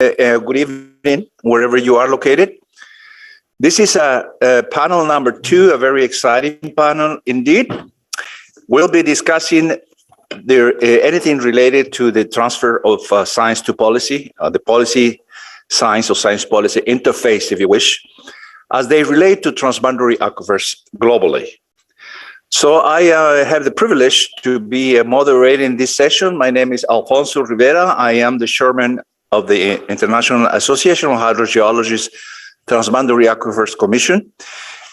Good evening, wherever you are located. This is panel number 2, a very exciting panel indeed. We'll be discussing anything related to the transfer of science to policy, the policy science or science policy interface, if you wish, as they relate to transboundary aquifers globally. So I have the privilege to be moderating this session. My name is Alfonso Rivera. I am the chairman of the International Association of Hydrogeologists Transboundary Aquifers Commission.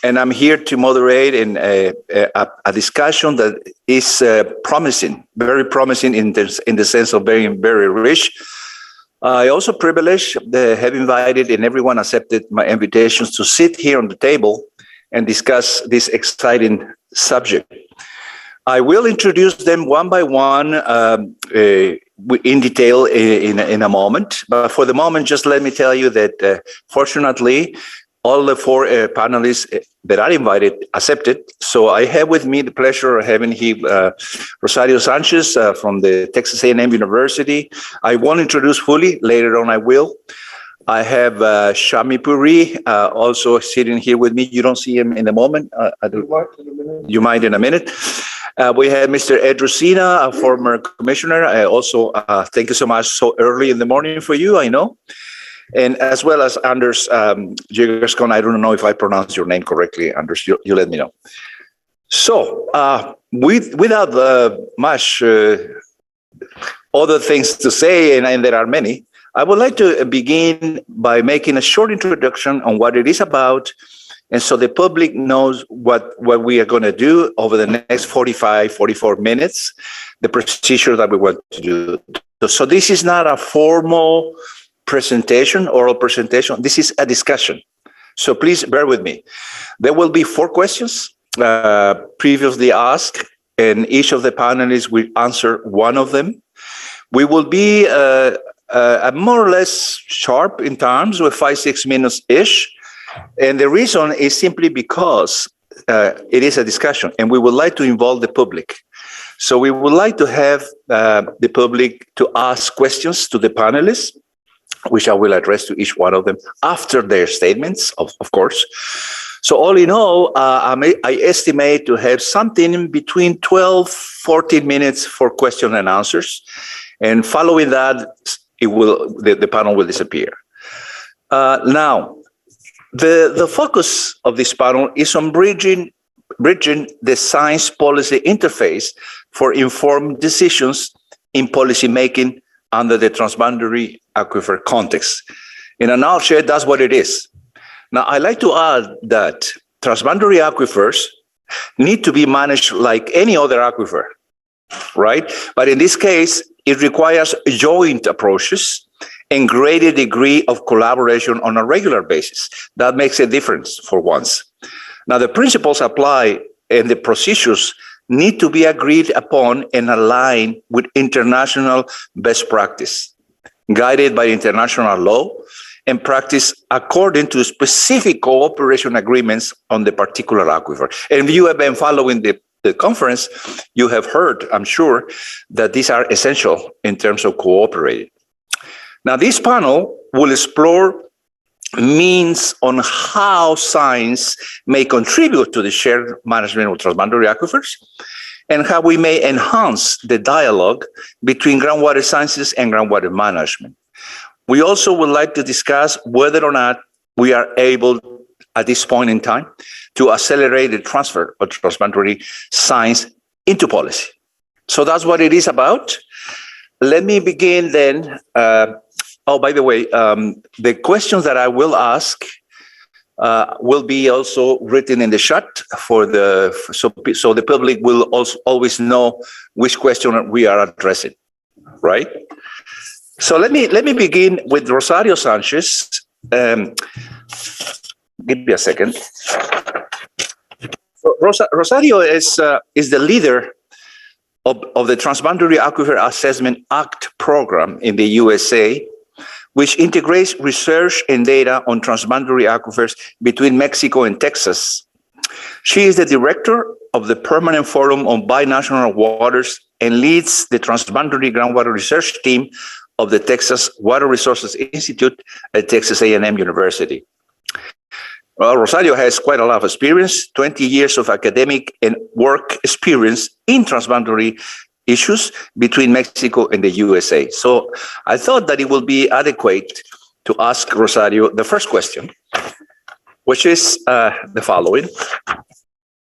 And I'm here to moderate a discussion that is promising, very promising in the sense of being very rich. I also privileged have invited and everyone accepted my invitations to sit here on the table and discuss this exciting subject. I will introduce them one by one in detail in a moment. But for the moment, just let me tell you that fortunately, all the 4 panelists that are invited accepted. So I have with me the pleasure of having here Rosario Sanchez from the Texas A&M University. I won't introduce fully, later on I will. I have Shami Puri also sitting here with me. You don't see him in the moment. You might in a minute. We have Mr. Ed Rosina, a former commissioner. Also, thank you so much so early in the morning for you, I know. And as well as Anders Jägerskon. I don't know if I pronounced your name correctly, Anders. You let me know. So without much other things to say, and there are many, I would like to begin by making a short introduction on what it is about, and so the public knows what we are going to do over the next 44 minutes, the procedure that we want to do. So this is not a formal presentation, oral presentation. This is a discussion. So please bear with me. There will be 4 questions previously asked, and each of the panelists will answer one of them. We will be more or less sharp in times with 5-6 minutes-ish. And the reason is simply because it is a discussion and we would like to involve the public. So we would like to have the public to ask questions to the panelists, which I will address to each one of them after their statements, of course. So all in all, I estimate to have something between 12-14 minutes for question and answers. And following that, the panel will disappear. Now, the focus of this panel is on bridging the science policy interface for informed decisions in policy making under the transboundary aquifer context. In a nutshell, that's what it is. Now, I like to add that transboundary aquifers need to be managed like any other aquifer, right? But in this case, it requires joint approaches and greater degree of collaboration on a regular basis. That makes a difference for once. Now, the principles apply and the procedures need to be agreed upon and aligned with international best practice, guided by international law and practice according to specific cooperation agreements on the particular aquifer. And if you have been following the conference, you have heard, I'm sure, that these are essential in terms of cooperating. Now, this panel will explore means on how science may contribute to the shared management of transboundary aquifers and how we may enhance the dialogue between groundwater sciences and groundwater management. We also would like to discuss whether or not we are able, at this point in time, to accelerate the transfer of transboundary science into policy. So that's what it is about. Let me begin then. Oh, by the way, the questions that I will ask will be also written in the chat so the public will also always know which question we are addressing, right? So let me begin with Rosario Sanchez. Give me a second. So Rosario is the leader of the Transboundary Aquifer Assessment Act program in the USA, which integrates research and data on transboundary aquifers between Mexico and Texas. She is the director of the Permanent Forum on Binational Waters and leads the Transboundary Groundwater Research Team of the Texas Water Resources Institute at Texas A&M University. Well, Rosario has quite a lot of experience, 20 years of academic and work experience in transboundary issues between Mexico and the USA. So I thought that it will be adequate to ask Rosario the first question, which is the following.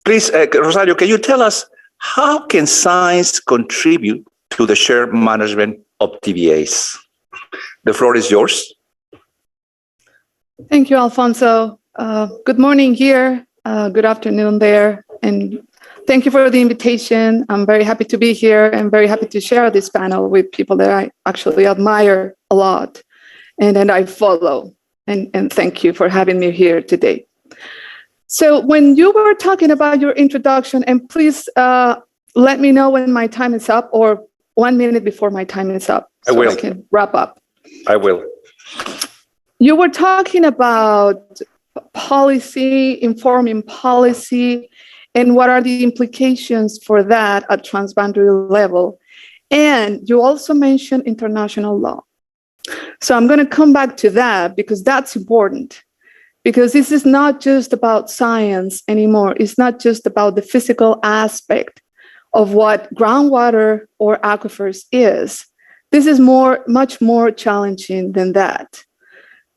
Please, Rosario, can you tell us how can science contribute to the shared management of TBAs? The floor is yours. Thank you, Alfonso. Good morning here, good afternoon there, and thank you for the invitation. I'm very happy to be here and very happy to share this panel with people that I actually admire a lot and I follow. And thank you for having me here today. So when you were talking about your introduction, and please let me know when my time is up or 1 minute before my time is up, so I can wrap up. I will. You were talking about policy, informing policy, and what are the implications for that at transboundary level. And you also mentioned international law. So I'm going to come back to that because that's important. Because this is not just about science anymore. It's not just about the physical aspect of what groundwater or aquifers is. This is much more challenging than that.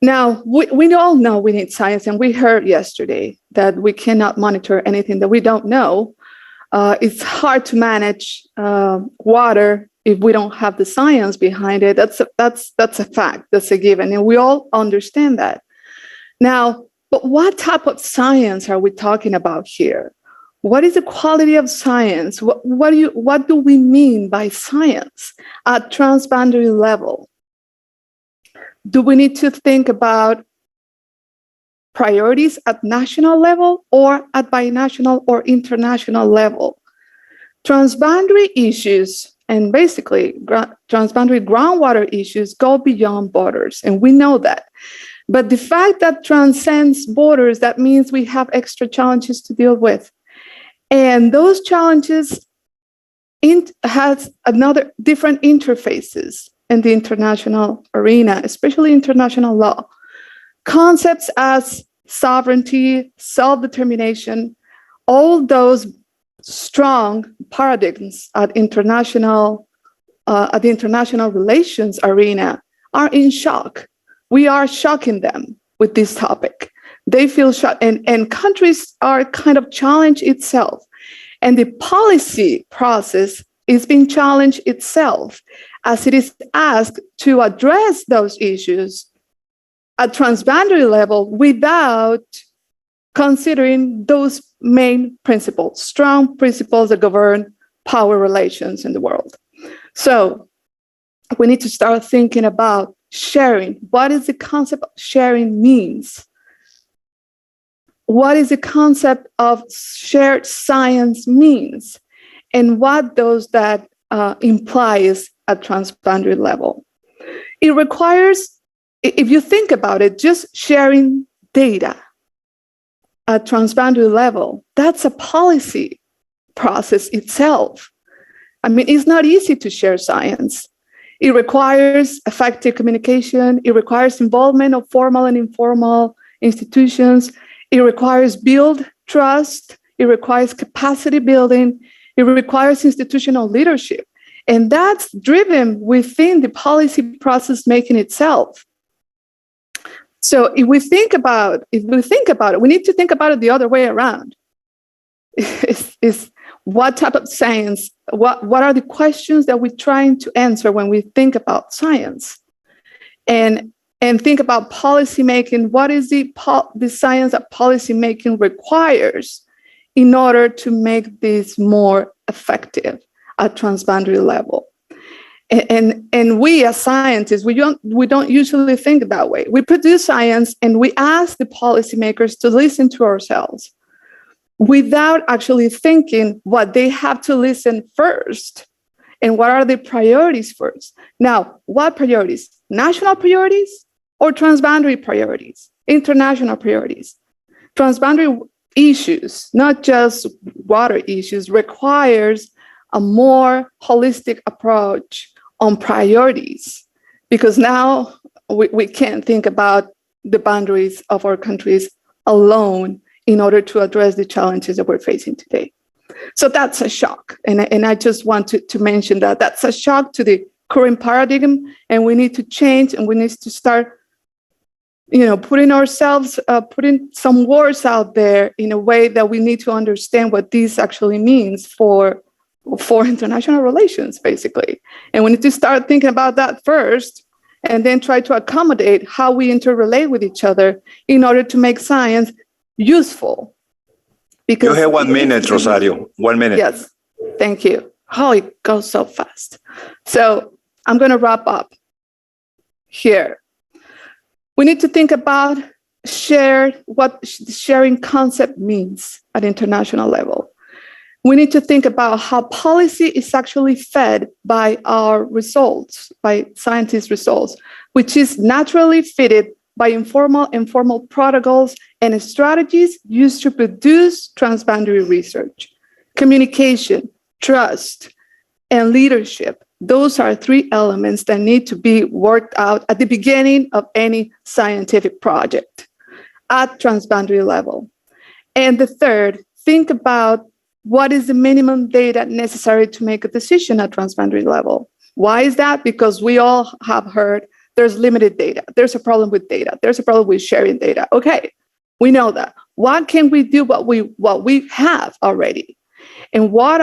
Now, we all know we need science, and we heard yesterday that we cannot monitor anything that we don't know. It's hard to manage water if we don't have the science behind it. That's a fact, that's a given, and we all understand that. Now, but what type of science are we talking about here? What is the quality of science? What do we mean by science at transboundary level? Do we need to think about priorities at national level or at binational or international level? Transboundary issues and basically transboundary groundwater issues go beyond borders, and we know that. But the fact that transcends borders, that means we have extra challenges to deal with. And those challenges has another different interfaces in the international arena, especially international law. Concepts as sovereignty, self-determination, all those strong paradigms at the international relations arena are in shock. We are shocking them with this topic. They feel shocked, and countries are kind of challenged itself. And the policy process is being challenged itself as it is asked to address those issues at transboundary level without considering those main principles, strong principles that govern power relations in the world. So we need to start thinking about sharing. What is the concept of sharing means? What is the concept of shared science means? And what does that implies at transboundary level? It requires, if you think about it, just sharing data at transboundary level, that's a policy process itself. I mean, it's not easy to share science. It requires effective communication. It requires involvement of formal and informal institutions. It requires build trust. It requires capacity building. It requires institutional leadership. And that's driven within the policy process making itself. So if we think about it, we need to think about it the other way around. Is what type of science, what are the questions that we're trying to answer when we think about science? And think about policy making. What is the science that policy making requires in order to make this more effective at transboundary level? And we as scientists, we don't usually think that way. We produce science and we ask the policymakers to listen to ourselves without actually thinking what they have to listen first and what are the priorities first. Now, what priorities? National priorities or transboundary priorities? International priorities? Transboundary issues, not just water issues, requires a more holistic approach on priorities because now we can't think about the boundaries of our countries alone in order to address the challenges that we're facing today. So that's a shock. And I just want to mention that that's a shock to the current paradigm, and we need to change, and we need to start, putting some words out there in a way that we need to understand what this actually means for international relations, basically. And we need to start thinking about that first, and then try to accommodate how we interrelate with each other in order to make science useful. Because you have 1 minute, Rosario. 1 minute. Yes, thank you. Oh, it goes so fast. So I'm going to wrap up here. We need to think about what sharing concept means at international level. We need to think about how policy is actually fed by our results, by scientists' results, which is naturally fitted by informal and formal protocols and strategies used to produce transboundary research. Communication, trust, and leadership. Those are 3 elements that need to be worked out at the beginning of any scientific project at transboundary level. And the third, think about what is the minimum data necessary to make a decision at transboundary level. Why is that? Because we all have heard there's limited data. There's a problem with data. There's a problem with sharing data. Okay, we know that. What can we do what we have already? And what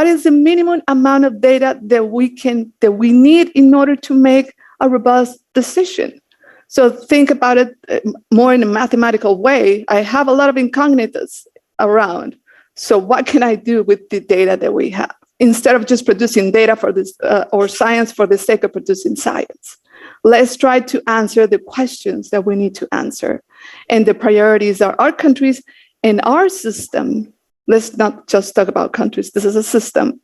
is the minimum amount of data that we need in order to make a robust decision? So think about it more in a mathematical way. I have a lot of incognitas around. So what can I do with the data that we have? Instead of just producing data for this or science for the sake of producing science. Let's try to answer the questions that we need to answer. And the priorities are our countries and our system. Let's not just talk about countries. This is a system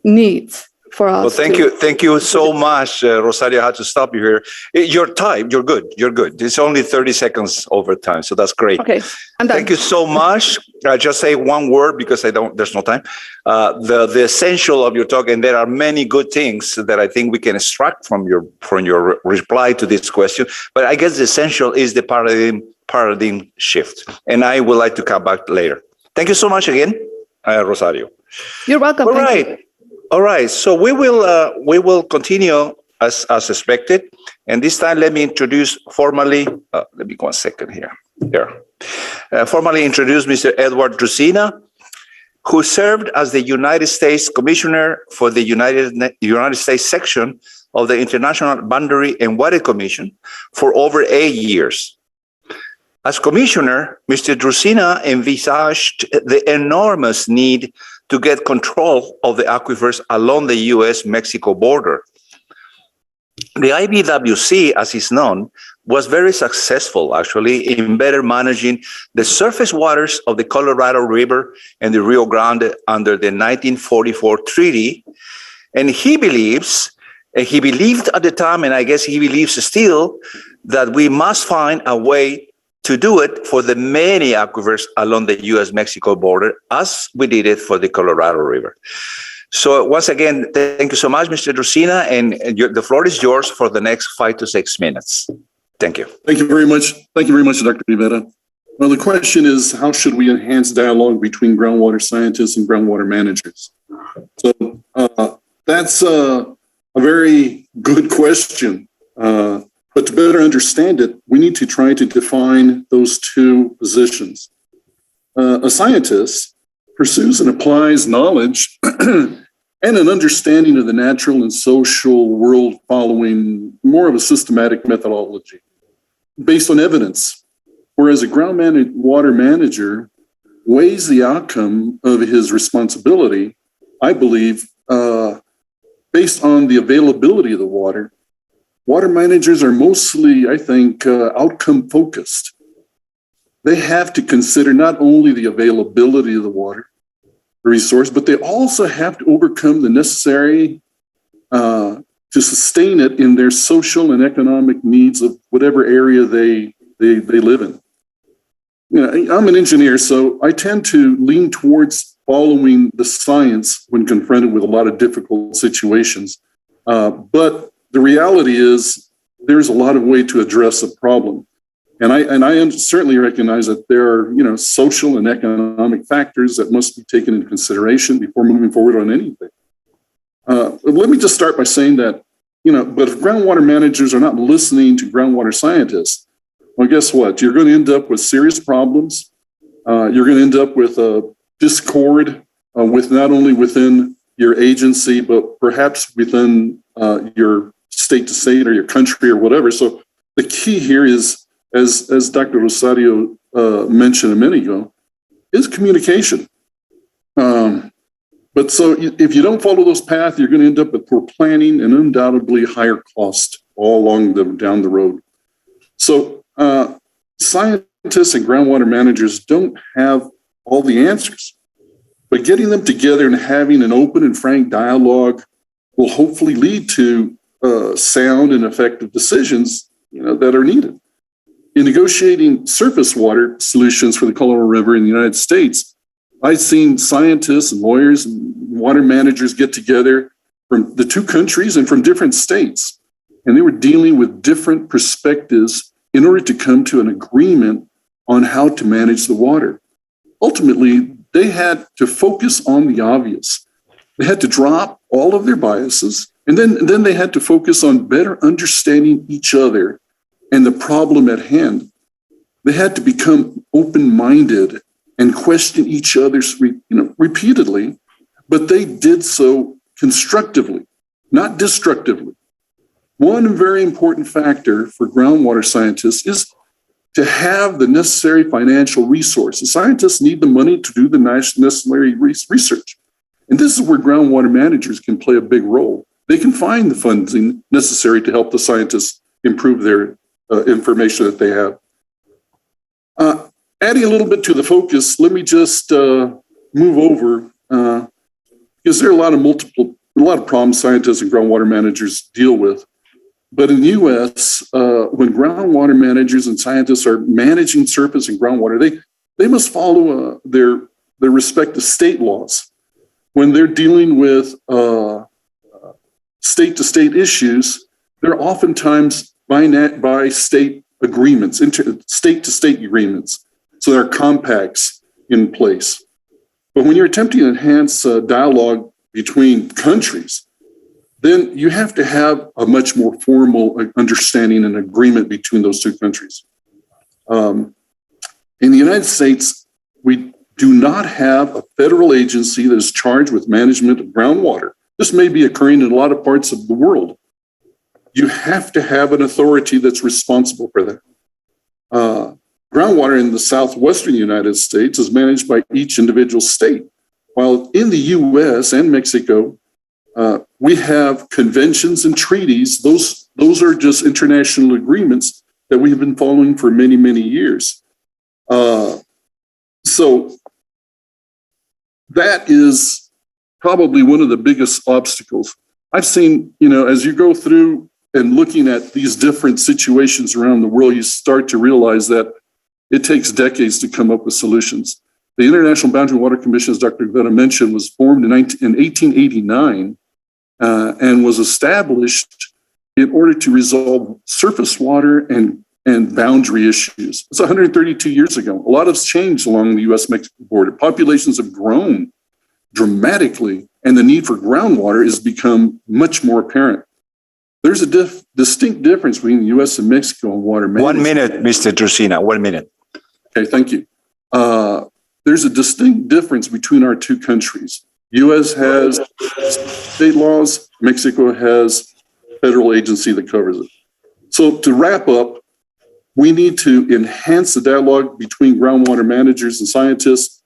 needs for us. Well, thank you so much, Rosario. I had to stop you here. Your time, you're good. It's only 30 seconds over time, so that's great. Okay, I'm done. Thank you so much. I just say one word because there's no time. The essential of your talk, and there are many good things that I think we can extract from your reply to this question. But I guess the essential is the paradigm shift, and I would like to come back later. Thank you so much again, Rosario. You're welcome. All right. So we will continue as expected, and this time let me introduce formally. Let me go 1 second here. Formally introduce Mr. Edward Drusina, who served as the United States Commissioner for the United States section of the International Boundary and Water Commission for over 8 years. As commissioner, Mr. Drusina envisaged the enormous need to get control of the aquifers along the U.S.-Mexico border. The IBWC, as is known, was very successful, actually, in better managing the surface waters of the Colorado River and the Rio Grande under the 1944 treaty. And he believed at the time, and I guess he believes still, that we must find a way to do it for the many aquifers along the U.S.-Mexico border, as we did it for the Colorado River. So once again, thank you so much, Mr. Drusina, and the floor is yours for the next 5 to 6 minutes. Thank you. Thank you very much. Thank you very much, Dr. Rivera. Well, the question is, how should we enhance dialogue between groundwater scientists and groundwater managers? So that's a very good question. But to better understand it, we need to try to define those 2 positions. A scientist pursues and applies knowledge and an understanding of the natural and social world following more of a systematic methodology based on evidence, whereas a groundwater manager weighs the outcome of his responsibility, I believe, based on the availability of the water. Water managers are mostly, I think, outcome focused. They have to consider not only the availability of the water resource, but they also have to overcome the necessary to sustain it in their social and economic needs of whatever area they live in. You know, I'm an engineer, so I tend to lean towards following the science when confronted with a lot of difficult situations. But the reality is there's a lot of way to address a problem. And I certainly recognize that there are, social and economic factors that must be taken into consideration before moving forward on anything. Let me just start by saying that, but if groundwater managers are not listening to groundwater scientists, well, guess what? You're going to end up with serious problems. You're going to end up with a discord with not only within your agency, but perhaps within your state to state or your country or whatever. So the key here is, as Dr. Rosario mentioned a minute ago, is communication. But so if you don't follow those paths, you're going to end up with poor planning and undoubtedly higher cost all along down the road. So scientists and groundwater managers don't have all the answers, but getting them together and having an open and frank dialogue will hopefully lead to sound and effective decisions, that are needed. In negotiating surface water solutions for the Colorado River in the United States, I've seen scientists and lawyers and water managers get together from the two countries and from different states, and they were dealing with different perspectives in order to come to an agreement on how to manage the water. Ultimately, they had to focus on the obvious. They had to drop all of their biases, and then they had to focus on better understanding each other and the problem at hand. They had to become open-minded and question each other's, repeatedly, but they did so constructively, not destructively. One very important factor for groundwater scientists is to have the necessary financial resources. Scientists need the money to do the necessary research. And this is where groundwater managers can play a big role. They can find the funding necessary to help the scientists improve their information that they have. Adding a little bit to the focus, let me just move over, because there are a lot of problems scientists and groundwater managers deal with. But in the U.S., when groundwater managers and scientists are managing surface and groundwater, they must follow their respective state laws. When they're dealing with state-to-state issues, they're oftentimes by state agreements, state-to-state agreements. So there are compacts in place. But when you're attempting to enhance dialogue between countries, then you have to have a much more formal understanding and agreement between those two countries. In the United States, we do not have a federal agency that is charged with management of groundwater. This may be occurring in a lot of parts of the world. You have to have an authority that's responsible for that. Groundwater in the southwestern United States is managed by each individual state, while in the U.S. and Mexico, we have conventions and treaties. Those are just international agreements that we have been following for many, many years. So that is probably one of the biggest obstacles. I've seen, as you go through and looking at these different situations around the world, you start to realize that it takes decades to come up with solutions. The International Boundary Water Commission, as Dr. Rivera mentioned, was formed in 1889 and was established in order to resolve surface water and boundary issues. It's 132 years ago. A lot has changed along the U.S.-Mexico border. Populations have grown dramatically, and the need for groundwater has become much more apparent. There's a distinct difference between the U.S. and Mexico on water management. 1 minute, Mr. Trusina, 1 minute. Okay, thank you. There's a distinct difference between our two countries. U.S. has state laws, Mexico has a federal agency that covers it. So to wrap up, we need to enhance the dialogue between groundwater managers and scientists,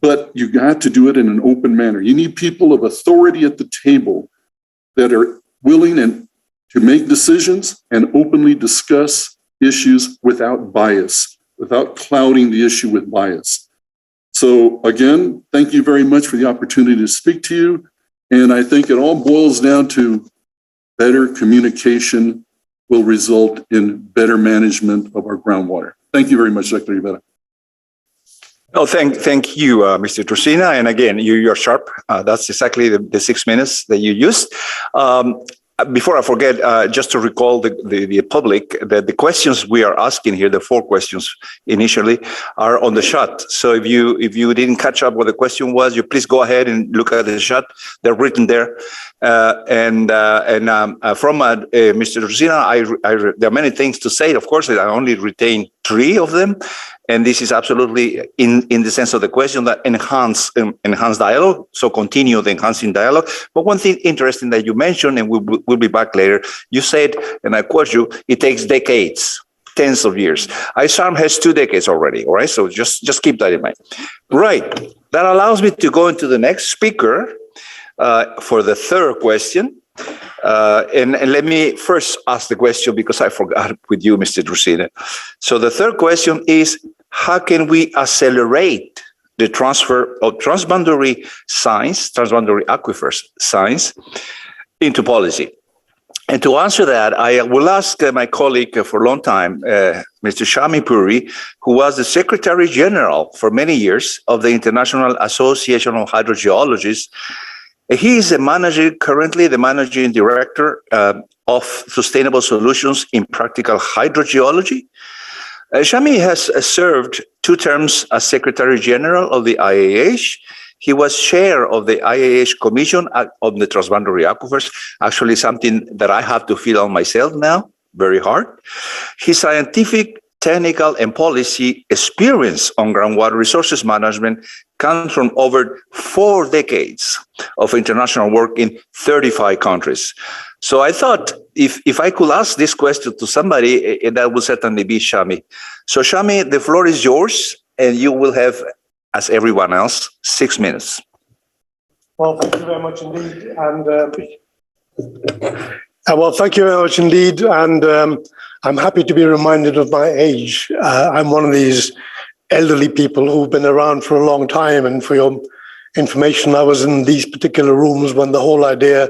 but you got to do it in an open manner. You need people of authority at the table that are willing to make decisions and openly discuss issues without bias, without clouding the issue with bias. So again, thank you very much for the opportunity to speak to you. And I think it all boils down to better communication will result in better management of our groundwater. Thank you very much, Dr. Rivera. No, thank you, Mr. Trusina. And again, you're sharp. That's exactly the 6 minutes that you used. before I forget, just to recall the public, that the questions we are asking here, the 4 questions initially, are on the shot. So if you didn't catch up what the question was, you please go ahead and look at the shot. They're written there. From Mr. Rosina, there are many things to say. Of course, I only retain 3 of them. And this is absolutely in the sense of the question that enhance dialogue. So continue the enhancing dialogue. But one thing interesting that you mentioned, and we'll be back later, you said, and I quote you, it takes decades, tens of years. ISARM has 2 decades already, all right? So just keep that in mind. Right, that allows me to go into the next speaker for the 3rd question. And let me first ask the question because I forgot with you, Mr. Drusina. So the 3rd question is, how can we accelerate the transfer of transboundary science, transboundary aquifers science into policy? And to answer that, I will ask my colleague for a long time, Mr. Shami Puri, who was the Secretary General for many years of the International Association of Hydrogeologists. He is currently the managing director of Sustainable Solutions in Practical Hydrogeology. Shami has served 2 terms as Secretary General of the IAH. He was chair of the IAH Commission on the Transboundary Aquifers, actually something that I have to fill on myself now, very hard. His scientific, technical, and policy experience on groundwater resources management comes from over 4 decades of international work in 35 countries. So I thought if I could ask this question to somebody, that would certainly be Shami. So Shami, the floor is yours, and you will have, as everyone else, 6 minutes. Well, thank you very much indeed. And thank you very much indeed. And I'm happy to be reminded of my age. I'm one of these elderly people who've been around for a long time. And for your information, I was in these particular rooms when the whole idea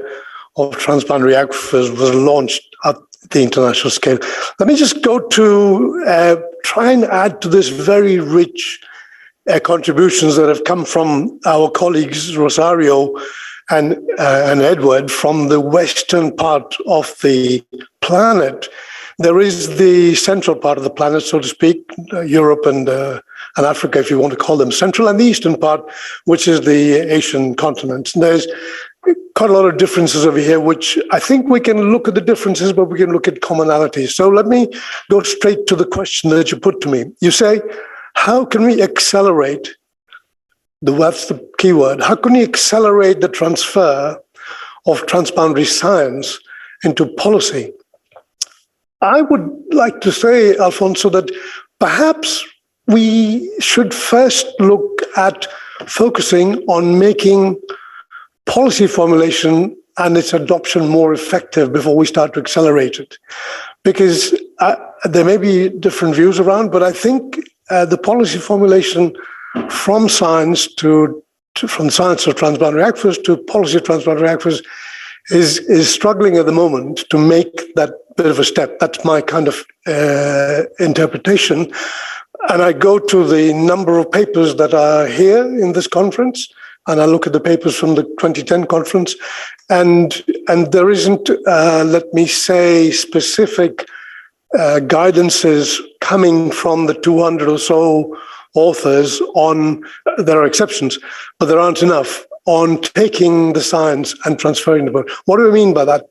of transboundary aquifers was launched at the international scale. Let me just go to try and add to this very rich contributions that have come from our colleagues, Rosario and Edward, from the western part of the planet. There is the central part of the planet, so to speak, Europe and Africa, if you want to call them central, and the eastern part, which is the Asian continent. And there's quite a lot of differences over here, which I think we can look at the differences, but we can look at commonalities. So let me go straight to the question that you put to me. You say, how can we accelerate, that's the key word, how can we accelerate the transfer of transboundary science into policy? I would like to say, Alfonso, that perhaps we should first look at focusing on making policy formulation and its adoption more effective before we start to accelerate it. Because there may be different views around, but I think the policy formulation from science from science of transboundary aquifers to policy of transboundary aquifers is struggling at the moment to make that bit of a step. That's my kind of interpretation. And I go to the number of papers that are here in this conference, and I look at the papers from the 2010 conference, and there isn't, let me say, specific guidances coming from the 200 or so authors on, there are exceptions, but there aren't enough, on taking the science and transferring the book. What do I mean by that?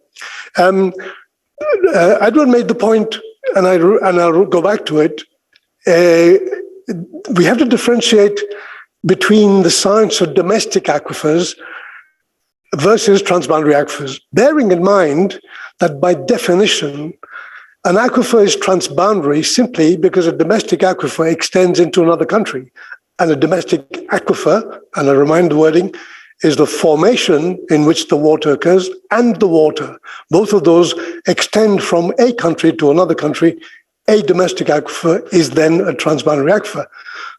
Edward made the point, and I'll go back to it. We have to differentiate between the science of domestic aquifers versus transboundary aquifers, bearing in mind that by definition, an aquifer is transboundary simply because a domestic aquifer extends into another country. And a domestic aquifer, and I remind the wording, is the formation in which the water occurs and the water. Both of those extend from a country to another country. A domestic aquifer is then a transboundary aquifer.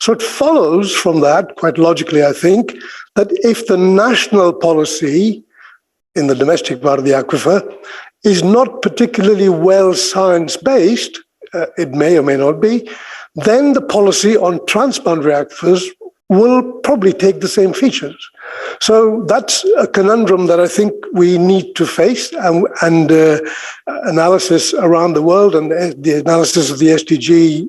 So it follows from that, quite logically, I think, that if the national policy in the domestic part of the aquifer is not particularly well science-based, it may or may not be, then the policy on transboundary aquifers will probably take the same features. So that's a conundrum that I think we need to face, and analysis around the world and the analysis of the SDG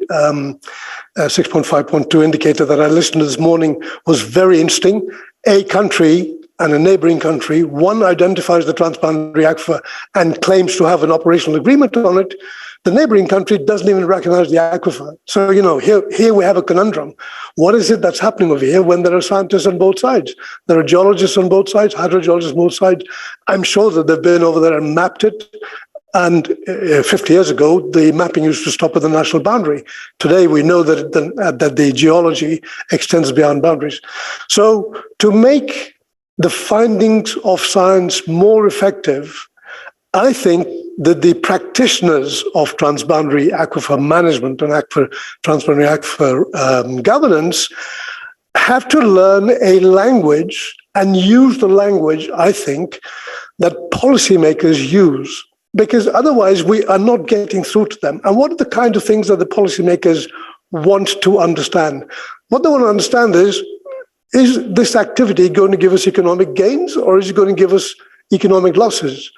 6.5.2 indicator that I listened to this morning was very interesting. A country and a neighboring country, one identifies the Transboundary Aquifer and claims to have an operational agreement on it. The neighboring country doesn't even recognize the aquifer. So, here we have a conundrum. What is it that's happening over here when there are scientists on both sides? There are geologists on both sides, hydrogeologists on both sides. I'm sure that they've been over there and mapped it. And 50 years ago, the mapping used to stop at the national boundary. Today, we know that the geology extends beyond boundaries. So to make the findings of science more effective, I think that the practitioners of transboundary aquifer management and transboundary aquifer governance have to learn a language and use the language, I think, that policymakers use, because otherwise we are not getting through to them. And what are the kind of things that the policymakers want to understand? What they want to understand is this activity going to give us economic gains, or is it going to give us economic losses?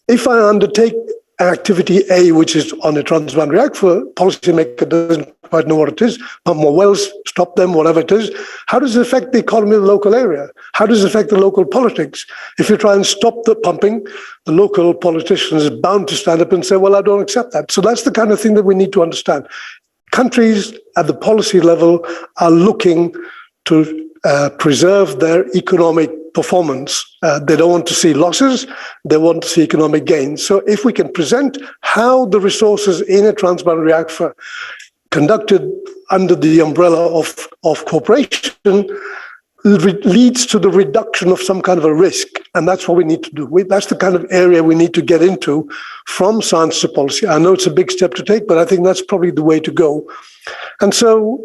If I undertake activity A, which is on a transboundary aquifer, policymaker doesn't quite know what it is, pump more wells, stop them, whatever it is. How does it affect the economy of the local area? How does it affect the local politics? If you try and stop the pumping, the local politicians are bound to stand up and say, well, I don't accept that. So that's the kind of thing that we need to understand. Countries at the policy level are looking to preserve their economic performance. They don't want to see losses, they want to see economic gains. So if we can present how the resources in a transboundary aquifer conducted under the umbrella of cooperation leads to the reduction of some kind of a risk. And that's what we need to do. That's the kind of area we need to get into from science to policy. I know it's a big step to take, but I think that's probably the way to go. And so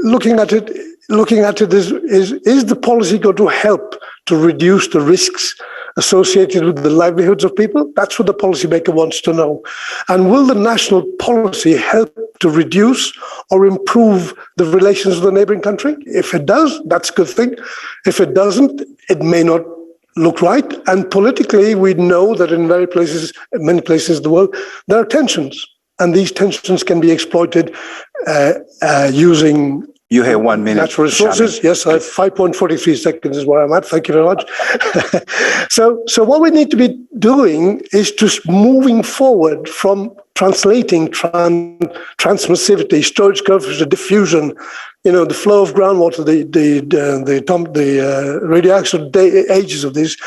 looking at it is the policy going to help to reduce the risks associated with the livelihoods of people? That's what the policymaker wants to know. And will the national policy help to reduce or improve the relations with the neighboring country? If it does, that's a good thing. If it doesn't, it may not look right. And politically, we know that in many places in the world, there are tensions. And these tensions can be exploited using You have 1 minute. Natural resources. Yes, I have 5.43 seconds is where I'm at. Thank you very much. So what we need to be doing is just moving forward from translating transmissivity, storage coefficient, the diffusion, the flow of groundwater, the radioactive ages of this,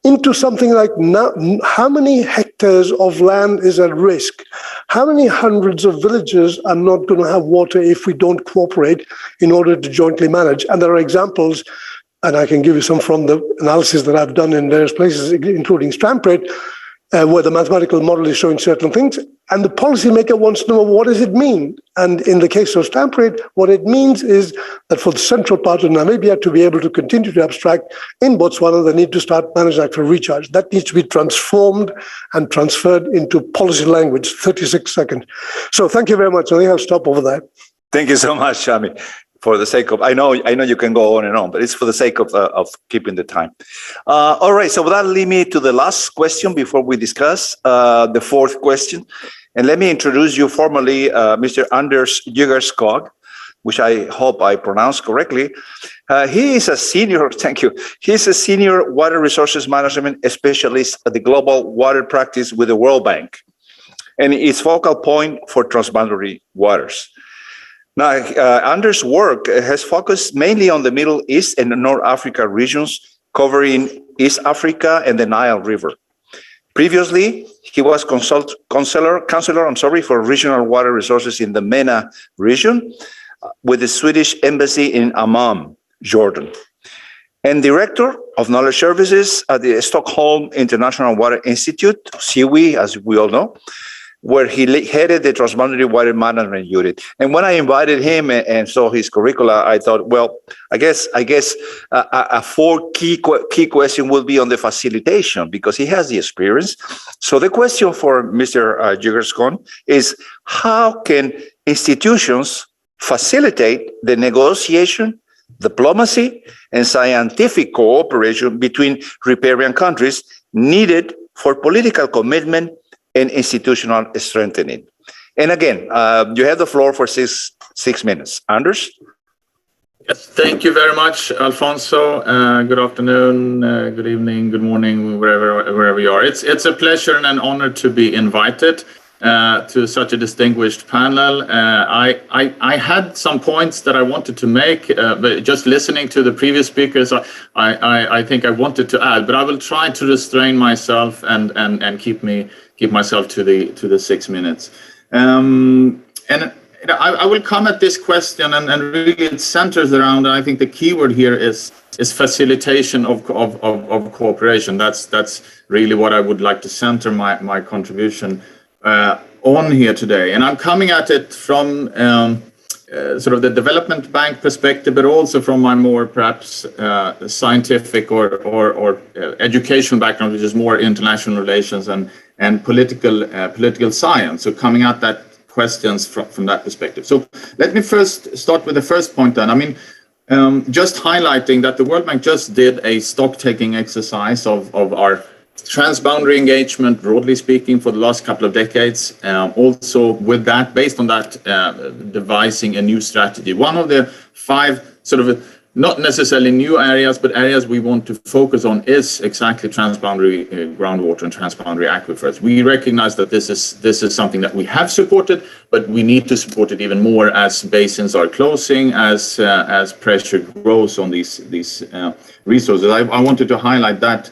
into something like now, how many hectares of land is at risk? How many hundreds of villages are not going to have water if we don't cooperate in order to jointly manage? And there are examples, and I can give you some from the analysis that I've done in various places, including Strampret, where the mathematical model is showing certain things, and the policymaker wants to know, what does it mean? And in the case of Strampret, what it means is that for the central part of Namibia to be able to continue to abstract, in Botswana, they need to start managing aquifer recharge. That needs to be transformed and transferred into policy language. 36 seconds. So thank you very much. I think I'll stop over there. Thank you so much, Shami. For the sake of, I know you can go on and on, but it's for the sake of keeping the time. All right, so that leads me to the last question before we discuss the fourth question. And let me introduce you formally, Mr. Anders Jygerskog, which I hope I pronounced correctly. He is a senior, thank you. He's a senior water resources management specialist at the Global Water Practice with the World Bank, and is focal point for transboundary waters. Now, Anders' work has focused mainly on the Middle East and North Africa regions, covering East Africa and the Nile River. Previously, he was counselor for regional water resources in the MENA region with the Swedish Embassy in Amman, Jordan, and director of knowledge services at the Stockholm International Water Institute, SIWI, as we all know, where he headed the Transboundary Water Management Unit. And when I invited him and saw his curricula, I thought, well, I guess a four key question will be on the facilitation, because he has the experience. So the question for Mr. Jygerskog is, how can institutions facilitate the negotiation diplomacy, and scientific cooperation between riparian countries needed for political commitment and institutional strengthening. And again, you have the floor for six minutes. Anders? Yes, thank you very much, Alfonso. Good afternoon, good evening, good morning, wherever you are. It's a pleasure and an honor to be invited to such a distinguished panel. I had some points that I wanted to make, but just listening to the previous speakers, I think I wanted to add, but I will try to restrain myself and keep myself to the 6 minutes. I will come at this question, and really it centers around, I think the key word here is facilitation of cooperation. That's really what I would like to center my contribution on here today. And I'm coming at it from sort of the development bank perspective, but also from my more perhaps scientific or educational background, which is more international relations and political science. So coming at that questions from that perspective. So let me first start with the first point then. I mean, just highlighting that the World Bank just did a stock-taking exercise of our transboundary engagement, broadly speaking, for the last couple of decades. Also with that, based on that, devising a new strategy. One of the 5 sort of not necessarily new areas, but areas we want to focus on is exactly transboundary groundwater and transboundary aquifers. We recognize that this is something that we have supported, but we need to support it even more as basins are closing, as pressure grows on these resources. I wanted to highlight that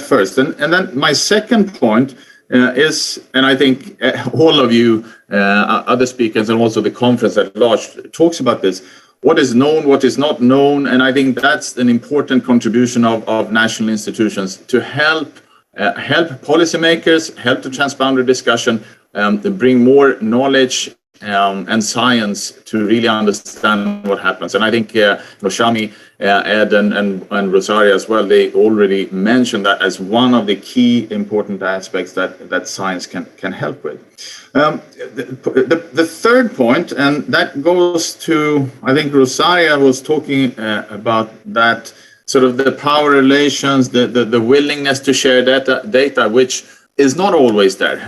first, and then my second point is, and I think all of you, other speakers, and also the conference at large talks about this. What is known, what is not known, and I think that's an important contribution of national institutions to help policymakers, help the transboundary discussion, to bring more knowledge and science to really understand what happens. And I think Shami, Ed, and Rosaria as well, they already mentioned that as one of the key important aspects that science can help with. The third point, and that goes to, I think Rosaria was talking about that, sort of the power relations, the willingness to share data, which is not always there.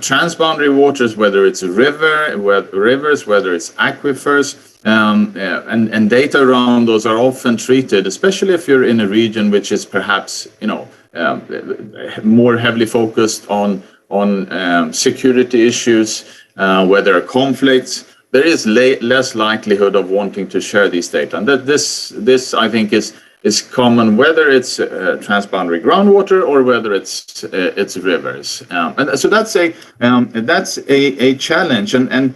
Transboundary waters, whether it's rivers, whether it's aquifers, and data around those are often treated, especially if you're in a region which is perhaps, more heavily focused on security issues, where there are conflicts. There is less likelihood of wanting to share these data, and that this I think is common, whether it's transboundary groundwater or whether it's rivers, and so that's a challenge, and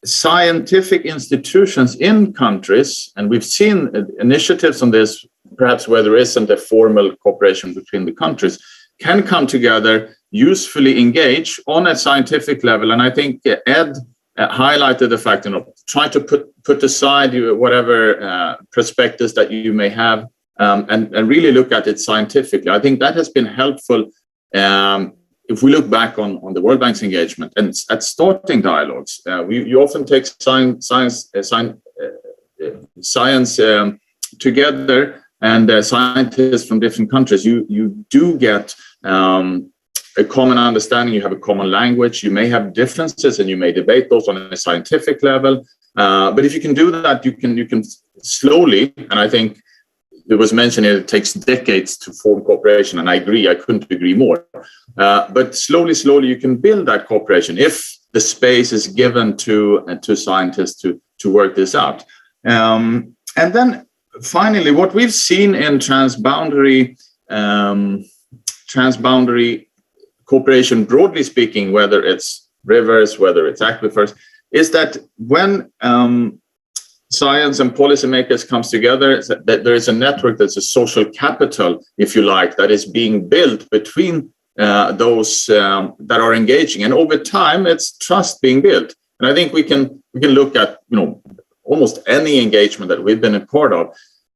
scientific institutions in countries, and we've seen initiatives on this, perhaps where there isn't a formal cooperation between the countries, can come together, usefully engage on a scientific level, and I think Ed highlighted the fact, try to put aside whatever perspectives that you may have, and really look at it scientifically. I think that has been helpful if we look back on the World Bank's engagement and at starting dialogues. You often take science together, and scientists from different countries. You do get a common understanding, you have a common language, you may have differences and you may debate those on a scientific level. But if you can do that, you can slowly, and I think it was mentioned it takes decades to form cooperation, and I agree, I couldn't agree more. But slowly you can build that cooperation if the space is given to scientists to work this out. And then finally, what we've seen in transboundary cooperation, broadly speaking, whether it's rivers, whether it's aquifers, is that when science and policymakers comes together, that there is a network, that's a social capital, if you like, that is being built between those that are engaging, and over time, it's trust being built. And I think we can look at almost any engagement that we've been a part of,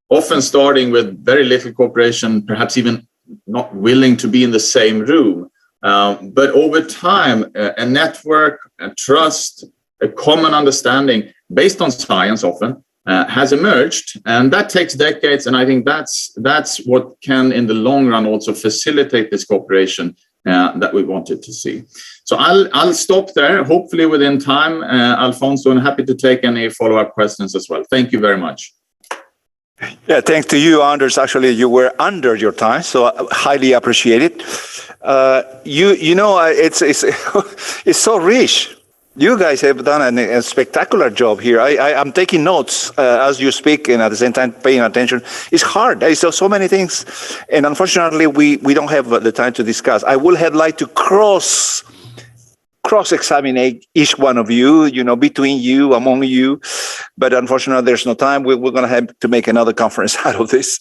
often starting with very little cooperation, perhaps even not willing to be in the same room. But over time, a network, a trust, a common understanding based on science often, has emerged, and that takes decades. And I think that's what can, in the long run, also facilitate this cooperation that we wanted to see. So I'll stop there. Hopefully within time, Alfonso, and happy to take any follow-up questions as well. Thank you very much. Yeah, thanks to you, Anders. Actually, you were under your time, so highly appreciate it. It's so rich. You guys have done a spectacular job here. I'm taking notes as you speak, and at the same time paying attention. It's hard. There's so many things, and unfortunately, we don't have the time to discuss. I would have liked to cross-examine each one of you, between you, among you, but unfortunately, there's no time. We're going to have to make another conference out of this.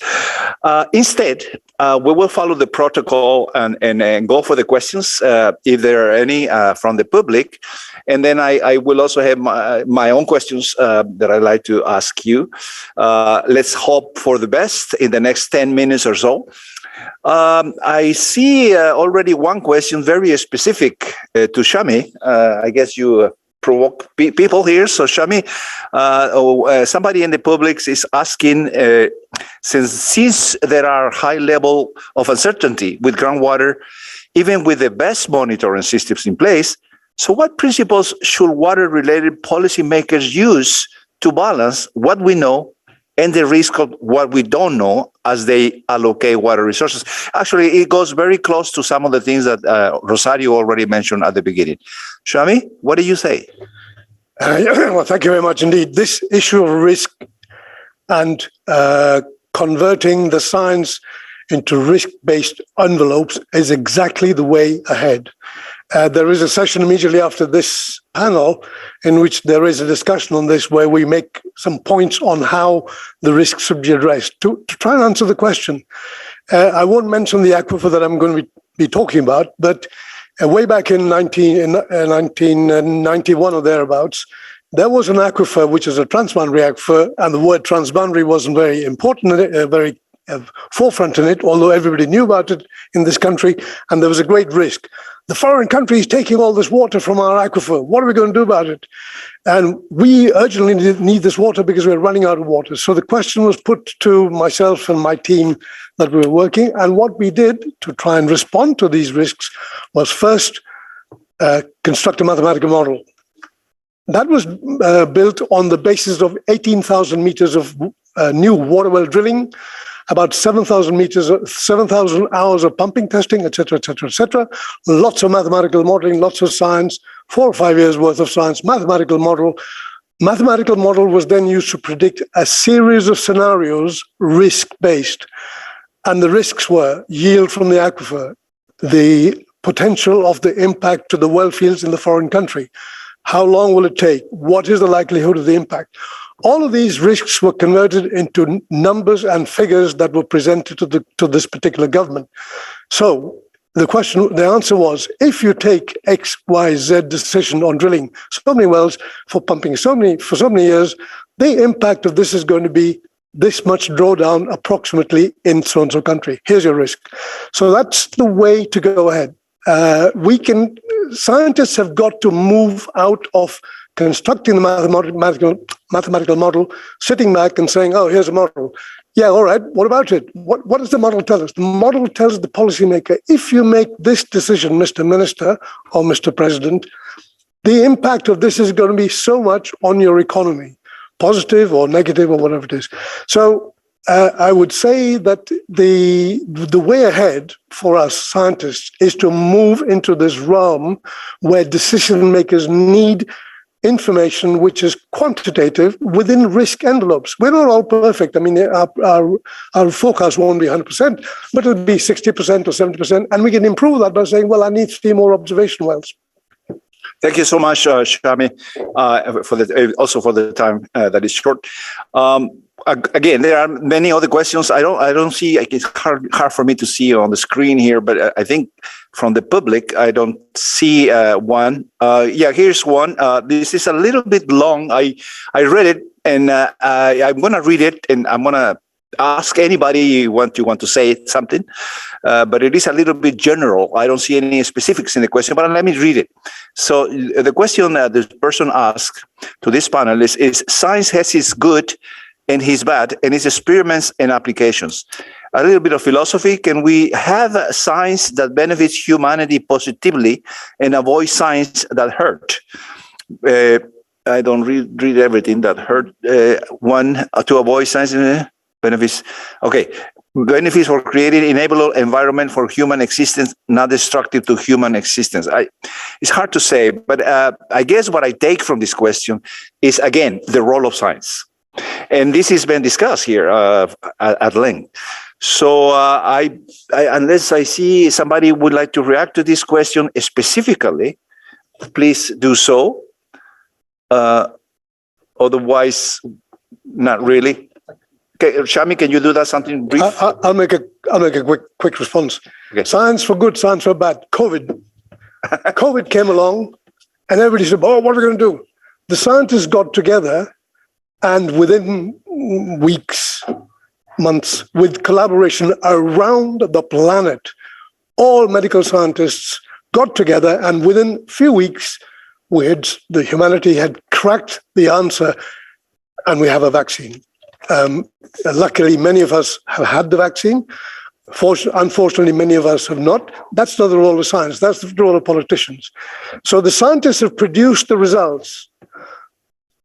Instead, we will follow the protocol and go for the questions, if there are any from the public. And then I will also have my own questions that I'd like to ask you. Let's hope for the best in the next 10 minutes or so. I see already one question very specific to Shami. I guess you provoke people here. So Shami, somebody in the public is asking, since there are high level of uncertainty with groundwater, even with the best monitoring systems in place, so what principles should water-related policymakers use to balance what we know and the risk of what we don't know as they allocate water resources? Actually, it goes very close to some of the things that Rosario already mentioned at the beginning. Shami, what do you say? Well, thank you very much indeed. This issue of risk and converting the science into risk-based envelopes is exactly the way ahead. There is a session immediately after this panel in which there is a discussion on this, where we make some points on how the risks should be addressed. To try and answer the question, I won't mention the aquifer that I'm going to be talking about, but way back in 1991 or thereabouts, there was an aquifer which is a transboundary aquifer, and the word transboundary wasn't very important, very forefront in it, although everybody knew about it in this country, and there was a great risk. The foreign country is taking all this water from our aquifer. What are we going to do about it? And we urgently need this water because we're running out of water. So the question was put to myself and my team that we were working. And what we did to try and respond to these risks was first construct a mathematical model. That was built on the basis of 18,000 meters of new water well drilling, about 7,000 meters, 7,000 hours of pumping testing, et cetera, et cetera, et cetera. Lots of mathematical modeling, lots of science, 4 or 5 years worth of science, mathematical model. Mathematical model was then used to predict a series of scenarios, risk-based. And the risks were yield from the aquifer, the potential of the impact to the well fields in the foreign country. How long will it take? What is the likelihood of the impact? All of these risks were converted into numbers and figures that were presented to this particular government. So the answer was, if you take X, Y, Z decision on drilling so many wells for pumping for so many years, the impact of this is going to be this much drawdown approximately in so-and-so country. Here's your risk. So that's the way to go ahead. Scientists have got to move out of constructing the mathematical model, sitting back and saying, oh, here's a model. Yeah, all right, what about it? What does the model tell us? The model tells the policymaker, if you make this decision, Mr. Minister or Mr. President, the impact of this is going to be so much on your economy, positive or negative or whatever it is. So I would say that the way ahead for us scientists is to move into this realm where decision makers need information which is quantitative within risk envelopes. We're not all perfect. I mean, our forecast won't be 100%, but it'll be 60% or 70%. And we can improve that by saying, well, I need 3 more observation wells. Thank you so much, Shami, also for the time that is short. Again, there are many other questions. I don't see. It's hard for me to see on the screen here, but I think from the public, I don't see one. Yeah, here's one. This is a little bit long. I read it, and I'm going to read it, and I'm going to ask anybody you want to say something, but it is a little bit general. I don't see any specifics in the question, but let me read it. So the question that the person asked to this panel is science has its good and its bad, and its experiments and applications. A little bit of philosophy. Can we have science that benefits humanity positively and avoid science that hurt? I don't read everything that hurt. To avoid science benefits. Okay. Benefits for creating enabler environment for human existence, not destructive to human existence. It's hard to say, but I guess what I take from this question is, again, the role of science. And this has been discussed here at length. So unless I see somebody would like to react to this question specifically, please do so. Otherwise, not really. Okay, Shami, can you do that? Something brief? I'll make a quick response. Okay. Science for good, science for bad. COVID came along, and everybody said, "Oh, what are we going to do?" The scientists got together, and within weeks, months, with collaboration around the planet, all medical scientists got together, and within a few weeks, humanity had cracked the answer, and we have a vaccine. Luckily, many of us have had the vaccine. Unfortunately, many of us have not. That's not the role of science. That's the role of politicians. So the scientists have produced the results.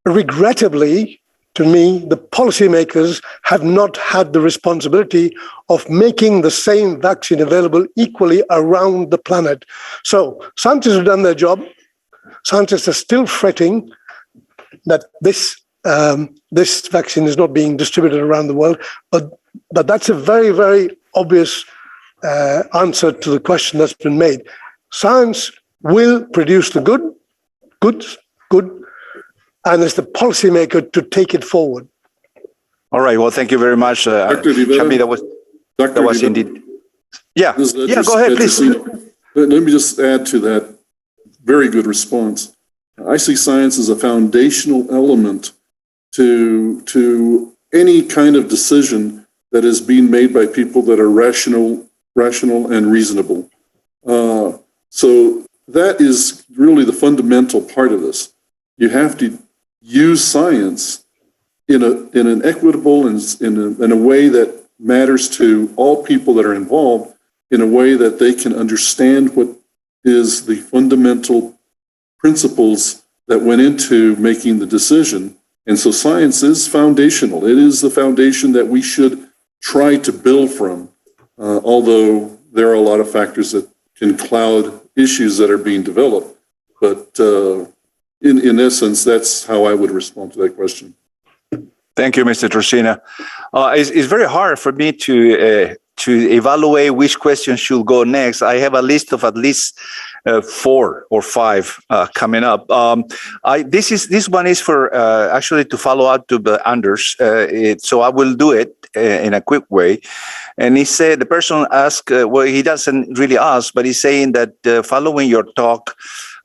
Regrettably, to me, the policymakers have not had the responsibility of making the same vaccine available equally around the planet. So scientists have done their job. Scientists are still fretting that this vaccine is not being distributed around the world, but that's a very, very obvious answer to the question that's been made. Science will produce the good, and it's the policymaker to take it forward. All right. Well, thank you very much, Dr. Shami. That was indeed. Yeah. Go ahead, please. Let me just add to that very good response. I see science as a foundational element to any kind of decision that is being made by people that are rational and reasonable. So that is really the fundamental part of this. You have to use science in an equitable and in a way that matters to all people that are involved, in a way that they can understand what is the fundamental principles that went into making the decision. And so science is foundational. It is the foundation that we should try to build from, although there are a lot of factors that can cloud issues that are being developed. But in essence, that's how I would respond to that question. Thank you, Mr. Trocina. It's very hard for me to evaluate which question should go next. I have a list of at least 4 or 5 coming up. This one is for actually to follow up to the Anders. So I will do it in a quick way. And he said, the person asked, well, he doesn't really ask, but he's saying that following your talk,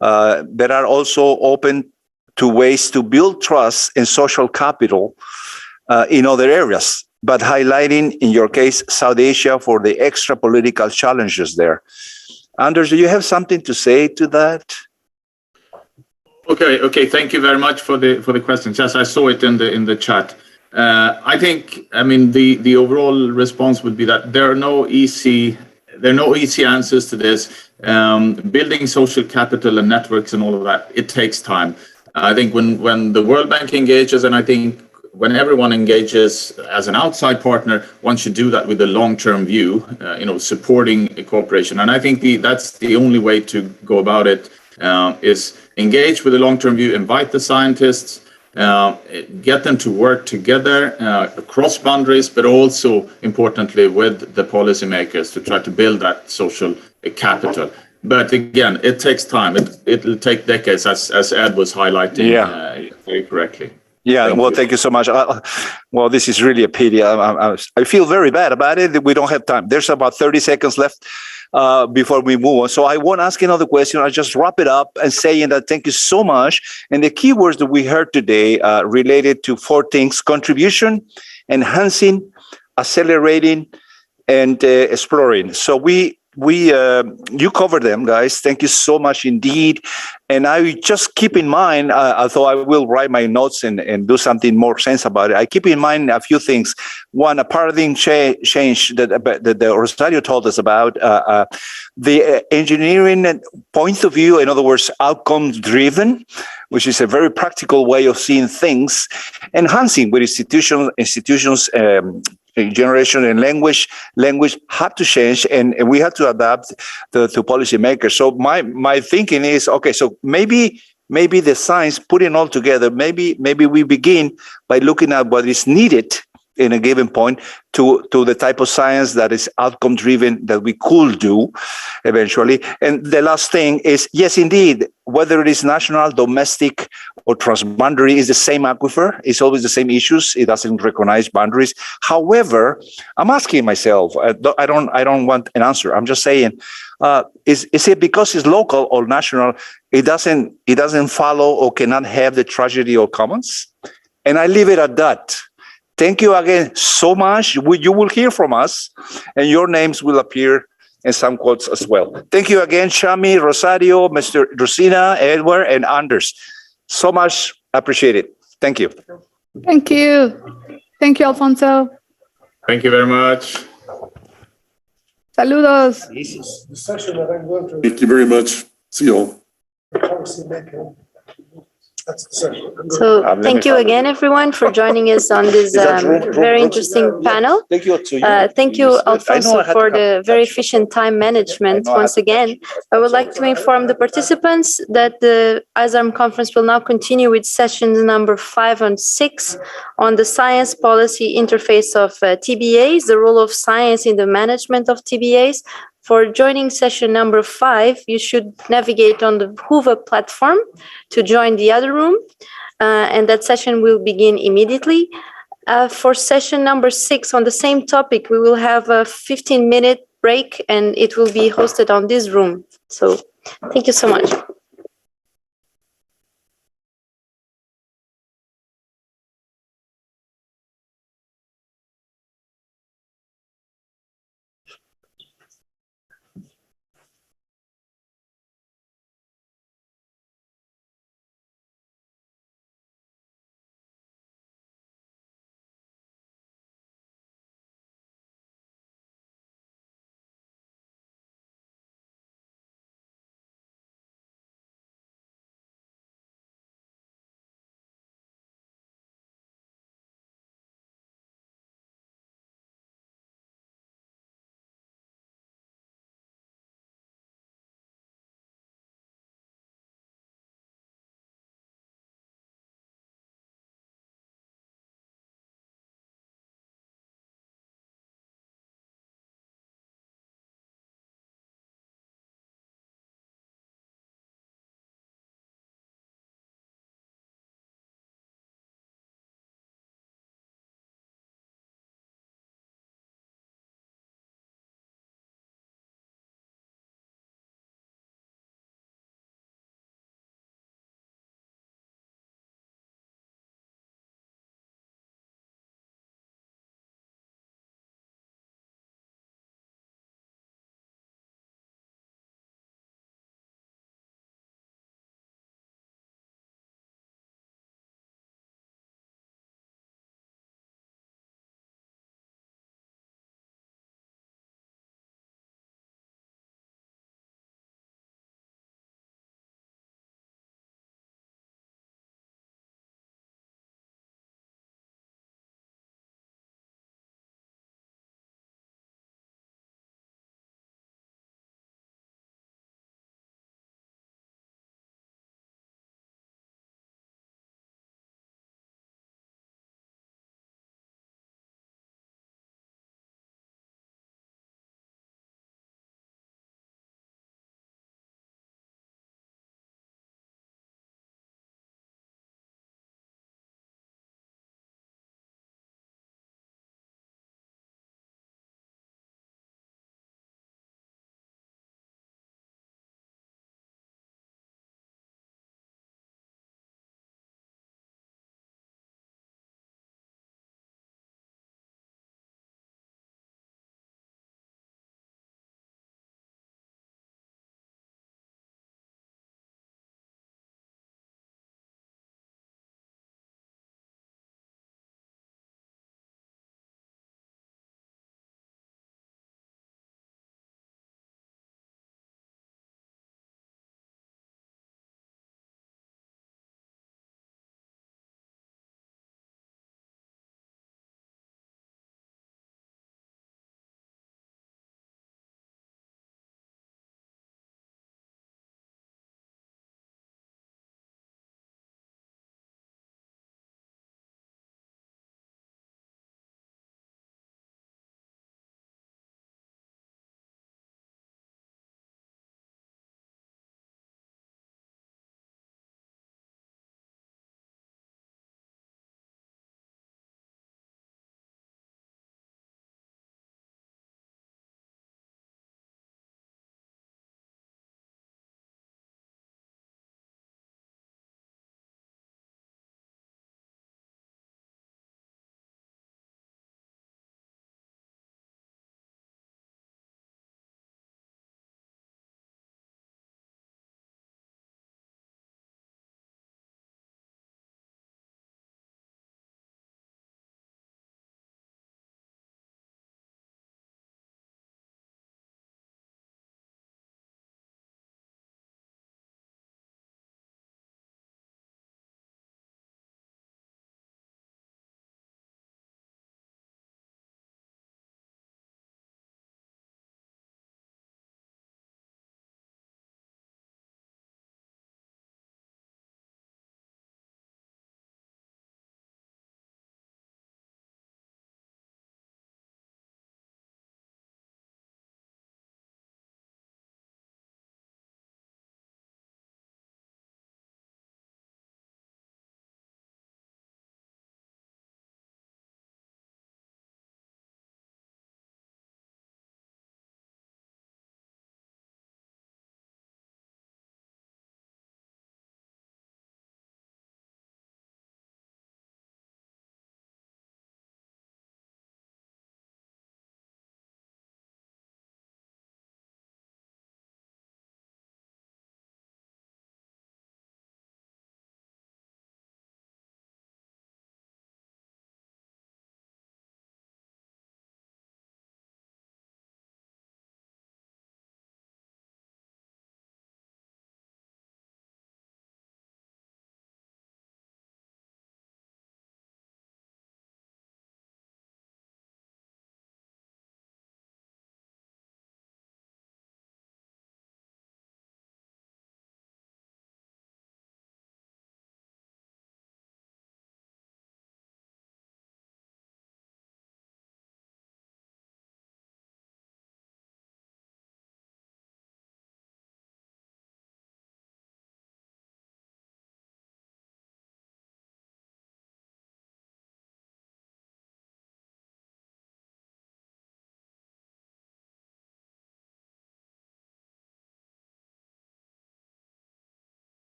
there are also open to ways to build trust and social capital in other areas, but highlighting, in your case, South Asia for the extra political challenges there. Anders, do you have something to say to that? Okay. Thank you very much for the questions. Yes, I saw it in the chat. I think, the overall response would be that there are no easy answers to this. Building social capital and networks and all of that, it takes time. I think when the World Bank engages, and I think when everyone engages as an outside partner, one should do that with a long-term view, supporting cooperation. And I think that's the only way to go about it, is engage with a long-term view, invite the scientists, get them to work together across boundaries, but also importantly with the policymakers to try to build that social capital. But again, it takes time. It'll take decades, as Ed was highlighting very correctly. Yeah, thank you so much. Well, this is really a pity. I feel very bad about it. We don't have time. There's about 30 seconds left before we move on. So I won't ask another question. I'll just wrap it up and saying that thank you so much. And the keywords that we heard today related to 4 things: contribution, enhancing, accelerating, and exploring. So you cover them, guys. Thank you so much indeed. And I just keep in mind, although I will write my notes and do something more sense about it, I keep in mind a few things. One, a paradigm change that Rosario told us about, the engineering point of view, in other words, outcomes driven, which is a very practical way of seeing things, enhancing with institutions, generation and language have to change, and we have to adapt to policymakers. So my thinking is, okay, so maybe the science, putting all together, maybe we begin by looking at what is needed in a given point to the type of science that is outcome driven that we could do eventually. And the last thing is, yes, indeed, whether it is national, domestic, or transboundary, is the same aquifer. It's always the same issues. It doesn't recognize boundaries. However, I'm asking myself, I don't want an answer. I'm just saying, is it because it's local or national, it doesn't follow or cannot have the tragedy of commons? And I leave it at that. Thank you again so much. You will hear from us, and your names will appear in some quotes as well. Thank you again, Shami, Rosario, Mr. Rosina, Edward, and Anders. So much. Appreciate it. Thank you. Thank you. Thank you, Alfonso. Thank you very much. Saludos. The session that I'm going to. Thank you very much. See you all. Policymaker. That's the session. So thank you again, everyone, for joining us on this very interesting panel. Thank you to Thank you, Alfonso, for the very efficient time management. Once again, I would like to inform the participants that the ISARM conference will now continue with sessions number 5 and 6 on the science policy interface of TBAs, the role of science in the management of TBAs. For joining session number 5, you should navigate on the Hoover platform to join the other room, and that session will begin immediately. For session number 6, on the same topic, we will have a 15-minute break, and it will be hosted on this room. So thank you so much.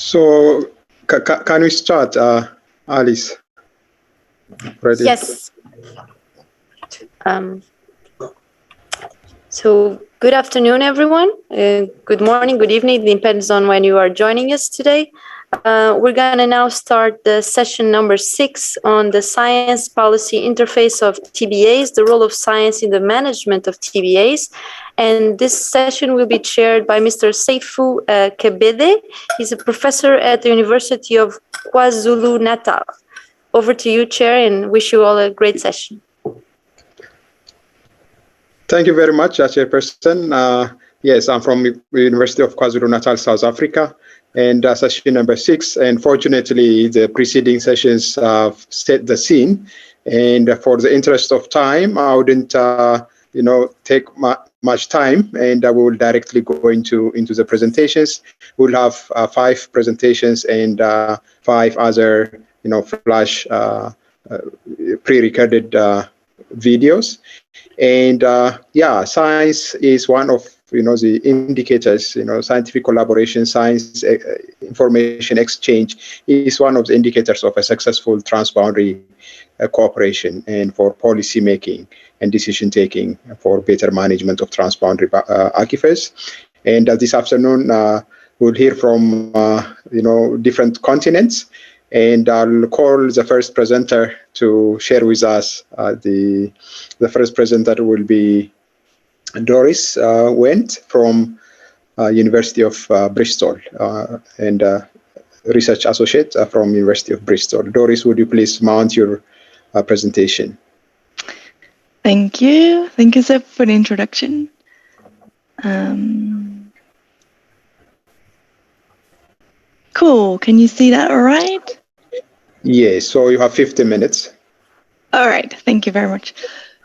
So can we start, Alice? Ready? Yes. So good afternoon, everyone. Good morning, good evening. It depends on when you are joining us today. We're going to now start the session number 6 on the science policy interface of TBAs, the role of science in the management of TBAs. And this session will be chaired by Mr. Seifu Kebede. He's a professor at the University of KwaZulu-Natal. Over to you, Chair, and wish you all a great session. Thank you very much, Chairperson. Yes, I'm from the University of KwaZulu-Natal, South Africa, and session number 6. And fortunately, the preceding sessions have set the scene. And for the interest of time, I wouldn't, take much time, and I will directly go into the presentations. We'll have 5 presentations and 5 other, flash pre-recorded videos. And science is one of the indicators. Scientific collaboration, science information exchange is one of the indicators of a successful transboundary cooperation and for policy making and decision taking for better management of transboundary aquifers. And this afternoon we'll hear from different continents. And I'll call the first presenter to share with us. The first presenter will be Doris Wendt from University of Bristol and research associate from University of Bristol. Doris, would you please mount your presentation? Thank you. Thank you, Seb, for the introduction. Cool. Can you see that all right? Yes. So you have 50 minutes. All right. Thank you very much.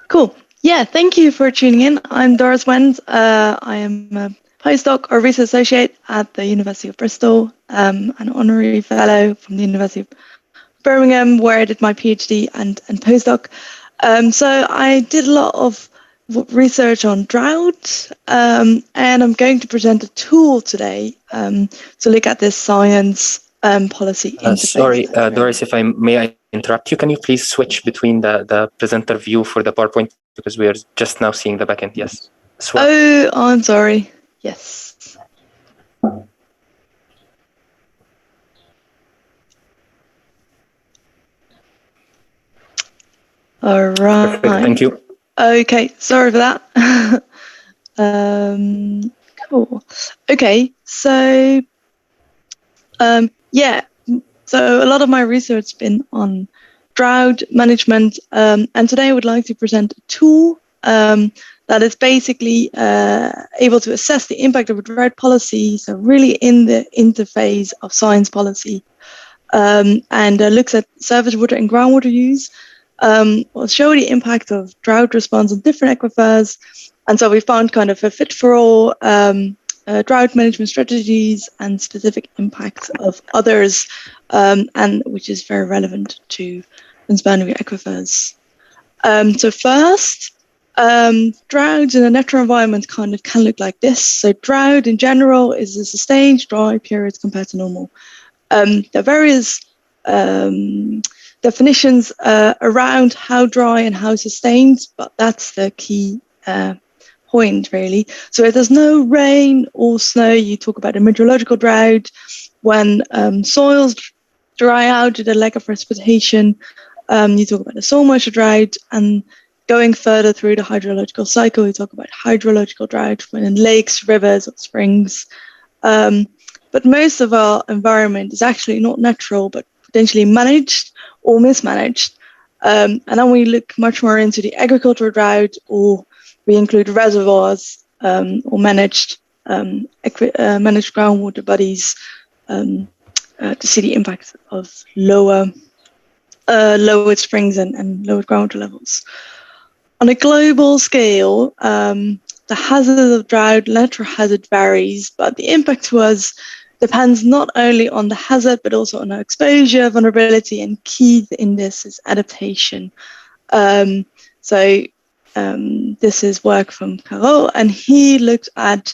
Cool. Yeah. Thank you for tuning in. I'm Doris Wendt. I am a postdoc or research associate at the University of Bristol, an honorary fellow from the University of Birmingham, where I did my PhD and postdoc. So I did a lot of research on drought, and I'm going to present a tool today to look at this science policy interface. Sorry, Doris, if I may interrupt you, can you please switch between the presenter view for the PowerPoint, because we are just now seeing the backend? Yes. Swap. Oh, I'm sorry. Yes. All right. Perfect. Thank you. Okay, sorry for that. Cool. Okay, so so a lot of my research has been on drought management, and today I would like to present a tool that is basically able to assess the impact of a drought policy, so really in the interface of science policy, and looks at surface water and groundwater use. Will show the impact of drought response on different aquifers, and so we found kind of a fit for all drought management strategies and specific impacts of others, and which is very relevant to transboundary aquifers. So first, drought in a natural environment kind of can look like this. So drought in general is a sustained dry period compared to normal. There are various definitions around how dry and how sustained, but that's the key point, really. So if there's no rain or snow, you talk about a meteorological drought. When soils dry out due to lack of precipitation, you talk about a soil moisture drought. And going further through the hydrological cycle, you talk about hydrological drought when in lakes, rivers, or springs. But most of our environment is actually not natural, but potentially managed or mismanaged. And then we look much more into the agricultural drought, or we include reservoirs or managed groundwater bodies to see the impact of lowered springs and lowered groundwater levels. On a global scale, the hazard of drought, natural hazard varies, but the impact to us depends not only on the hazard, but also on our exposure, vulnerability, and key in this is adaptation. This is work from Carol, and he looked at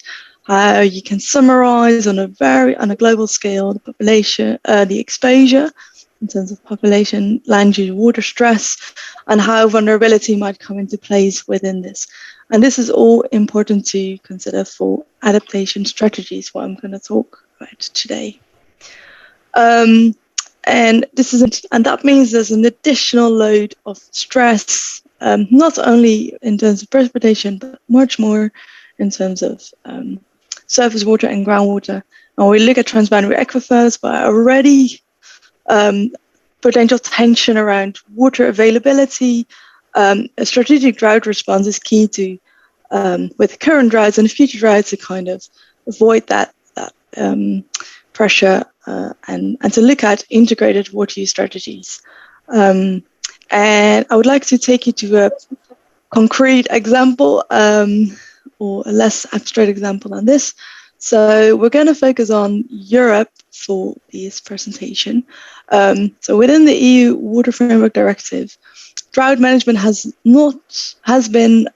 how you can summarize on a global scale the population, the exposure in terms of population, land use, water stress, and how vulnerability might come into place within this. And this is all important to consider for adaptation strategies, what I'm going to talk about today. And that means there's an additional load of stress, not only in terms of precipitation, but much more in terms of surface water and groundwater. And we look at transboundary aquifers, but already potential tension around water availability. A strategic drought response is key to, with current droughts and future droughts, to kind of avoid that pressure and to look at integrated water use strategies. And I would like to take you to a concrete example, or a less abstract example than this. So we're going to focus on Europe for this presentation. So within the EU Water Framework Directive, drought management has been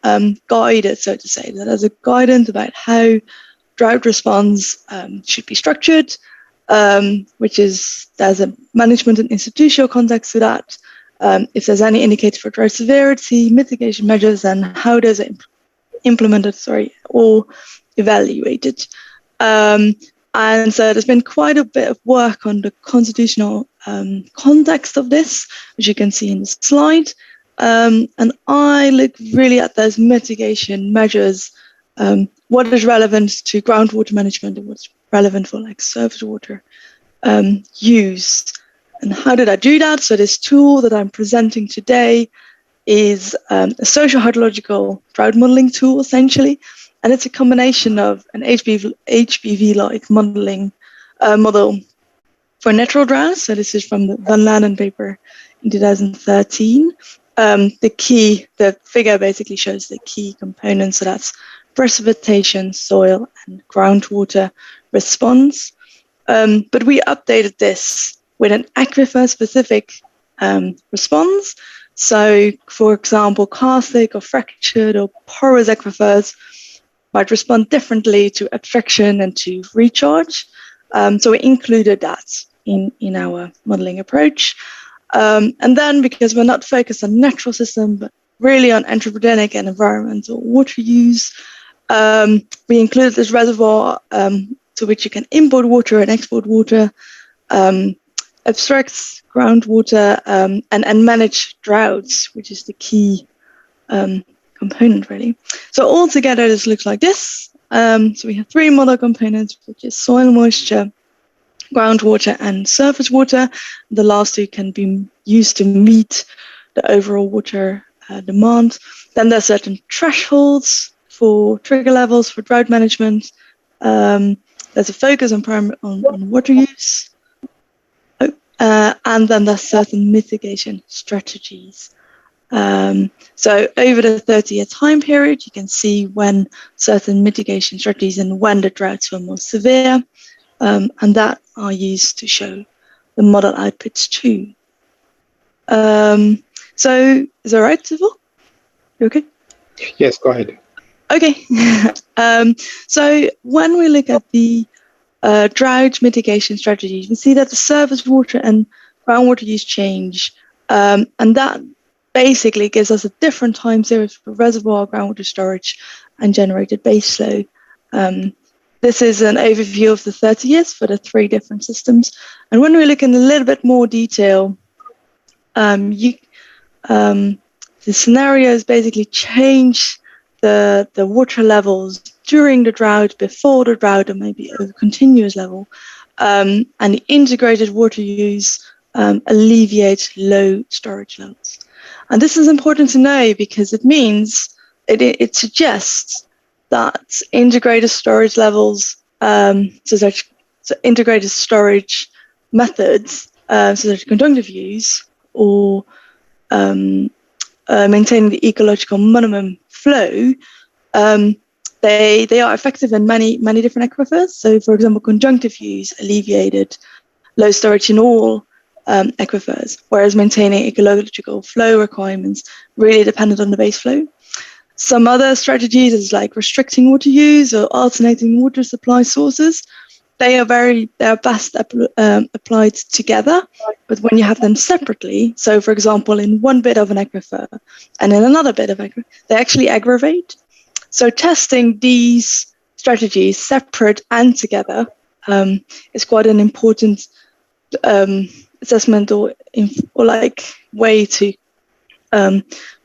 guided, so to say, that as a guidance about how drought response should be structured, which is there's a management and institutional context to that. If there's any indicator for drought severity, mitigation measures, and how does it implemented, or evaluated. And so there's been quite a bit of work on the constitutional context of this, which you can see in the slide. And I look really at those mitigation measures, what is relevant to groundwater management and what's relevant for like surface water use. And how did I do that? So this tool that I'm presenting today is a social hydrological drought modeling tool, essentially. And it's a combination of an HBV-like modeling model for natural droughts. So this is from the Van Lanen paper in 2013. The figure basically shows the key components. So that's precipitation, soil, and groundwater response. But we updated this with an aquifer-specific response. So, for example, karstic or fractured or porous aquifers might respond differently to abstraction and to recharge. So we included that in our modeling approach. And then, because we're not focused on natural system, but really on anthropogenic and environmental water use, we included this reservoir to which you can import water and export water, abstract groundwater, and manage droughts, which is the key component, really. So altogether, this looks like this. So we have three model components, which is soil moisture, groundwater, and surface water. The last two can be used to meet the overall water demand. Then there are certain thresholds for trigger levels for drought management. There's a focus on water use. And then there's certain mitigation strategies. So over the 30-year time period, you can see when certain mitigation strategies and when the droughts were more severe, and that are used to show the model outputs too. So is that right, Civil? You okay? Yes, go ahead. Okay. So when we look at the drought mitigation strategies, we see that the surface water and groundwater use change, and that basically gives us a different time series for reservoir, groundwater storage, and generated base flow. This is an overview of the 30 years for the three different systems. And when we look in a little bit more detail, the scenarios basically change the water levels during the drought, before the drought, or maybe over continuous level. And the integrated water use alleviates low storage levels. And this is important to know because it means it suggests that integrated storage levels, so integrated storage methods, such as conjunctive use or maintaining the ecological minimum flow, they are effective in many different aquifers. So, for example, conjunctive use alleviated low storage in all aquifers, whereas maintaining ecological flow requirements really depended on the base flow. Some other strategies is like restricting water use or alternating water supply sources. They are best applied together, but when you have them separately, so for example, in one bit of an aquifer and in another bit of aquifer, they actually aggravate. So testing these strategies separate and together is quite an important assessment or like way to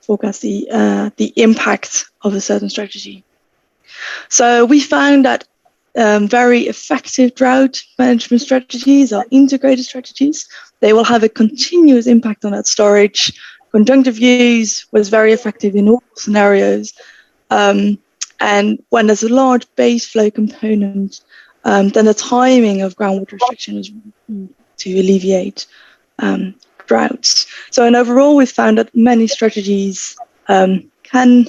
forecast the impact of a certain strategy. So we found that very effective drought management strategies are integrated strategies. They will have a continuous impact on that storage. Conjunctive use was very effective in all scenarios. And when there's a large base flow component, then the timing of groundwater restriction is to alleviate droughts. So, and overall, we've found that many strategies can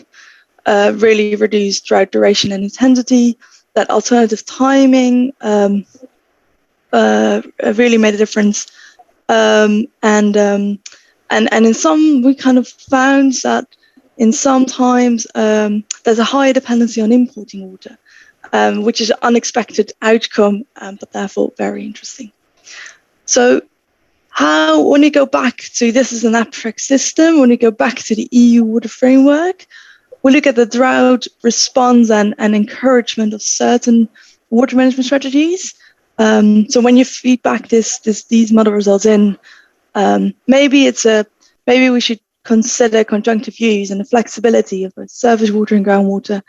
really reduce drought duration and intensity. That alternative timing really made a difference. And in some, we kind of found that in some times there's a higher dependency on importing water, which is an unexpected outcome, but therefore very interesting. So when you go back to, this is an abstract system, when you go back to the EU water framework, we look at the drought response and encouragement of certain water management strategies. So when you feed back these model results in, maybe we should consider conjunctive use and the flexibility of both surface water and groundwater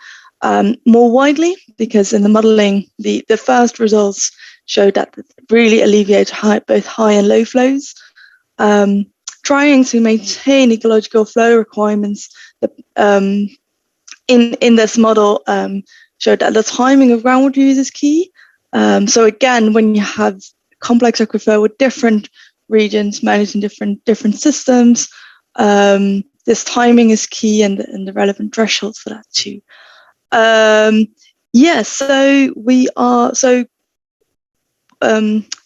more widely, because in the modeling, the first results showed that it really alleviates both high and low flows. Trying to maintain ecological flow requirements in this model showed that the timing of groundwater use is key. So again, when you have complex aquifer with different regions managing different systems, this timing is key, and the relevant thresholds for that too.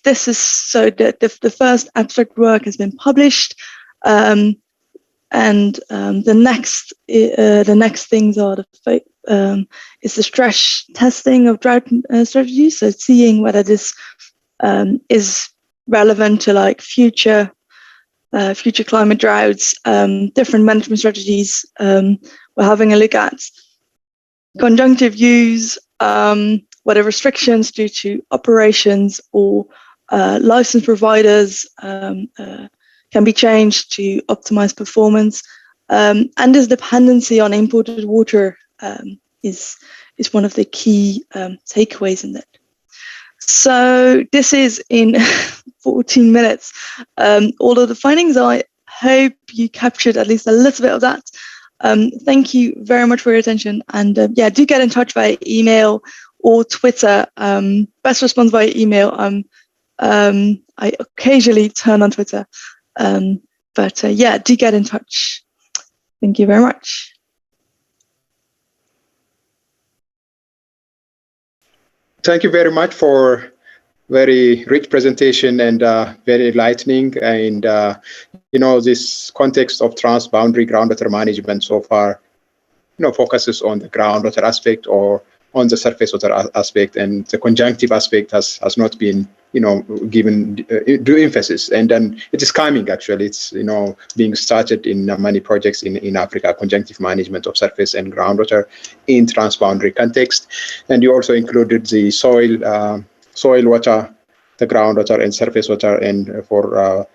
This is the first abstract work has been published, and the next things are is the stress testing of drought strategies. So seeing whether this is relevant to like future climate droughts, different management strategies. We're having a look at conjunctive use, whether restrictions due to operations or license providers can be changed to optimize performance. And this dependency on imported water is one of the key takeaways in that. So this is in 14 minutes. All of the findings, I hope you captured at least a little bit of that. Thank you very much for your attention. And do get in touch via email or Twitter. Best response via email. I occasionally turn on Twitter. But do get in touch. Thank you very much. Thank you very much for very rich presentation and very enlightening. And this context of transboundary groundwater management so far, focuses on the groundwater aspect or on the surface water aspect, and the conjunctive aspect has not been given due emphasis. And then it is coming, actually. It's being started in many projects in Africa, conjunctive management of surface and groundwater in transboundary context. And you also included the soil water, the groundwater and surface water, and for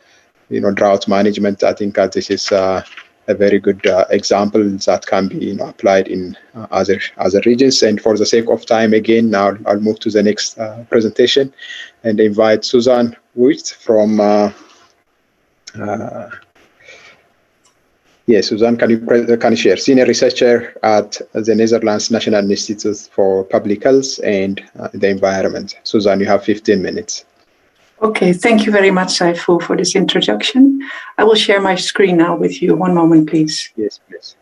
drought management. I think this is a very good example that can be applied in other regions. And for the sake of time, again, now I'll move to the next presentation and invite Suzanne Wuit from Suzanne, can you share? Senior researcher at the Netherlands National Institute for Public Health and the Environment. Suzanne, you have 15 minutes. Okay, thank you very much, Saifu, for this introduction. I will share my screen now with you. One moment, please. Yes, please.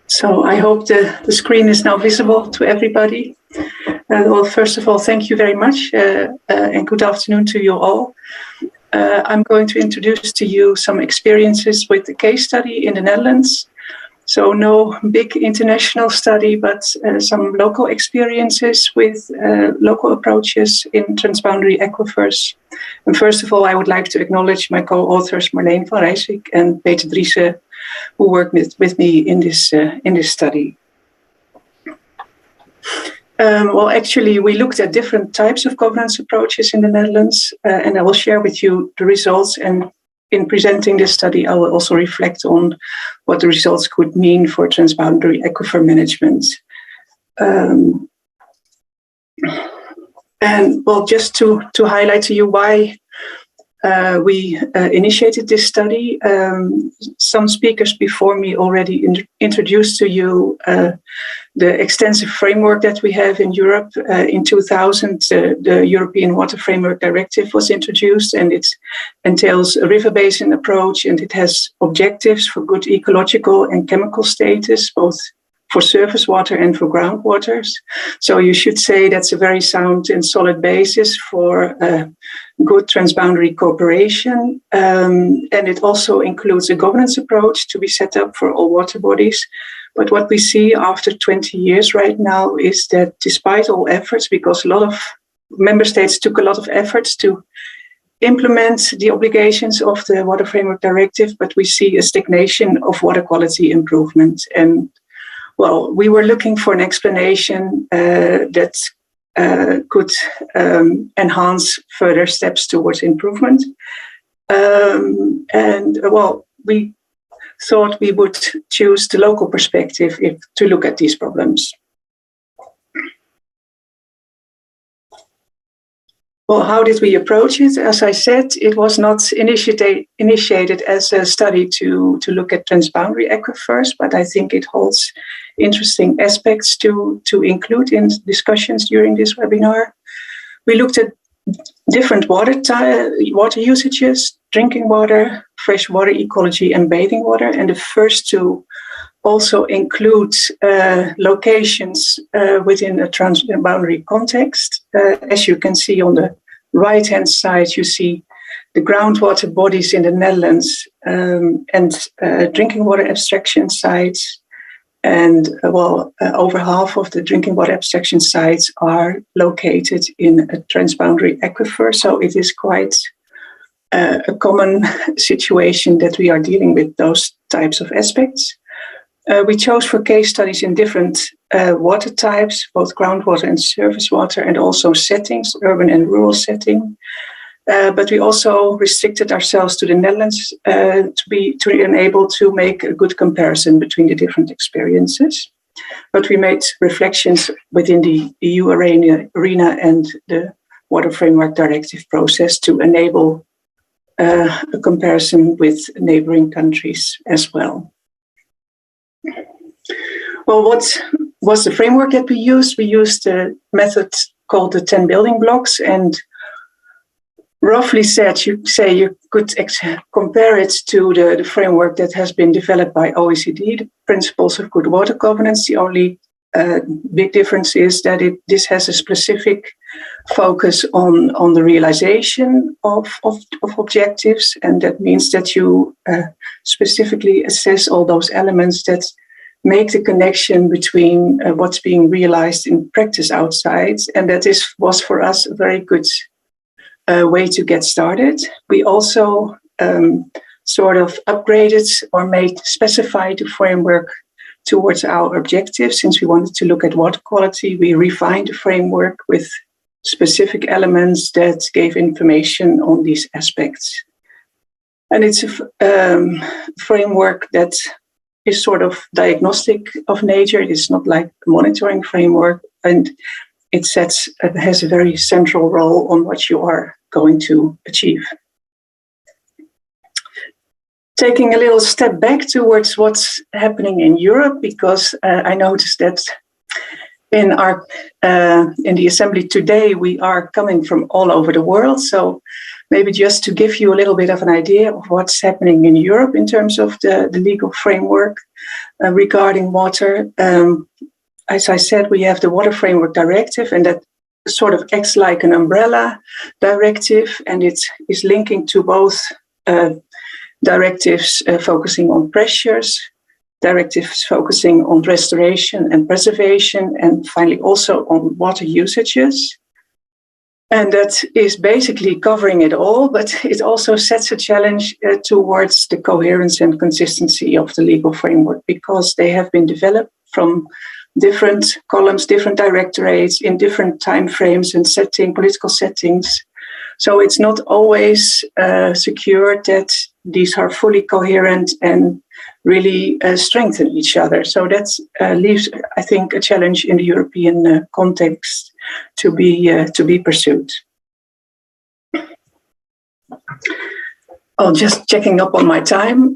So I hope the screen is now visible to everybody. Well, first of all, thank you very much and good afternoon to you all. I'm going to introduce to you some experiences with the case study in the Netherlands. So no big international study, but some local experiences with local approaches in transboundary aquifers. And first of all, I would like to acknowledge my co-authors Marleen van Rijswijk and Peter Driessen, who worked with me in this study. Well, actually, we looked at different types of governance approaches in the Netherlands, and I will share with you the results. And in presenting this study, I will also reflect on what the results could mean for transboundary aquifer management. And well, just to highlight to you why we initiated this study. Some speakers before me already introduced to you the extensive framework that we have in Europe. In 2000, the European Water Framework Directive was introduced, and it entails a river basin approach, and it has objectives for good ecological and chemical status, both for surface water and for groundwaters. So you should say that's a very sound and solid basis for good transboundary cooperation. And it also includes a governance approach to be set up for all water bodies. But what we see after 20 years right now is that despite all efforts, because a lot of member states took a lot of efforts to implement the obligations of the Water Framework Directive, but we see a stagnation of water quality improvement. And well, we were looking for an explanation that could enhance further steps towards improvement. And well, we thought we would choose the local perspective to look at these problems. Well, how did we approach it? As I said, it was not initiated as a study to look at transboundary aquifers, but I think it holds interesting aspects to include in discussions during this webinar. We looked at different water usages, drinking water, fresh water ecology, and bathing water. And the first two also include locations within a transboundary context. As you can see on the right-hand side, you see the groundwater bodies in the Netherlands and drinking water abstraction sites. And over half of the drinking water abstraction sites are located in a transboundary aquifer. So it is quite a common situation that we are dealing with those types of aspects. We chose for case studies in different water types, both groundwater and surface water, and also settings, urban and rural setting. But we also restricted ourselves to the Netherlands to enable to make a good comparison between the different experiences. But we made reflections within the EU arena and the Water Framework Directive process to enable a comparison with neighboring countries as well. Well, what was the framework that we used? We used a method called the 10 building blocks, and roughly said, you could compare it to the framework that has been developed by OECD, the Principles of Good Water Governance. The only big difference is that this has a specific focus on the realization of objectives, and that means that you specifically assess all those elements that make the connection between what's being realized in practice outside, and that was for us a very good way to get started. We also sort of upgraded or specified the framework towards our objectives. Since we wanted to look at water quality, we refined the framework with specific elements that gave information on these aspects. And it's a framework that is sort of diagnostic of nature. It's not like a monitoring framework, and it has a very central role on what you are going to achieve. Taking a little step back towards what's happening in Europe, because I noticed that in the assembly today, we are coming from all over the world. So maybe just to give you a little bit of an idea of what's happening in Europe in terms of the legal framework regarding water. As I said, we have the Water Framework Directive, and that sort of acts like an umbrella directive, and it is linking to both directives focusing on pressures, directives focusing on restoration and preservation, and finally also on water usages. And that is basically covering it all, but it also sets a challenge towards the coherence and consistency of the legal framework, because they have been developed from different columns, different directorates in different time frames and political settings. So it's not always secure that these are fully coherent and really strengthen each other. So that leaves, I think, a challenge in the European context to be pursued. Oh, just checking up on my time.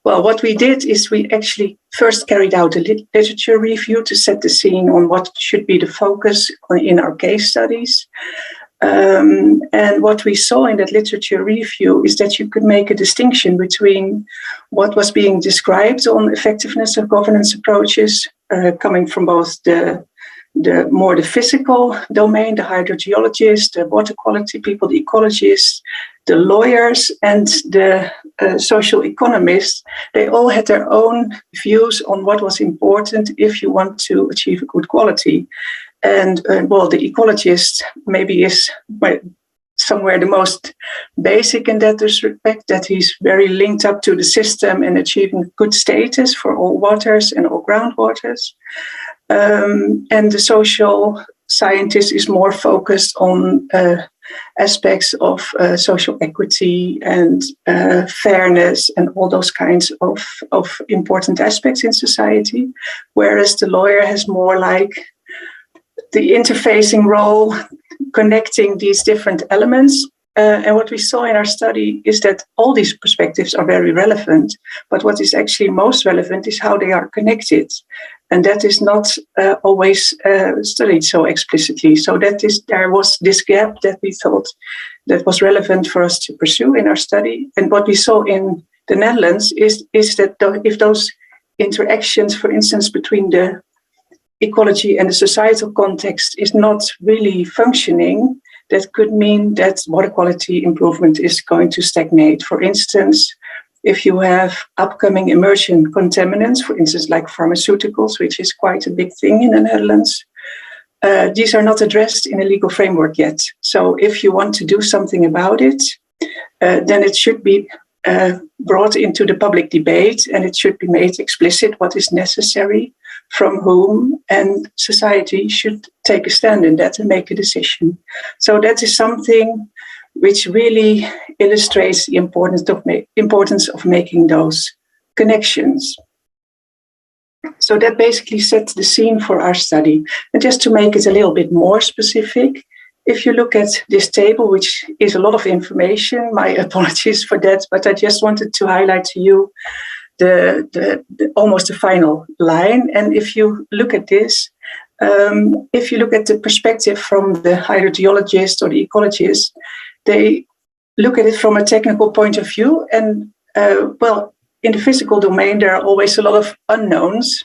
Well, what we did is we actually first carried out a literature review to set the scene on what should be the focus in our case studies. And what we saw in that literature review is that you could make a distinction between what was being described on effectiveness of governance approaches, coming from both the physical domain, the hydrogeologists, the water quality people, the ecologists, the lawyers, and the social economists. They all had their own views on what was important if you want to achieve a good quality. And well, the ecologist maybe is somewhere the most basic in that respect, that he's very linked up to the system and achieving good status for all waters and all groundwaters. And the social scientist is more focused on aspects of social equity and fairness and all those kinds of important aspects in society, whereas the lawyer has more like the interfacing role, connecting these different elements. And what we saw in our study is that all these perspectives are very relevant, but what is actually most relevant is how they are connected. And that is not always studied so explicitly. So there was this gap that we thought that was relevant for us to pursue in our study. And what we saw in the Netherlands is that if those interactions, for instance, between the ecology and the societal context is not really functioning, that could mean that water quality improvement is going to stagnate. For instance, if you have upcoming emerging contaminants, for instance, like pharmaceuticals, which is quite a big thing in the Netherlands, these are not addressed in a legal framework yet. So if you want to do something about it, then it should be brought into the public debate, and it should be made explicit what is necessary, from whom, and society should take a stand in that and make a decision. So that is something which really illustrates the importance of making those connections. So that basically sets the scene for our study. And just to make it a little bit more specific, if you look at this table, which is a lot of information, my apologies for that, but I just wanted to highlight to you the almost the final line. And if you look at this, if you look at the perspective from the hydrogeologist or the ecologist, they look at it from a technical point of view. And well, in the physical domain, there are always a lot of unknowns,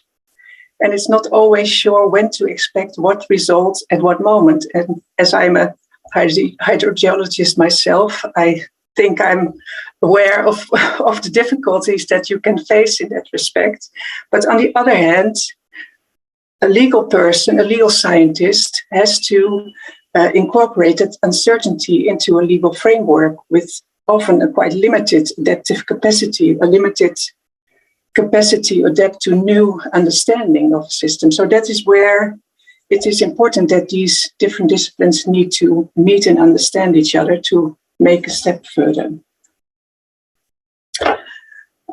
and it's not always sure when to expect what results at what moment. And as I'm a hydrogeologist myself, I think I'm aware of the difficulties that you can face in that respect. But on the other hand, a legal person, a legal scientist, has to incorporate that uncertainty into a legal framework with often a quite limited adaptive capacity, a limited capacity to adapt to new understanding of the system. So that is where it is important that these different disciplines need to meet and understand each other to make a step further.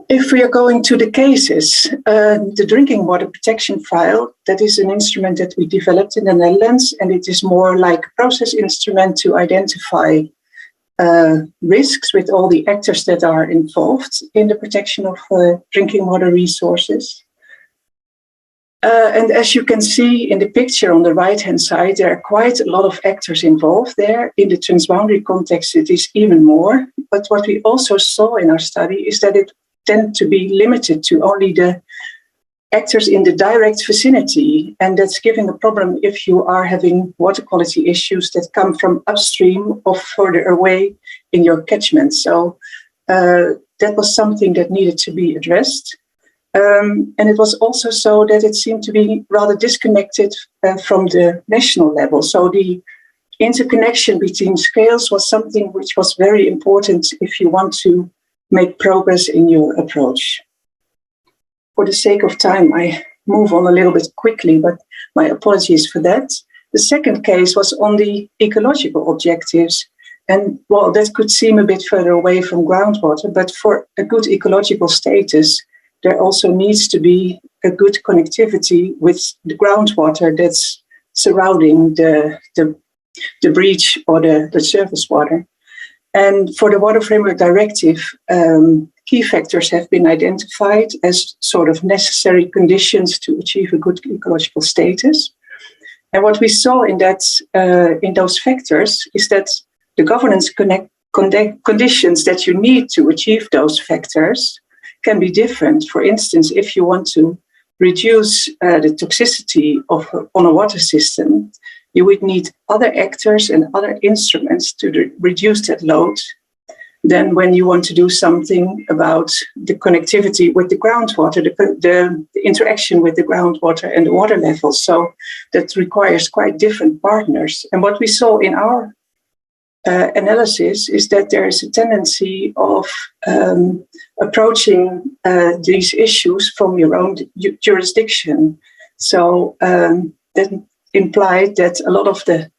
If we are going to the cases, the drinking water protection file, that is an instrument that we developed in the Netherlands, and it is more like a process instrument to identify risks with all the actors that are involved in the protection of drinking water resources. And as you can see in the picture on the right-hand side, there are quite a lot of actors involved there. In the transboundary context, it is even more. But what we also saw in our study is that it tended to be limited to only the actors in the direct vicinity, and that's giving a problem if you are having water quality issues that come from upstream or further away in your catchment. So that was something that needed to be addressed. And it was also so that it seemed to be rather disconnected from the national level. So the interconnection between scales was something which was very important if you want to make progress in your approach. For the sake of time, I move on a little bit quickly, but my apologies for that. The second case was on the ecological objectives. And well, that could seem a bit further away from groundwater, but for a good ecological status, there also needs to be a good connectivity with the groundwater that's surrounding the breach or the surface water. And for the Water Framework Directive, key factors have been identified as sort of necessary conditions to achieve a good ecological status. And what we saw in those factors is that the governance conditions that you need to achieve those factors can be different. For instance, if you want to reduce the toxicity on a water system, you would need other actors and other instruments to reduce that load than when you want to do something about the connectivity with the groundwater, the interaction with the groundwater and the water levels. So that requires quite different partners. And what we saw in our analysis is that there is a tendency of approaching these issues from your own jurisdiction. So that implied that a lot of the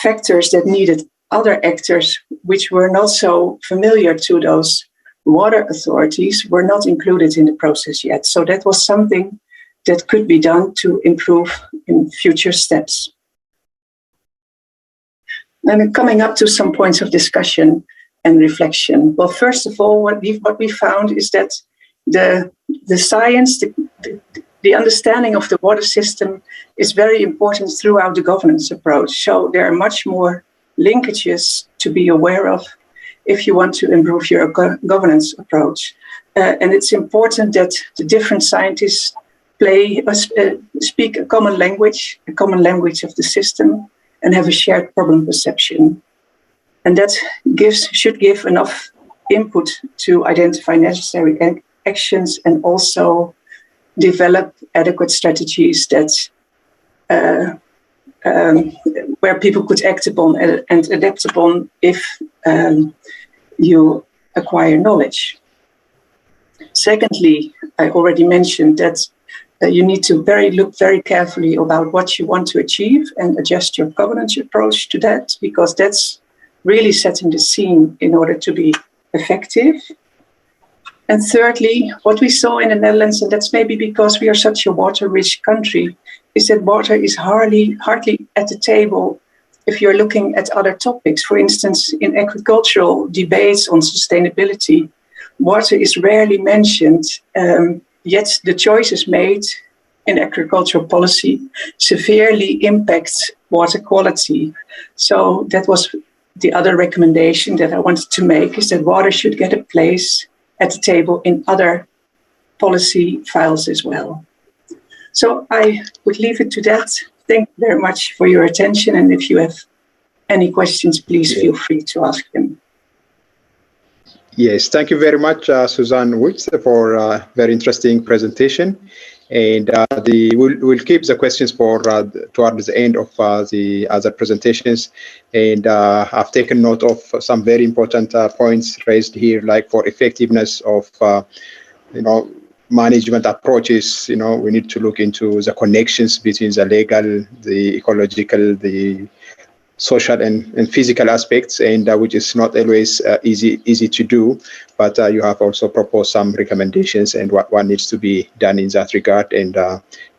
factors that needed other actors, which were not so familiar to those water authorities, were not included in the process yet. So that was something that could be done to improve in future steps. And coming up to some points of discussion and reflection. Well, first of all, what we found is that the science, the understanding of the water system is very important throughout the governance approach. So there are much more linkages to be aware of if you want to improve your governance approach. And it's important that the different scientists speak a common language of the system, and have a shared problem perception. And that should give enough input to identify necessary actions and also develop adequate strategies that where people could act upon and adapt upon if you acquire knowledge. Secondly, I already mentioned that you need to look very carefully about what you want to achieve and adjust your governance approach to that, because that's really setting the scene in order to be effective. And thirdly, what we saw in the Netherlands, and that's maybe because we are such a water-rich country, is that water is hardly at the table if you're looking at other topics. For instance, in agricultural debates on sustainability, water is rarely mentioned. Yet the choices made in agricultural policy severely impact water quality. So that was the other recommendation that I wanted to make, is that water should get a place at the table in other policy files as well. So I would leave it to that. Thank you very much for your attention. And if you have any questions, please feel free to ask them. Yes, thank you very much, Suzanne Witz, for a very interesting presentation. And we'll keep the questions for towards the end of the other presentations. And I've taken note of some very important points raised here, like for effectiveness of management approaches. We need to look into the connections between the legal, the ecological, the social and physical aspects, and which is not always easy to do, but you have also proposed some recommendations and what needs to be done in that regard. And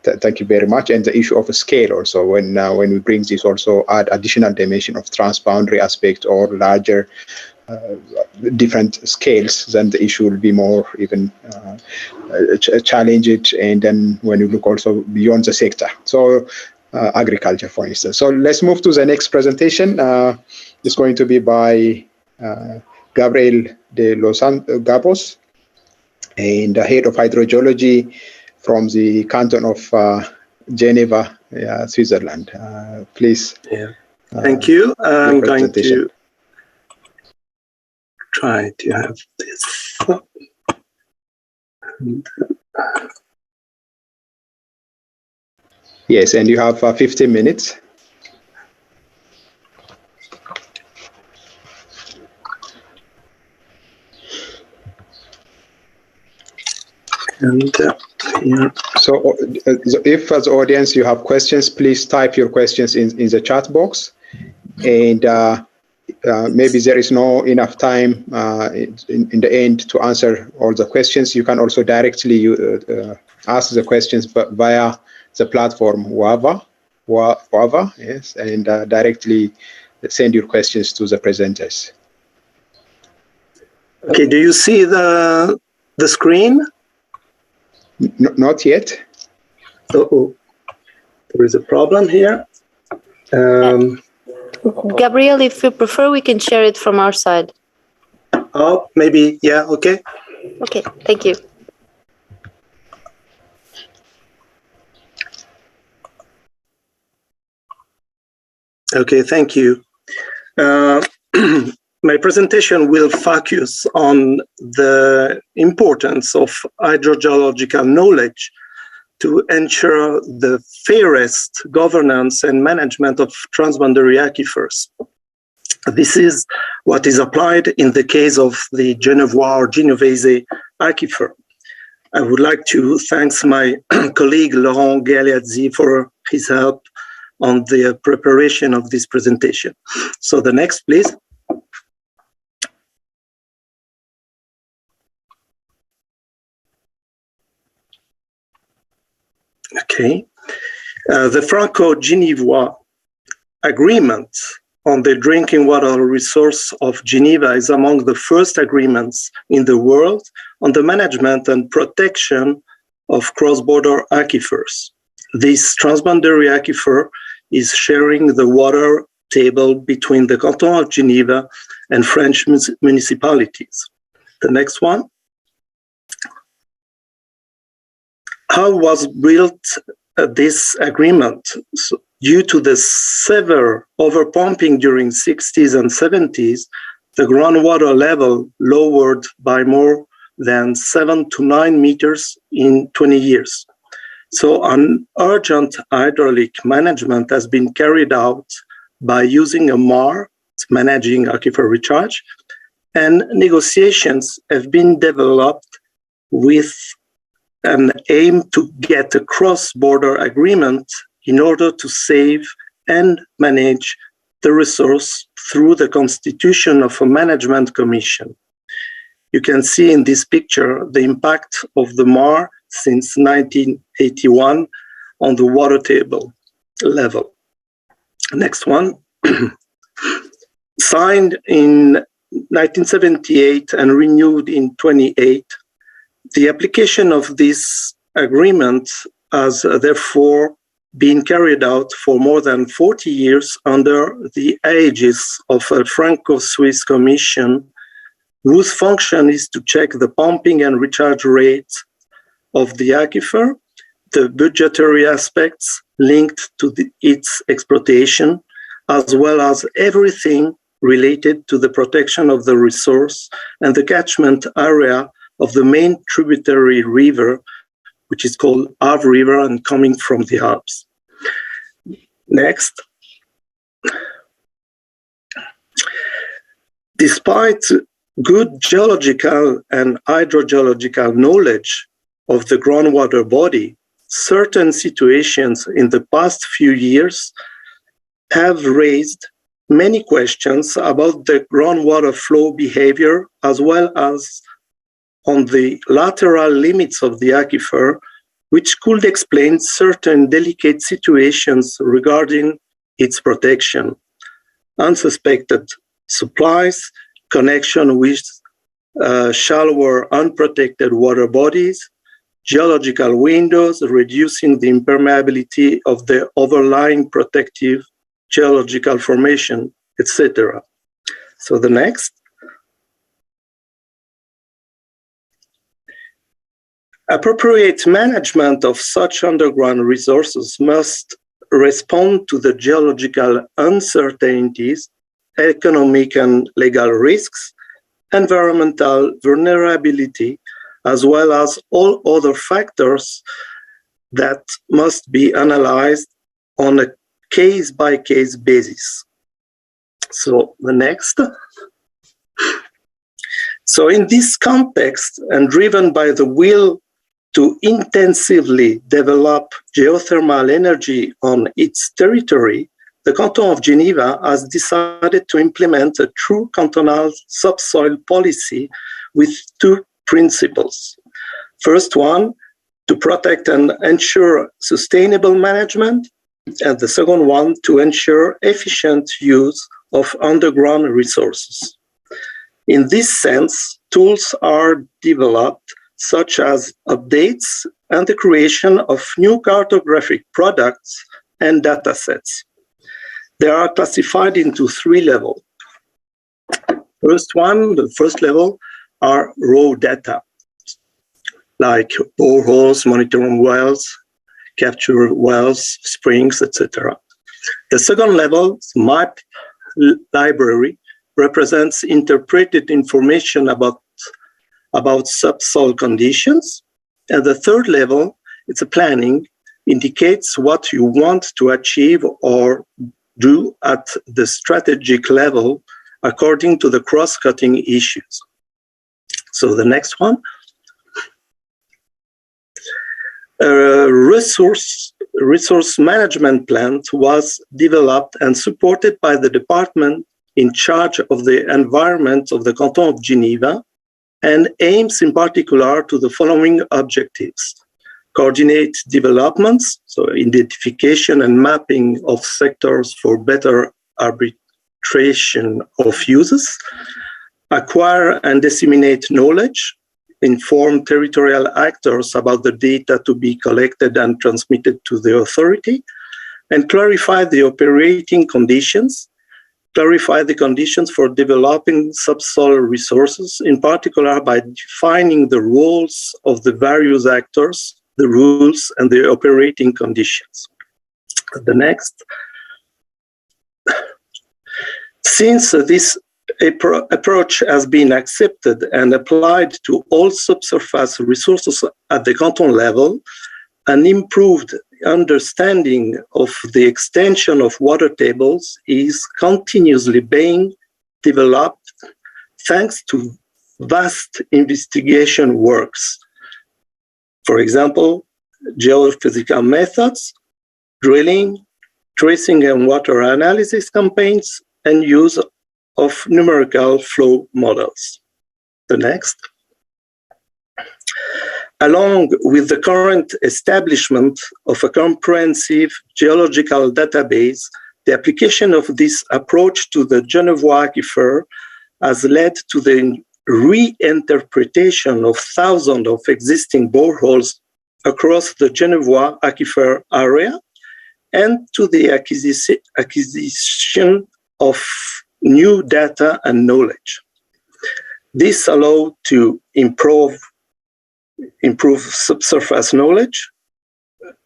thank you very much. And the issue of a scale also, when we bring this, also add additional dimension of transboundary aspect or larger different scales, then the issue will be more even challenged. And then when you look also beyond the sector, so agriculture, for instance. So let's move to the next presentation. It's going to be by Gabriel de los Gabos, and the head of hydrogeology from the canton of Geneva, Switzerland. Please. Yeah. Thank you. I'm going to try to have this. Yes, and you have 15 minutes. And yeah. So if as audience you have questions, please type your questions in the chat box. And maybe there is no enough time in the end to answer all the questions. You can also directly ask the questions via the platform Wava, yes, and directly send your questions to the presenters. Okay, do you see the screen? Not yet. Oh, there is a problem here. Gabriel, if you prefer, we can share it from our side. Oh, maybe, yeah, okay. Okay, thank you. Okay, thank you. My presentation will focus on the importance of hydrogeological knowledge to ensure the fairest governance and management of transboundary aquifers. This is what is applied in the case of the Genevois or Genovese aquifer. I would like to thank my colleague Laurent Galeazzi for his help on the preparation of this presentation. So the next, please. Okay. The Franco-Genevois agreement on the drinking water resource of Geneva is among the first agreements in the world on the management and protection of cross-border aquifers. This transboundary aquifer is sharing the water table between the canton of Geneva and French municipalities. The next one. How was built this agreement? So, due to the severe overpumping during 60s and 70s, the groundwater level lowered by more than 7 to 9 meters in 20 years. So an urgent hydraulic management has been carried out by using a MAR, managing aquifer recharge, and negotiations have been developed with an aim to get a cross-border agreement in order to save and manage the resource through the constitution of a management commission. You can see in this picture the impact of the MAR since 1981 on the water table level. Next one. Signed in 1978 and renewed in 2008, the application of this agreement has therefore been carried out for more than 40 years under the aegis of a Franco-Swiss commission whose function is to check the pumping and recharge rates of the aquifer, the budgetary aspects linked to its exploitation, as well as everything related to the protection of the resource and the catchment area of the main tributary river, which is called Arve River and coming from the Alps. Next. Despite good geological and hydrogeological knowledge of the groundwater body, certain situations in the past few years have raised many questions about the groundwater flow behavior, as well as on the lateral limits of the aquifer, which could explain certain delicate situations regarding its protection. Unsuspected supplies, connection with shallower unprotected water bodies, geological windows reducing the impermeability of the overlying protective geological formation, etc. So the next. Appropriate management of such underground resources must respond to the geological uncertainties, economic and legal risks, environmental vulnerability, as well as all other factors that must be analyzed on a case-by-case basis. So the next. So in this context, and driven by the will to intensively develop geothermal energy on its territory, the Canton of Geneva has decided to implement a true cantonal subsoil policy with two principles. First one, to protect and ensure sustainable management, and the second one, to ensure efficient use of underground resources. In this sense, tools are developed such as updates and the creation of new cartographic products and data sets. They are classified into three levels. The first level are raw data, like boreholes, monitoring wells, capture wells, springs, etc. The second level, map library, represents interpreted information about subsoil conditions. And the third level, it's a planning, indicates what you want to achieve or do at the strategic level according to the cross-cutting issues. So the next one. A resource management plan was developed and supported by the department in charge of the environment of the Canton of Geneva, and aims in particular to the following objectives: coordinate developments, so identification and mapping of sectors for better arbitration of uses, acquire and disseminate knowledge, inform territorial actors about the data to be collected and transmitted to the authority, and clarify the operating conditions, clarify the conditions for developing subsoil resources, in particular by defining the roles of the various actors, the rules, and the operating conditions. The next. Since this approach has been accepted and applied to all subsurface resources at the canton level, an improved understanding of the extension of water tables is continuously being developed thanks to vast investigation works. For example, geophysical methods, drilling, tracing and water analysis campaigns, and use of numerical flow models. The next. Along with the current establishment of a comprehensive geological database, the application of this approach to the Genevois Aquifer has led to the reinterpretation of thousands of existing boreholes across the Genevois Aquifer area, and to the acquisition of new data and knowledge. This allowed to improve subsurface knowledge,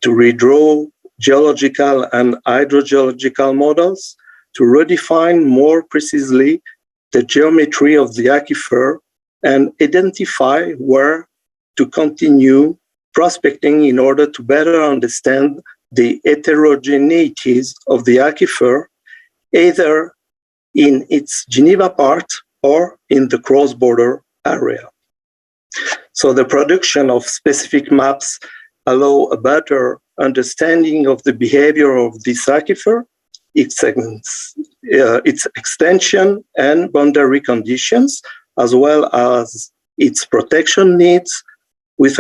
to redraw geological and hydrogeological models, to redefine more precisely the geometry of the aquifer, and identify where to continue prospecting in order to better understand the heterogeneities of the aquifer, either in its Geneva part or in the cross-border area. So the production of specific maps allow a better understanding of the behavior of this aquifer, its extension and boundary conditions, as well as its protection needs, which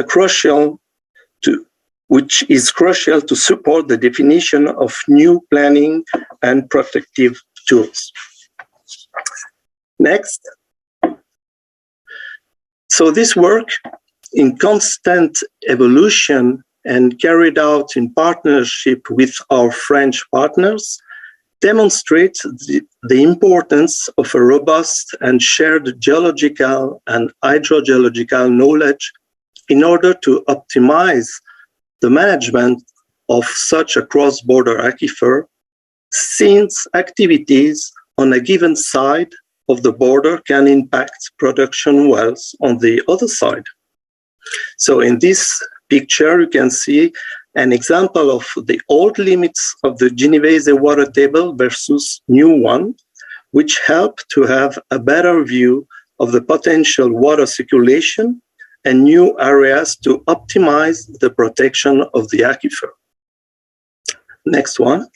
is crucial to support the definition of new planning and protective tools. Next. So this work, in constant evolution and carried out in partnership with our French partners, demonstrates the importance of a robust and shared geological and hydrogeological knowledge in order to optimize the management of such a cross-border aquifer, since activities on a given side of the border can impact production wells on the other side. So in this picture, you can see an example of the old limits of the Genovese water table versus new one, which help to have a better view of the potential water circulation and new areas to optimize the protection of the aquifer. Next one.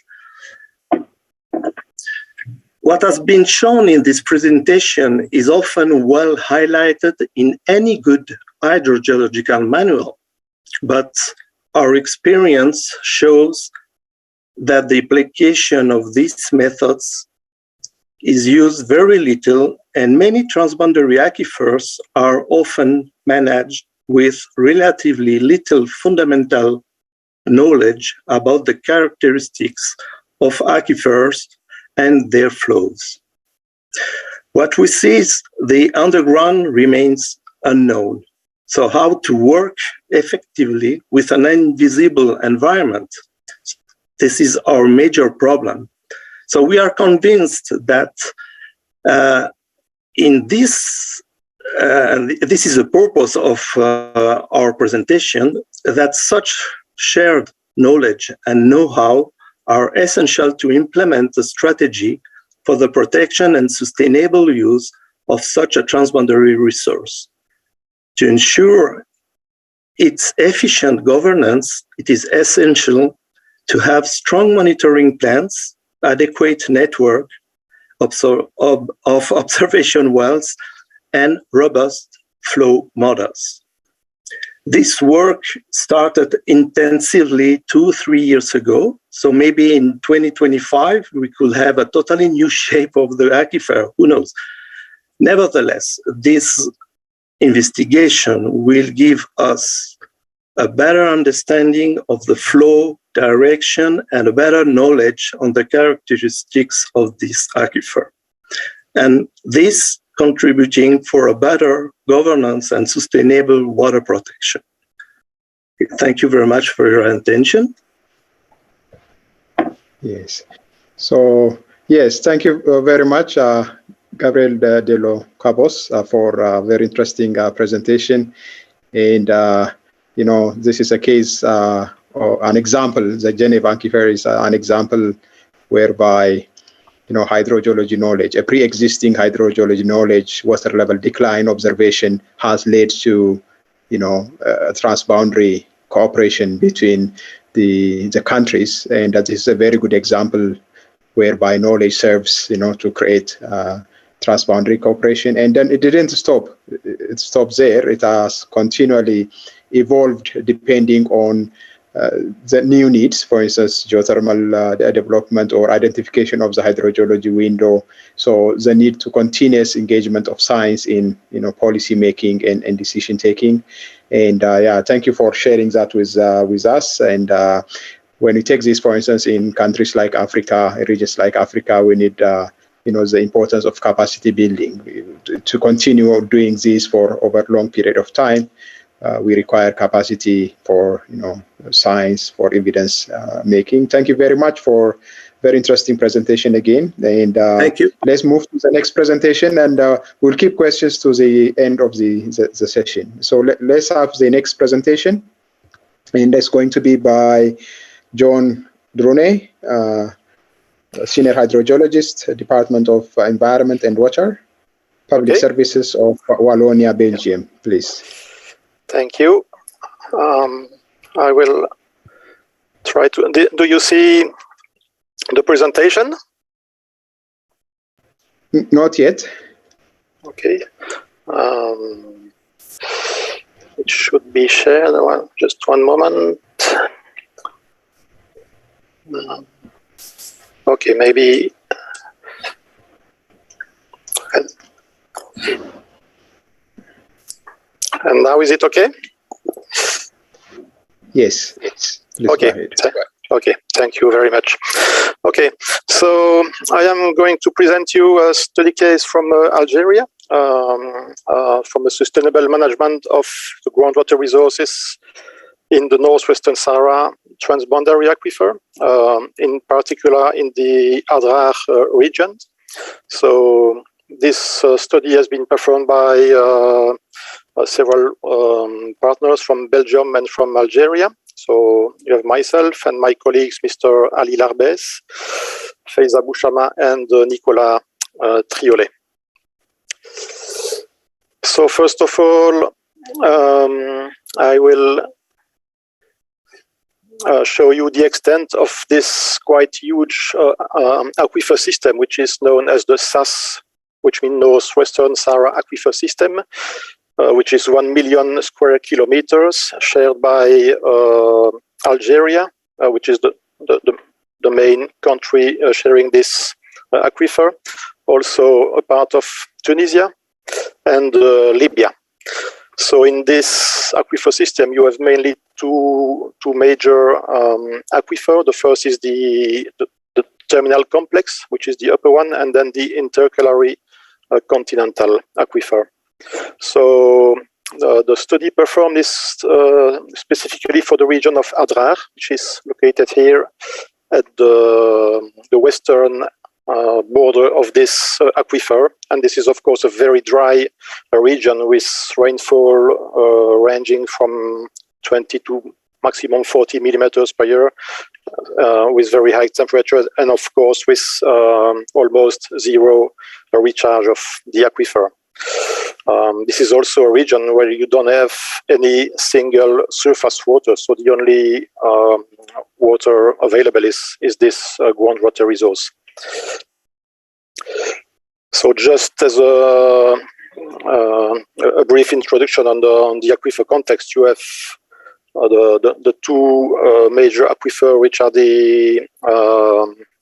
What has been shown in this presentation is often well highlighted in any good hydrogeological manual, but our experience shows that the application of these methods is used very little, and many transboundary aquifers are often managed with relatively little fundamental knowledge about the characteristics of aquifers and their flows. What we see is the underground remains unknown. So how to work effectively with an invisible environment? This is our major problem. So we are convinced that this is the purpose of our presentation, that such shared knowledge and know-how are essential to implement a strategy for the protection and sustainable use of such a transboundary resource. To ensure its efficient governance, it is essential to have strong monitoring plans, adequate network of observation wells, and robust flow models. This work started intensively 2-3 years ago. So maybe in 2025, we could have a totally new shape of the aquifer, who knows? Nevertheless, this investigation will give us a better understanding of the flow, direction, and a better knowledge on the characteristics of this aquifer. And this contributing for a better governance and sustainable water protection. Thank you very much for your attention. Yes. So, yes, thank you very much, Gabriel de los Cabos, for a very interesting presentation. And, you know, this is a case, or an example, the Geneva aquifer is an example whereby, you know, hydrogeology knowledge, a pre-existing hydrogeology knowledge, water level decline observation has led to, you know, transboundary cooperation between the countries. And that is a very good example whereby knowledge serves, you know, to create transboundary cooperation. And then it didn't stop. It stops there. It has continually evolved depending on the new needs, for instance, geothermal development or identification of the hydrogeology window. So the need to continuous engagement of science in, you know, policy making and decision taking. And yeah, thank you for sharing that with us. And when we take this, for instance, in countries like Africa, regions like Africa, we need you know, the importance of capacity building. To continue doing this for over a long period of time, we require capacity for, you know, science, for evidence making. Thank you very much for very interesting presentation again. And thank you. Let's move to the next presentation, and we'll keep questions to the end of the session. So let's have the next presentation, and that's going to be by John Drounet, Senior Hydrogeologist, Department of Environment and Water, Public Services of Wallonia, Belgium, please. Thank you. I will try to. Do you see the presentation? Not yet. Okay. It should be shared. Just one moment. Okay, maybe. And now is it okay? Yes. Okay. Okay. Thank you very much. Okay. So I am going to present you a study case from Algeria. from the sustainable management of the groundwater resources in the northwestern Sahara Transboundary Aquifer, in particular in the Adrar region. So this study has been performed by several partners from Belgium and from Algeria. So you have myself and my colleagues, Mr. Ali Larbès, Faiza Bouchama, and Nicolas Triolet. So first of all, I will show you the extent of this quite huge aquifer system, which is known as the SAS, which means Northwestern Sahara Aquifer System, which is 1 million square kilometers, shared by Algeria, which is the main country sharing this aquifer, also a part of Tunisia and Libya. So in this aquifer system, you have mainly two major aquifers. The first is the terminal complex, which is the upper one, and then the intercalary continental aquifer. So the study performed is specifically for the region of Adrar, which is located here at the western border of this aquifer. And this is, of course, a very dry region with rainfall ranging from 20 to maximum 40 millimeters per year, with very high temperatures, and of course with almost zero recharge of the aquifer. This is also a region where you don't have any single surface water, so the only water available is this groundwater resource. So just as a brief introduction on the aquifer context, you have the two major aquifer, which are the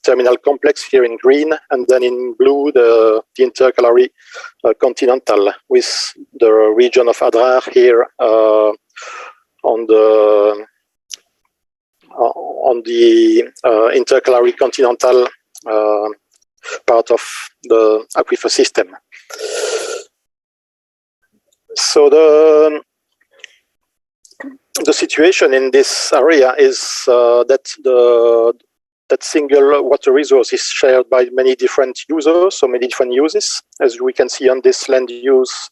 terminal complex here in green, and then in blue the intercalary continental, with the region of Adrar here on the intercalary continental part of the aquifer system. So the situation in this area is that single water resource is shared by many different users, so many different uses, as we can see on this land use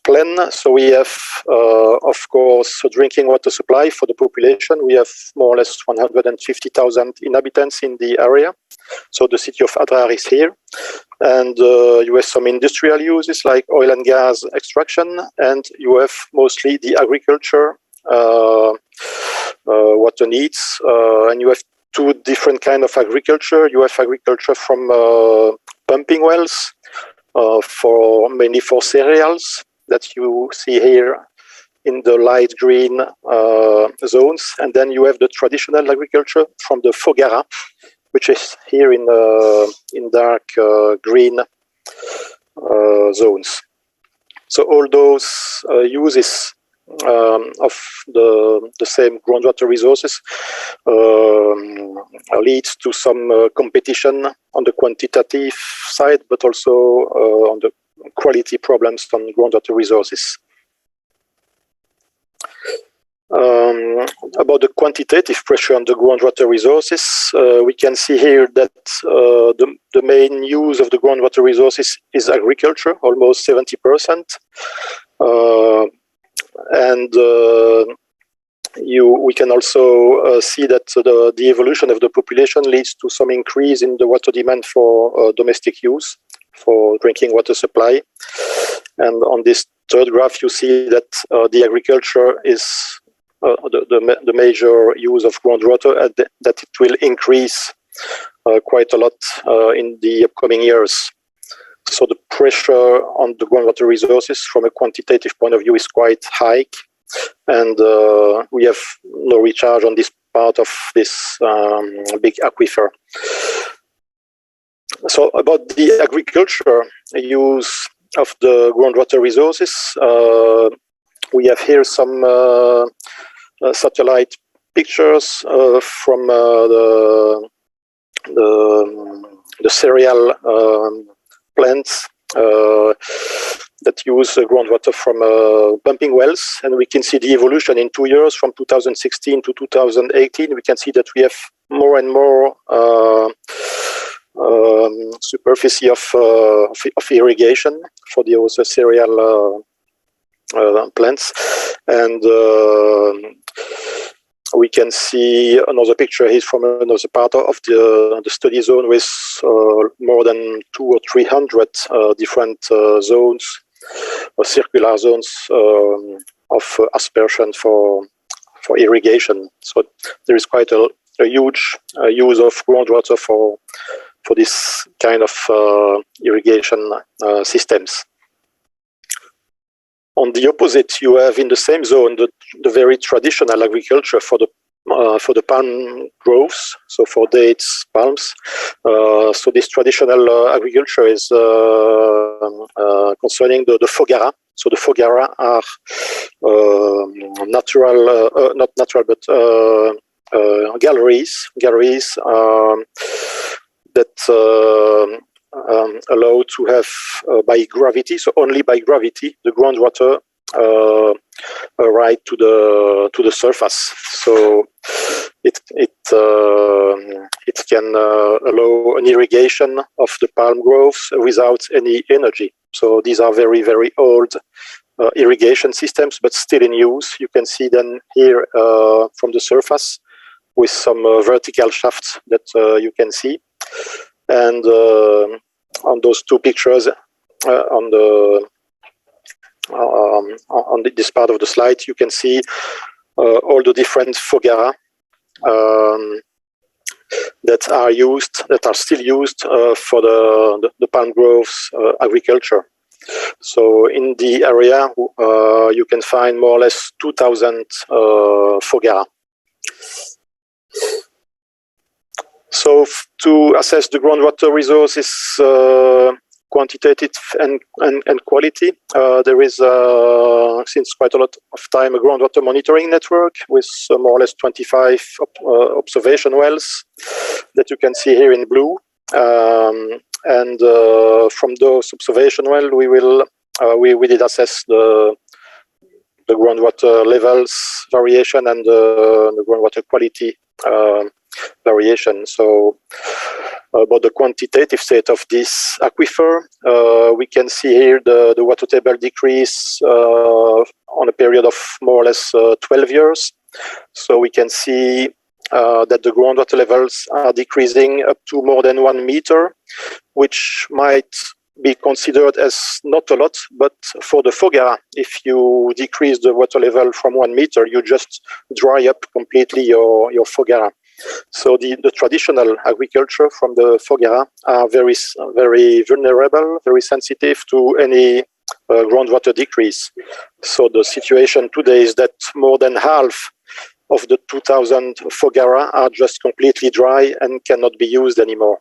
plan. So we have, of course, a drinking water supply for the population. We have more or less 150,000 inhabitants in the area. So the city of Adrar is here. And you have some industrial uses like oil and gas extraction, and you have mostly the agriculture water needs. And you have two different kinds of agriculture. You have agriculture from pumping wells, mainly for cereals, that you see here in the light green zones. And then you have the traditional agriculture from the Fogara, which is here in dark green zones. So all those uses of the same groundwater resources leads to some competition on the quantitative side, but also on the quality problems on groundwater resources. About the quantitative pressure on the groundwater resources, we can see here that the main use of the groundwater resources is agriculture, almost 70%. And we can also see that the evolution of the population leads to some increase in the water demand for domestic use, for drinking water supply. And on this third graph, you see that the agriculture is the major use of groundwater, and that it will increase quite a lot in the upcoming years. So the pressure on the groundwater resources from a quantitative point of view is quite high, and we have no recharge on this part of this big aquifer. So about the agriculture use of the groundwater resources, we have here some satellite pictures from the cereal plants that use groundwater from pumping wells, and we can see the evolution in 2 years from 2016 to 2018. We can see that we have more and more superficie of irrigation for the also cereal plants, and we can see another picture here from another part of the study zone with more than 200 or 300 different zones or circular zones of aspersion for irrigation. So there is quite a huge use of groundwater for this kind of irrigation systems. On the opposite, you have in the same zone the very traditional agriculture for the palm groves, so for dates, palms. So this traditional agriculture is concerning the fougara. So the fougara are natural, not natural, but galleries that allow to have by gravity, so only by gravity, the groundwater right to the surface. So it can allow an irrigation of the palm groves without any energy. So these are very, very old irrigation systems, but still in use. You can see them here from the surface with some vertical shafts that you can see. And on those two pictures on this part of the slide, you can see all the different fougara that are still used for the palm groves agriculture. So in the area, you can find more or less 2,000 fougara. So to assess the groundwater resources, quantitative and quality, there is since quite a lot of time a groundwater monitoring network with more or less 25 observation wells that you can see here in blue. And from those observation wells, we did assess the groundwater levels variation and the groundwater quality variation. So about the quantitative state of this aquifer, we can see here the water table decrease on a period of more or less 12 years. So we can see that the groundwater levels are decreasing up to more than 1 meter, which might be considered as not a lot, but for the fougara, if you decrease the water level from 1 meter, you just dry up completely your fougara. So the traditional agriculture from the fougara are very, very vulnerable, very sensitive to any groundwater decrease. So the situation today is that more than half of the 2,000 fougara are just completely dry and cannot be used anymore.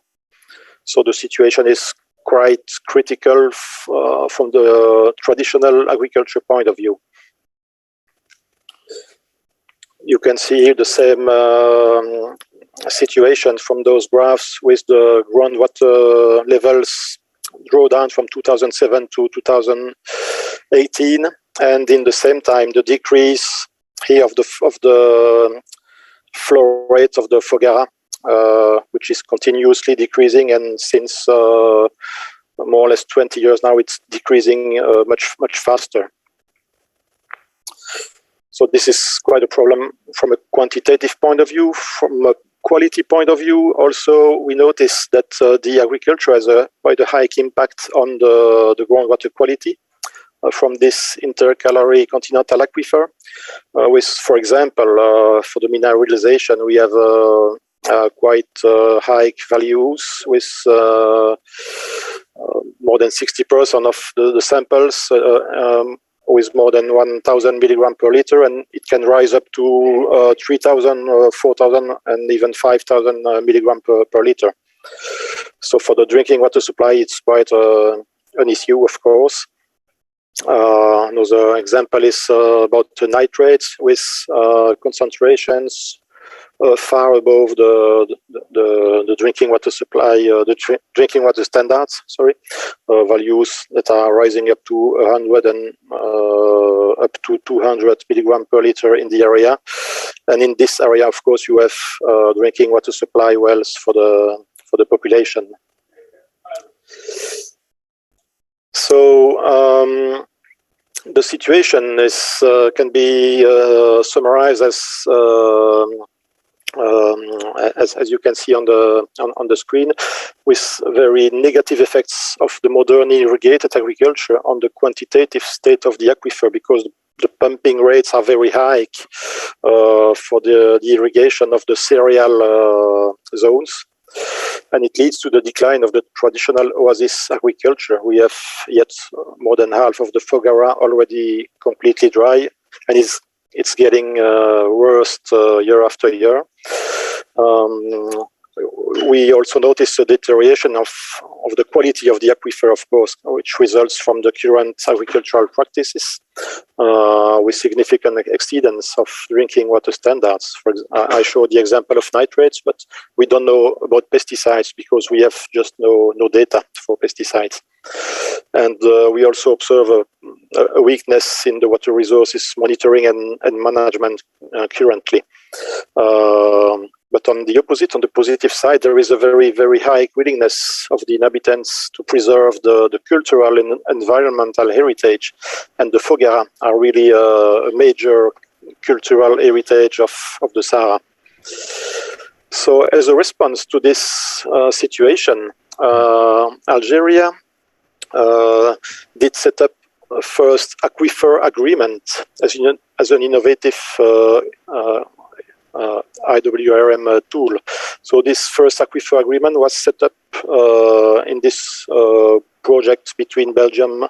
So the situation is quite critical from the traditional agriculture point of view. You can see here the same situation from those graphs with the groundwater levels draw down from 2007 to 2018, and in the same time the decrease here of the flow rate of the fougara, which is continuously decreasing, and since more or less 20 years now it's decreasing much faster. So this is quite a problem from a quantitative point of view. From a quality point of view, also we notice that the agriculture has quite a high impact on the groundwater quality from this intercalary continental aquifer. With, for example, for the mineralization, we have quite high values with more than 60% of the samples with more than 1,000 milligram per liter, and it can rise up to 3,000, 4,000, and even 5,000 milligram per liter. So for the drinking water supply, it's quite an issue, of course. Another example is about the nitrates with concentrations far above the drinking water supply, drinking water standards, values that are rising up to 100 and up to 200 milligram per liter in the area. And in this area, of course, you have drinking water supply wells for the population. So the situation is can be summarized as you can see on the screen, with very negative effects of the modern irrigated agriculture on the quantitative state of the aquifer, because the pumping rates are very high for the irrigation of the cereal zones. And it leads to the decline of the traditional oasis agriculture. We have yet more than half of the Foggara already completely dry, and it's getting worse year after year. We also notice a deterioration of the quality of the aquifer, of course, which results from the current agricultural practices with significant exceedance of drinking water standards. I showed the example of nitrates, but we don't know about pesticides because we have just no data for pesticides. And we also observe a weakness in the water resources monitoring and management currently. But on the opposite, on the positive side, there is a very, very high willingness of the inhabitants to preserve the cultural and environmental heritage. And the Foggara are really a major cultural heritage of the Sahara. So as a response to this situation, Algeria did set up a first aquifer agreement as an innovative IWRM tool. So this first aquifer agreement was set up in this project between Belgium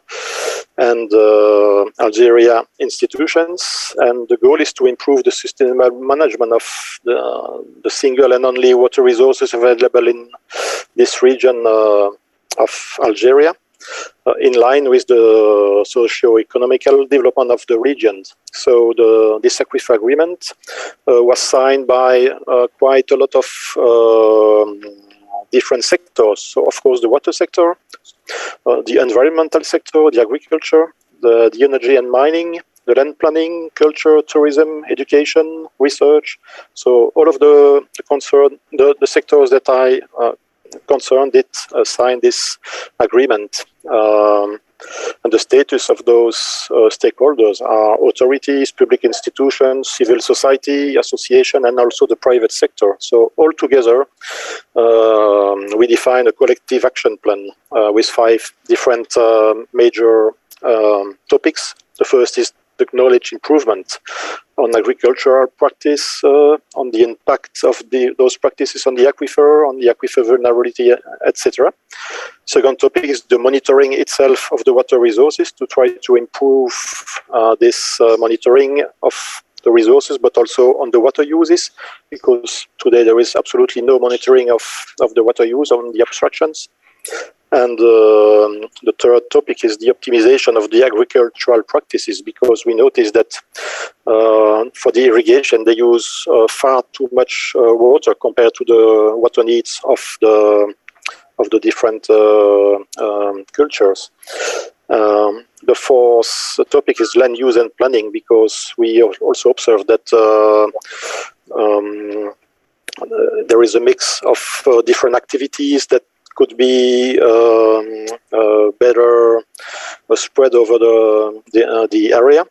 and Algeria institutions, and the goal is to improve the sustainable management of the single and only water resources available in this region of Algeria, in line with the socio-economical development of the region. So this aquifer agreement was signed by quite a lot of different sectors. So of course the water sector, the environmental sector, the agriculture, the energy and mining, the land planning, culture, tourism, education, research. So all of the sectors that I concerned did sign this agreement. And the status of those stakeholders are authorities, public institutions, civil society, association, and also the private sector. So all together, we define a collective action plan with 5 different major topics. The first is the knowledge improvement on agricultural practice, on the impact of those practices on the aquifer vulnerability, etc. Second topic is the monitoring itself of the water resources, to try to improve this monitoring of the resources, but also on the water uses, because today there is absolutely no monitoring of the water use on the abstractions. And the third topic is the optimization of the agricultural practices, because we notice that for the irrigation they use far too much water compared to the water needs of the different cultures. The fourth topic is land use and planning, because we also observe that there is a mix of different activities that could be better spread over the area.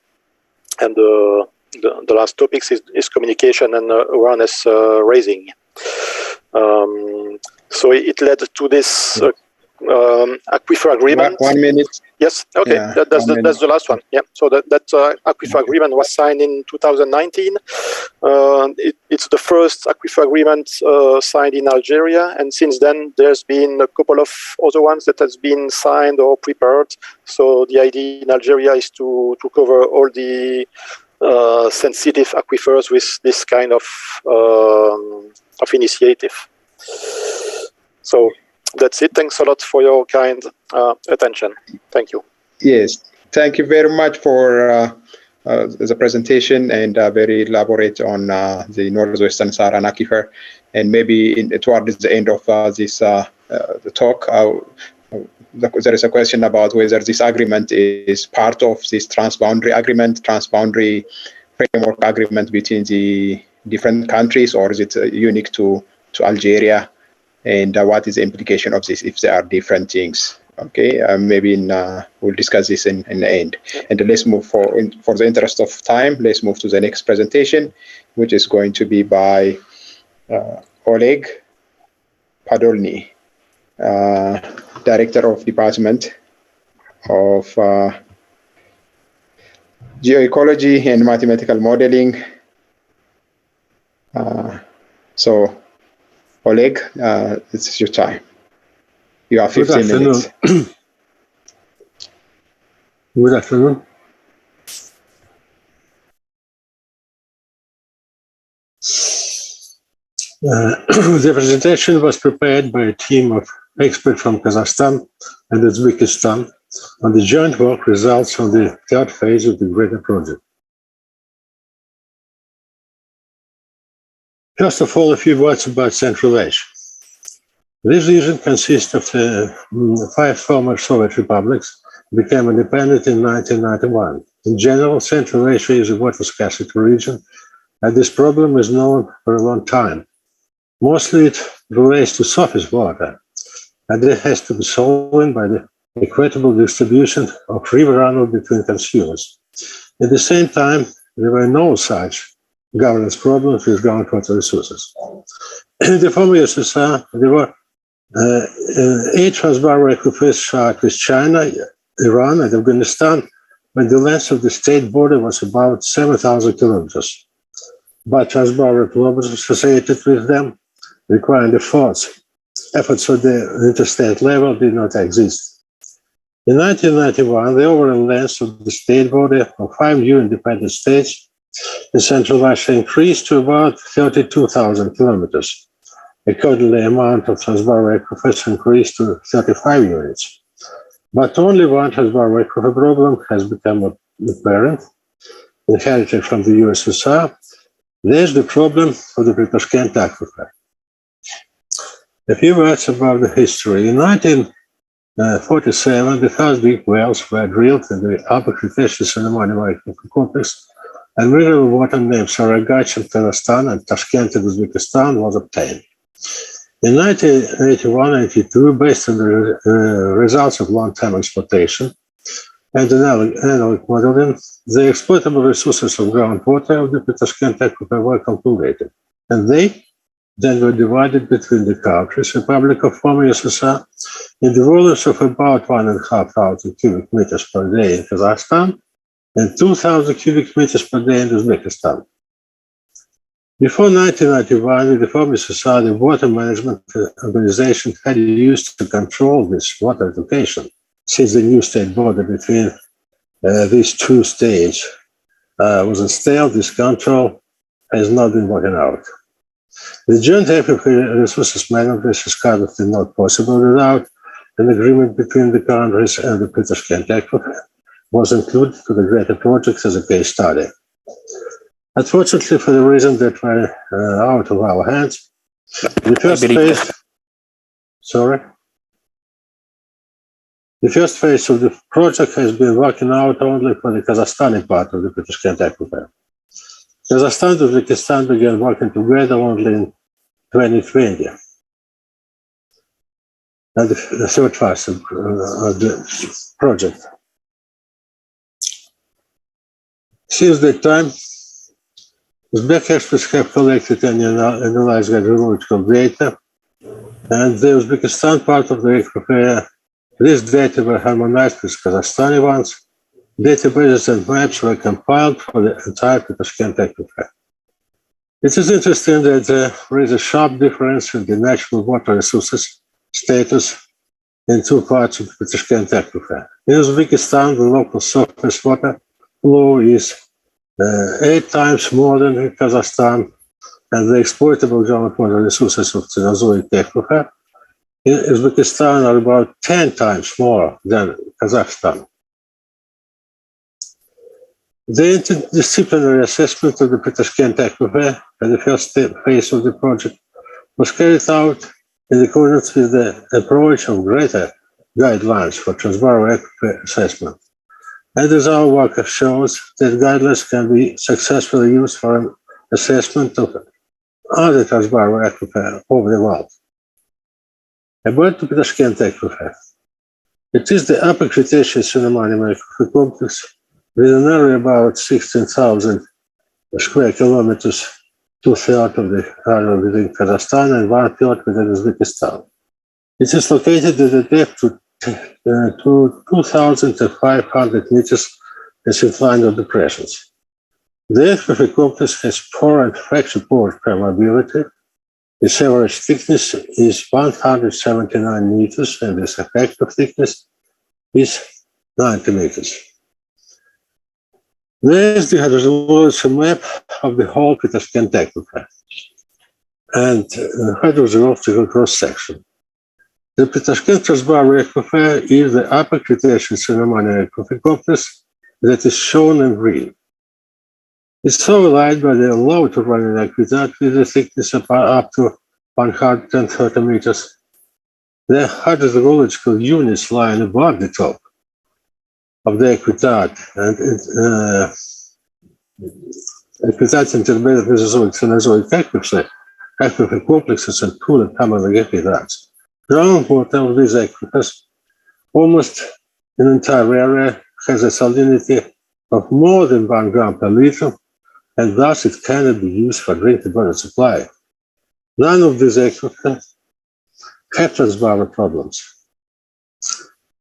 And the last topic is communication and awareness raising. So it led to this aquifer agreement. 1 minute. Yes, okay, Yeah, that's the last one. Yeah, so that aquifer agreement was signed in 2019. It's the first aquifer agreement signed in Algeria, and since then there's been a couple of other ones that has been signed or prepared. So the idea in Algeria is to cover all the sensitive aquifers with this kind of initiative. So that's it. Thanks a lot for your kind attention. Thank you. Yes, thank you very much for the presentation and very elaborate on the Northwestern Saharan Aquifer. And maybe towards the end of this the talk, there is a question about whether this agreement is part of this transboundary agreement, transboundary framework agreement between the different countries, or is it unique to Algeria? And what is the implication of this if there are different things? Okay, maybe we'll discuss this in the end. And let's move for the interest of time, let's move to the next presentation, which is going to be by Oleg Podolny, Director of Department of Geoecology and Mathematical Modeling. So, Oleg, this is your time. You have 15 minutes. Good afternoon. The presentation was prepared by a team of experts from Kazakhstan and Uzbekistan on the joint work results of the third phase of the greater project. First of all, a few words about Central Asia. This region consists of the 5 former Soviet republics, became independent in 1991. In general, Central Asia is a water scarcity region, and this problem is known for a long time. Mostly it relates to surface water, and it has to be solved by the equitable distribution of river runoff between consumers. At the same time, there were no such governance problems with groundwater resources. In the former USSR, there were 8 transboundary aquifers shared with China, Iran, and Afghanistan, when the length of the state border was about 7,000 kilometers. But transboundary problems associated with them requiring efforts at the interstate level did not exist. In 1991, the overall length of the state border of 5 new independent states in Central Asia increased to about 32,000 kilometers. Accordingly, the amount of transboundary aquifers increased to 35 units. But only one transboundary aquifer problem has become apparent, inherited from the USSR. There's the problem of the Tashkent aquifer. A few words about the history. In 1947, the first big wells were drilled in the Upper Cretaceous in the Aquifer complex, and mineral water named Saragach in Kazakhstan and Tashkent in Uzbekistan was obtained. In 1981-82, based on the results of long-term exploitation and analog modeling, the exploitable resources of groundwater of the Tashkent aquifer were calculated, and they then were divided between the countries, Republic of former USSR, in the volumes of about 1,500 cubic meters per day in Kazakhstan and 2,000 cubic meters per day in Uzbekistan. Before 1991, the former USSR, the water management organization had used to control this water allocation. Since the new state border between these 2 states was installed, this control has not been working out. The joint aquifer resources management is currently not possible without an agreement between the countries, and the Tashkent aquifer was included to the greater project as a case study. Unfortunately, for the reason that were out of our hands, the first phase, the first phase of the project has been working out only for the Kazakhstani part of the Tashkent aquifer. Kazakhstan and Uzbekistan began working together only in 2020. And the third phase of the project. Since that time, Uzbek experts have collected and analyzed hydrological data, and the Uzbekistan part of the aquifer, this data were harmonized with Kazakhstani ones. Databases and maps were compiled for the entire Tashkent aquifer. It is interesting that there is a sharp difference in the natural water resources status in 2 parts of the Tashkent aquifer. In Uzbekistan, the local surface water flow is 8 times more than in Kazakhstan, and the exploitable groundwater resources of the Cenozoic aquifer in Uzbekistan are about 10 times more than Kazakhstan. The interdisciplinary assessment of the Pritashkent Aquifer and the first phase of the project was carried out in accordance with the approach of greater guidelines for Transboundary Aquifer assessment. And as our work shows, that guidelines can be successfully used for an assessment of other Transboundary Aquifer over the world. About the Pritashkent Aquifer, it is the upper Cretaceous Cenomanian Aquifer complex with an area about 16,000 square kilometers, 2/3 of the area within Kazakhstan and 1/3 within Uzbekistan. It is located at a depth to 2,500 meters in synclinal depressions. The aquifer complex has pore and fracture-pore permeability. Its average thickness is 179 meters and its effective thickness is 90 meters. Next, we have a map of the whole Pritashkent Aquifer and hydrogeological cross-section. The Pritashkent Transboundary Aquifer is the upper Cretaceous Cenomanian Aquifer complex that is shown in green. It's so aligned by the low-to-running aqueduct with a thickness of up to 130 meters. The hydrogeological units lie above the top of the aqueduct, and aqueduct intermediate Mesozoic Cenozoic aquifer complexes and pool and tumbling aqueducts. Groundwater of these aquifers, almost an entire area, has a salinity of more than 1 gram per liter, and thus it cannot be used for drinking water supply. None of these aquifers have Transboundary problems.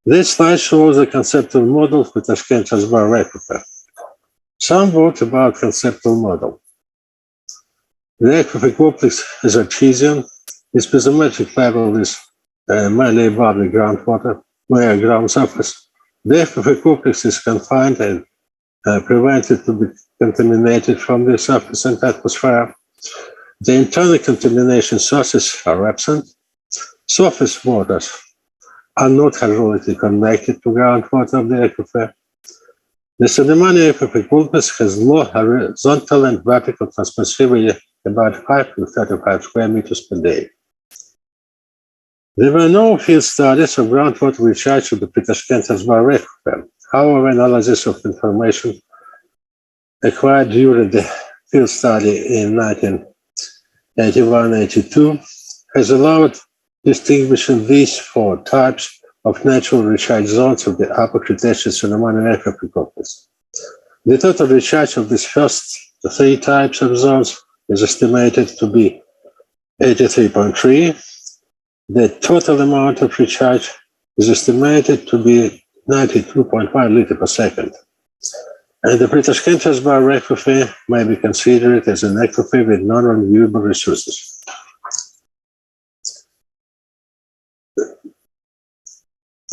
This slide shows the conceptual model for Pritashkent Transboundary Aquifer. Some words about conceptual model. The aquifer complex is artesian. Its piezometric level is mainly above the groundwater, ground surface. The aquifer complex is confined and prevented to be contaminated from the surface and atmosphere. The internal contamination sources are absent. Surface waters are not hydraulically connected to groundwater of the aquifer. The Cenomanian Aquifer complex has low horizontal and vertical transmissivity, about 5 to 35 square meters per day. There were no field studies of groundwater recharge of the Pritashkent Transboundary Aquifer. However, analysis of information acquired during the field study in 1981-82 has allowed distinguishing these 4 types of natural recharge zones of the upper Cretaceous Cenomanian Aquifer complex. The total recharge of these first 3 types of zones is estimated to be 83.3. The total amount of recharge is estimated to be 92.5 liters per second. And the Pritashkent Transboundary Aquifer may be considered as an aquifer with non-renewable resources.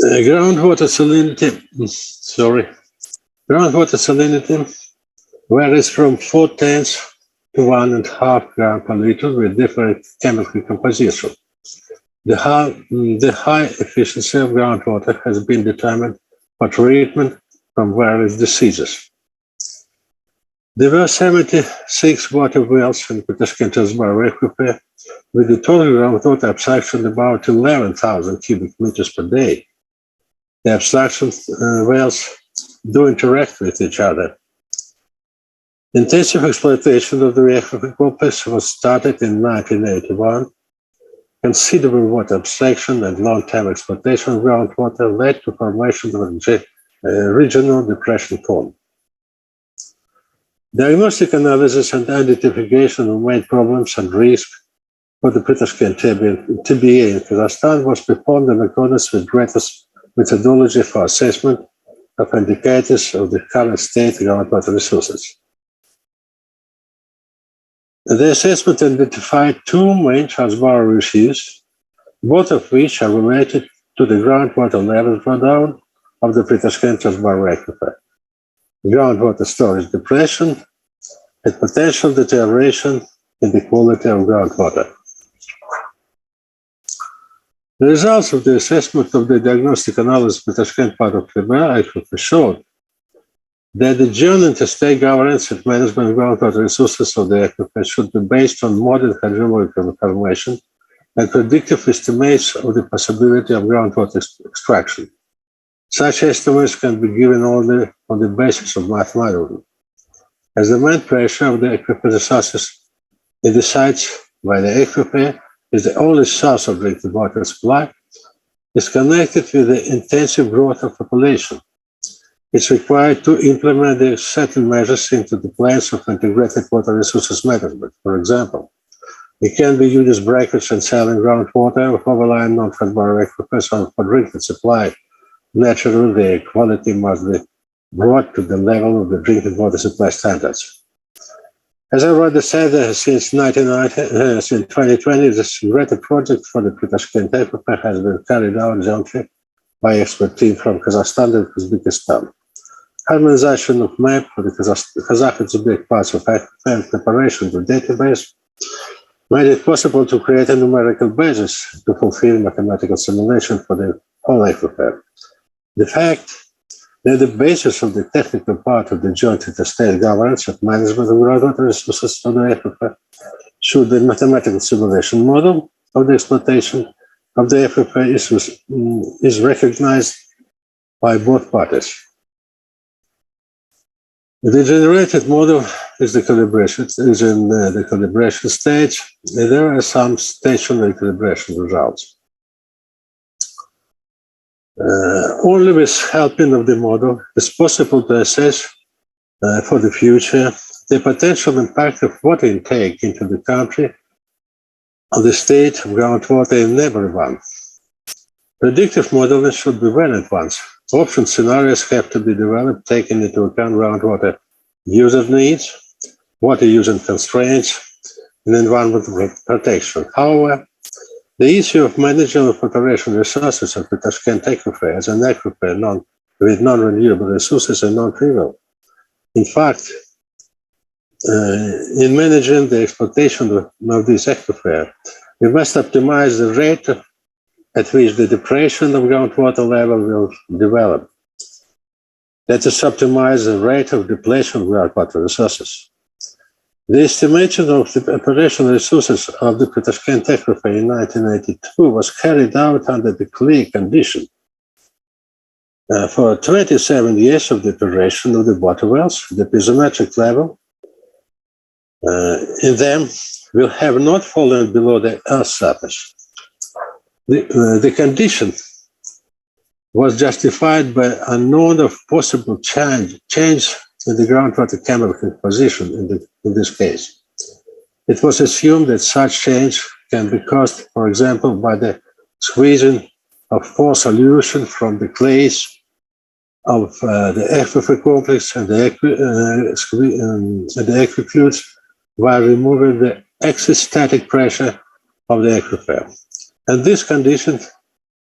Groundwater salinity varies from 0.4 to 1.5 gram per liter with different chemical composition. The high efficiency of groundwater has been determined for treatment from various diseases. There were 76 water wells in Pritashkent Transboundary Aquifer with the total groundwater abstraction about 11,000 cubic meters per day. The abstraction wells do interact with each other. Intensive exploitation of the aquifer complex was started in 1981. Considerable water abstraction and long-term exploitation of groundwater led to formation of a regional depression cone. Diagnostic analysis and identification of main problems and risks for the Pritashkent TBA in Kazakhstan was performed in accordance with greatest methodology for assessment of indicators of the current state of groundwater resources. The assessment identified 2 main Transboundary issues, both of which are related to the groundwater level drawdown of the Pritashkent Transboundary Aquifer: groundwater storage depression and potential deterioration in the quality of groundwater. The results of the assessment of the diagnostic analysis of the Pritashkent part of the aquifer showed that the joint interstate governance and management of groundwater resources of the aquifer should be based on modern hydrological information and predictive estimates of the possibility of groundwater extraction. Such estimates can be given only on the basis of mathematical. As the main pressure of the aquifer resources in the sites by the aquifer is the only source of drinking water supply, is connected with the intensive growth of population. It's required to implement the certain measures into the plans of integrated water resources management. For example, it can be used as breakage and selling groundwater of overlying non-transboundary aquifers for drinking supply. Naturally, the quality must be brought to the level of the drinking water supply standards. As I already said, since 2020, this greater project for the Tashkent aquifer has been carried out jointly by expert team from Kazakhstan and Uzbekistan. Harmonization of map for the Kazakh and Uzbek parts of aquifer and preparation of the database made it possible to create a numerical basis to fulfill mathematical simulation for the whole aquifer. The fact that the basis of the technical part of the joint interstate governance and management of groundwater resources for the aquifer should the mathematical simulation model of the exploitation of the aquifer is recognized by both parties. The generated model is in the calibration stage, and there are some stationary calibration results. Only with helping of the model is possible to assess for the future the potential impact of water intake into the country on the state of groundwater in neighboring one. Predictive modeling should be well advanced. Option scenarios have to be developed taking into account groundwater user needs, water using constraints, and environmental protection. However, the issue of managing of operation resources of the Tashkent aquifer as an aquifer with non-renewable resources is non-trivial. In fact, in managing the exploitation of this aquifer, we must optimize the rate at which the depression of groundwater level will develop. That is, optimize the rate of depletion of groundwater resources. The estimation of the operational resources of the Tashkent aquifer in 1982 was carried out under the clear condition. For 27 years of the operation of the water wells, the piezometric level in them will have not fallen below the Earth's surface. The condition was justified by unknown of possible change in the groundwater chemical composition in this case. It was assumed that such change can be caused, for example, by the squeezing of pore solution from the clays of the aquifer complex and the aquicludes while removing the excess static pressure of the aquifer. And this condition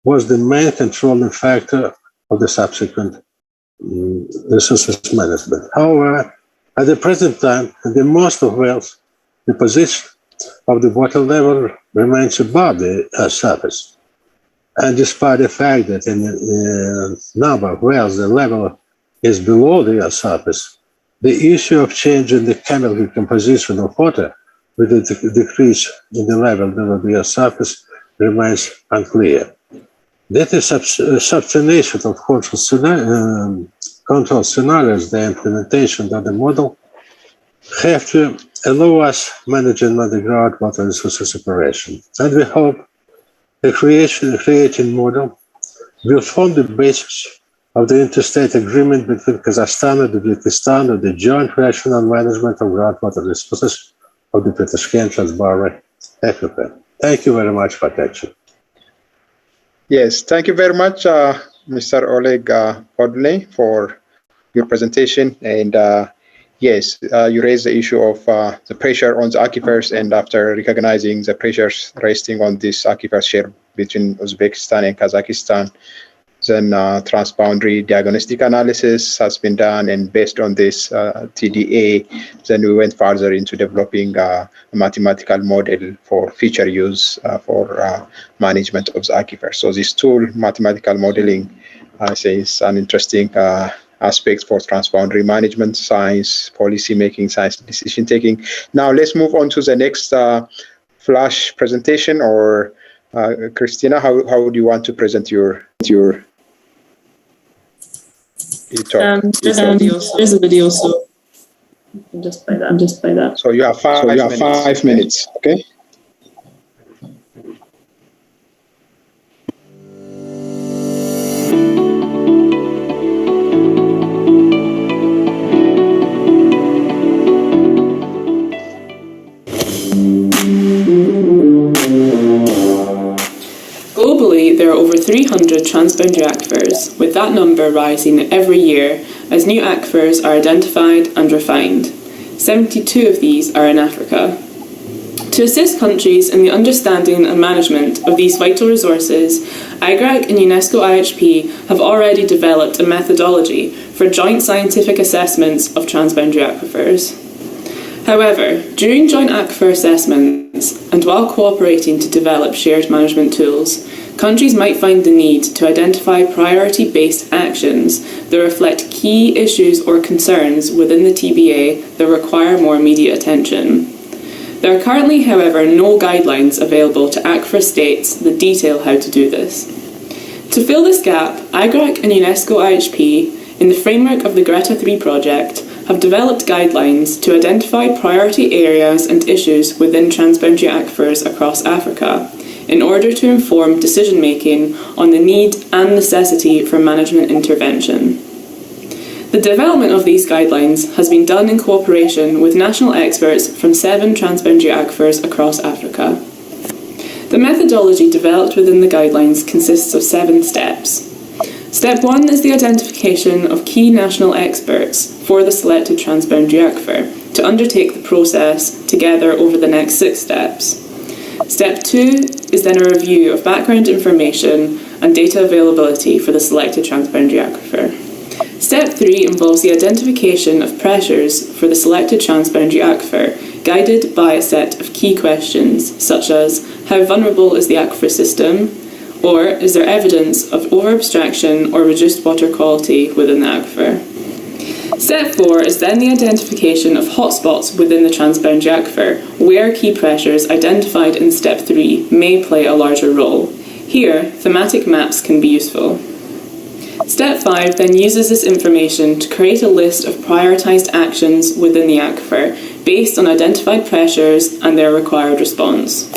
was the main controlling factor of the subsequent resources management. However, at the present time, in the most of wells, the position of the water level remains above the surface. And despite the fact that in a number of wells, the level is below the surface, the issue of changing the chemical composition of water with a decrease in the level below the surface remains unclear. That is substantiation of control scenarios, the implementation of the model, have to allow us managing the groundwater resources operation. And we hope the creating model will form the basis of the interstate agreement between Kazakhstan and Uzbekistan on the joint rational management of groundwater resources of the Tashkent Transboundary aquifer. Thank you very much for attention. Yes, thank you very much, Mr. Oleg Podley, for your presentation. And yes, you raised the issue of the pressure on the aquifers, and after recognizing the pressures resting on this aquifer share between Uzbekistan and Kazakhstan, then transboundary diagnostic analysis has been done, and based on this TDA, then we went further into developing a mathematical model for future use for management of the aquifer. So this tool, mathematical modeling, I say is an interesting aspects for transboundary management, science, policy making, science decision taking. Now let's move on to the next flash presentation. Or Christina, how do you want to present your talk? There's a video, so just by that. So you have 5 minutes. Okay. Globally, there are over 300 transboundary aquifers, with that number rising every year as new aquifers are identified and refined. 72 of these are in Africa. To assist countries in the understanding and management of these vital resources, IGRAC and UNESCO IHP have already developed a methodology for joint scientific assessments of transboundary aquifers. However, during joint aquifer assessments and while cooperating to develop shared management tools, countries might find the need to identify priority-based actions that reflect key issues or concerns within the TBA that require more immediate attention. There are currently, however, no guidelines available to aquifer states that detail how to do this. To fill this gap, IGRAC and UNESCO IHP, in the framework of the Greta 3 project, have developed guidelines to identify priority areas and issues within transboundary aquifers across Africa, in order to inform decision-making on the need and necessity for management intervention. The development of these guidelines has been done in cooperation with national experts from 7 transboundary aquifers across Africa. The methodology developed within the guidelines consists of 7 steps. Step 1 is the identification of key national experts for the selected transboundary aquifer to undertake the process together over the next 6 steps. Step 2 is then a review of background information and data availability for the selected transboundary aquifer. Step 3 involves the identification of pressures for the selected transboundary aquifer, guided by a set of key questions, such as how vulnerable is the aquifer system, or is there evidence of over-abstraction or reduced water quality within the aquifer. Step 4 is then the identification of hotspots within the transboundary aquifer, where key pressures identified in Step 3 may play a larger role. Here, thematic maps can be useful. Step 5 then uses this information to create a list of prioritised actions within the aquifer based on identified pressures and their required response.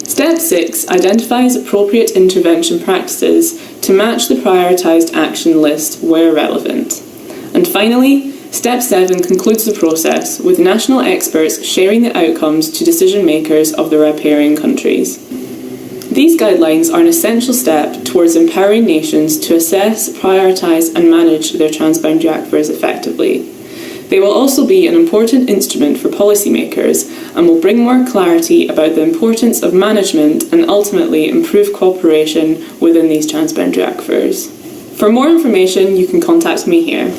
Step 6 identifies appropriate intervention practices to match the prioritised action list where relevant. And finally, Step 7 concludes the process with national experts sharing the outcomes to decision makers of the riparian countries. These guidelines are an essential step towards empowering nations to assess, prioritise and manage their transboundary aquifers effectively. They will also be an important instrument for policymakers and will bring more clarity about the importance of management and ultimately improve cooperation within these transboundary aquifers. For more information, you can contact me here.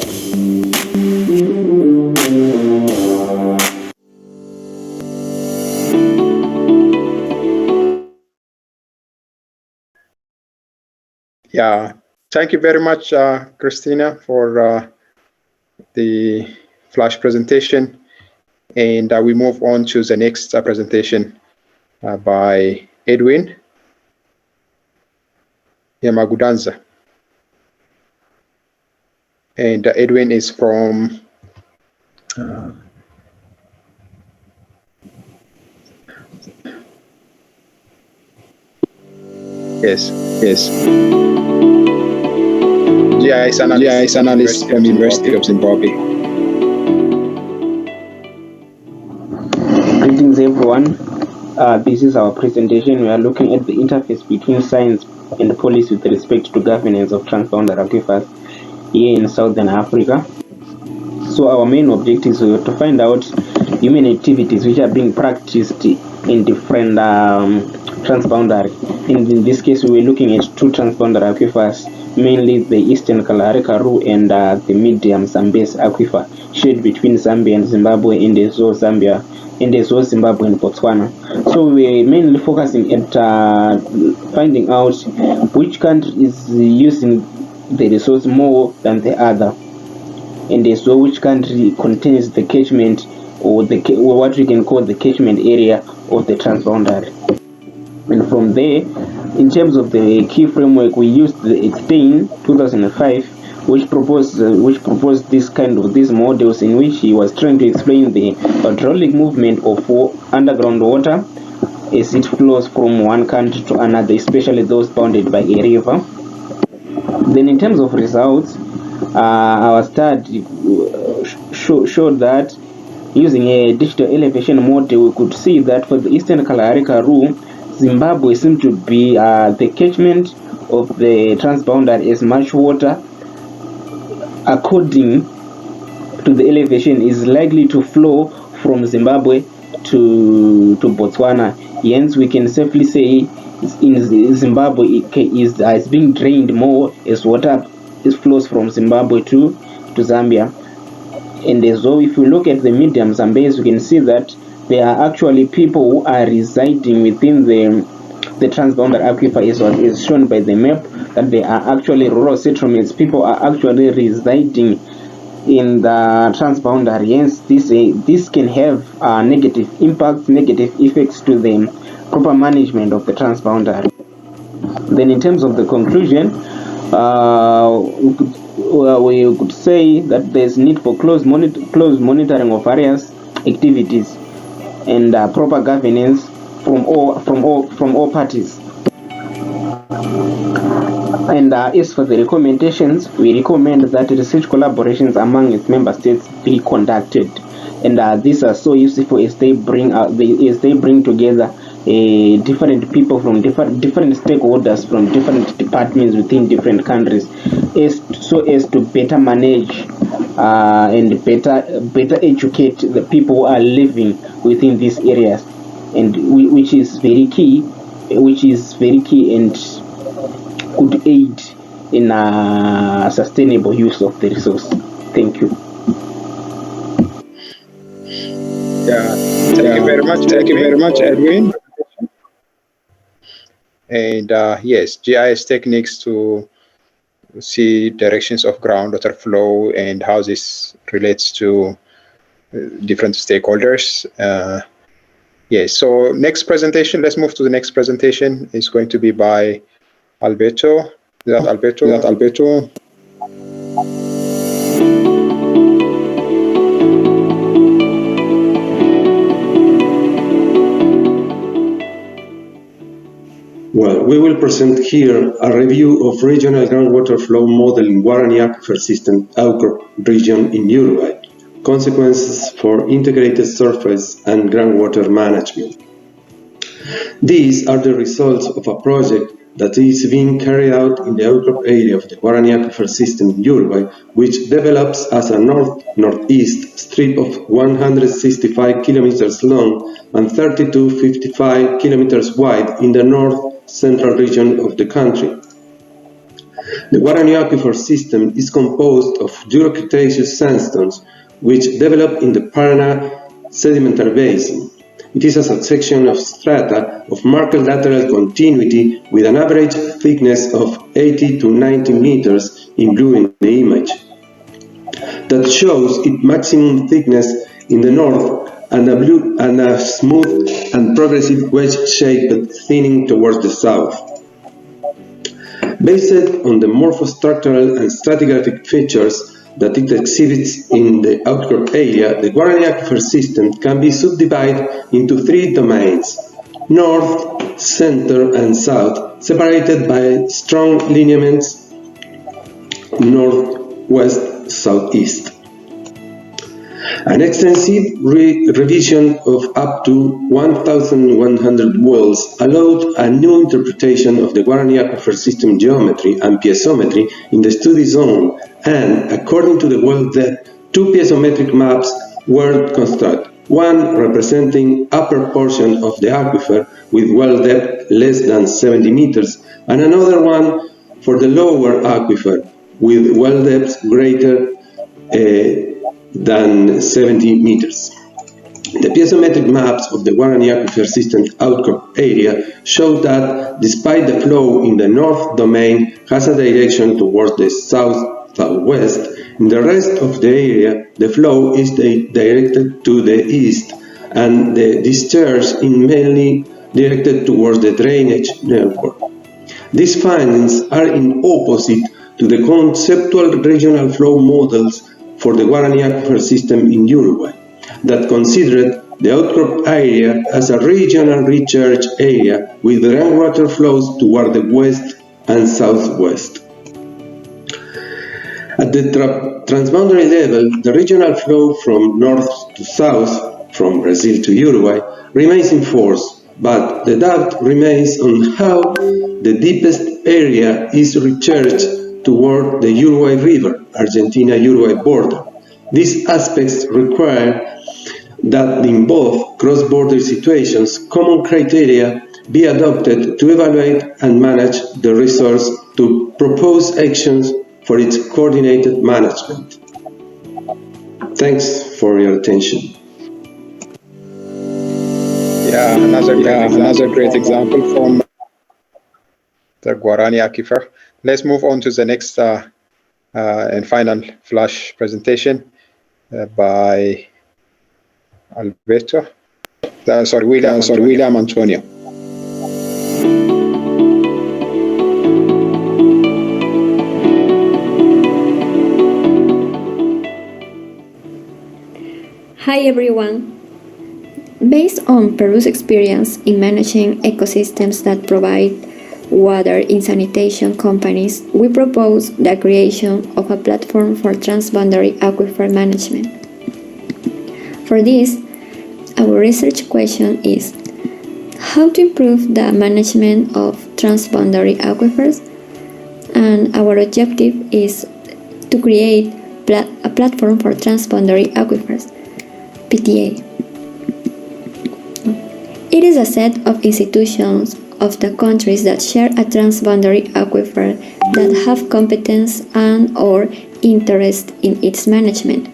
Yeah, thank you very much, Christina, for the flash presentation. And we move on to the next presentation by Edwin Yamagudanza. And Edwin is from yes. GIS analyst from University of Zimbabwe. Greetings everyone. This is our presentation. We are looking at the interface between science and policy with respect to governance of transboundary aquifers here in Southern Africa. So our main objectives were to find out human activities which are being practiced in different transboundary. And in this case, we were looking at 2 transboundary aquifers, mainly the Eastern Kalahari Karoo and the Medium Zambezi aquifer, shared between Zambia and Zimbabwe, and as well Zambia, and as well Zimbabwe and Botswana. So we were mainly focusing at finding out which country is using the resource more than the other. and as well which country contains the catchment or what we can call the catchment area of the transboundary. And from there, in terms of the key framework, we used the Extain 2005, which proposed these models in which he was trying to explain the hydraulic movement of underground water as it flows from one country to another, especially those bounded by a river. Then in terms of results, our study showed that using a digital elevation model, we could see that for the Eastern Kalahari Karoo, Zimbabwe seemed to be the catchment of the transboundary as much water, according to the elevation, is likely to flow from Zimbabwe to Botswana. Hence, we can safely say in Zimbabwe is being drained more as water flows from Zimbabwe to Zambia. And as well, if you look at the medium Zambezi, you can see that there are actually people who are residing within the transboundary aquifer, is shown by the map, that there are actually rural settlements. People are actually residing in the transboundary. Hence, this can have negative impacts, negative effects to the proper management of the transboundary. Then in terms of the conclusion, we could say that there's need for close monitoring of various activities and proper governance from all parties. And as for the recommendations, we recommend that research collaborations among its member states be conducted, and these are so useful as they bring together different people from different stakeholders from different departments within different countries, so as to better manage and better educate the people who are living within these areas, and which is very key and could aid in sustainable use of the resource. Thank you. Thank you very much, Edwin. And yes, GIS techniques to see directions of groundwater flow and how this relates to different stakeholders. Yes, so next presentation, let's move to the next presentation. It's going to be by Alberto. Is that Alberto? Well, we will present here a review of regional groundwater flow model in Guarani Aquifer System, Aquifers region in Uruguay, consequences for integrated surface and groundwater management. These are the results of a project that is being carried out in the Aquifers area of the Guarani Aquifer System in Uruguay, which develops as a north-northeast strip of 165 kilometers long and 32.55 kilometers wide in the north-central region of the country. The Guarani Aquifer System is composed of Juro-Cretaceous sandstones, which develop in the Paraná sedimentary basin. It is a subsection of strata of marked lateral continuity with an average thickness of 80 to 90 meters in blue in the image. That shows its maximum thickness in the north and a smooth and progressive wedge-shaped thinning towards the south. Based on the morphostructural and stratigraphic features that it exhibits in the Aquifers area, the Guarani Aquifer System can be subdivided into three domains: north, center, and south, separated by strong lineaments north-west, southeast. An extensive revision of up to 1,100 wells allowed a new interpretation of the Guarani Aquifer System geometry and piezometry in the study zone, and according to the well depth, two piezometric maps were constructed, one representing upper portion of the aquifer with well depth less than 70 meters, and another one for the lower aquifer with well depth greater than 70 meters. The piezometric maps of the Guarani Aquifer System Aquifers area show that despite the flow in the north domain has a direction towards the south southwest. In the rest of the area, the flow is directed to the east, and the discharge is mainly directed towards the drainage network. These findings are in opposite to the conceptual regional flow models for the Guarani Aquifer system in Uruguay that considered the outcrop area as a regional recharge area with groundwater flows toward the west and southwest. At the transboundary level, the regional flow from north to south, from Brazil to Uruguay, remains in force, but the doubt remains on how the deepest area is recharged toward the Uruguay River, Argentina-Uruguay border. These aspects require that in both cross-border situations, common criteria be adopted to evaluate and manage the resource to propose actions for its coordinated management. Thanks for your attention. Yeah, another great example from the Guarani Aquifer. Let's move on to the next and final flash presentation by William Antonio. Hi everyone. Based on Peru's experience in managing ecosystems that provide water in sanitation companies, we propose the creation of a platform for transboundary aquifer management. For this, our research question is how to improve the management of transboundary aquifers, and our objective is to create a platform for transboundary aquifers, PTA. It is a set of institutions of the countries that share a transboundary aquifer that have competence and/or interest in its management,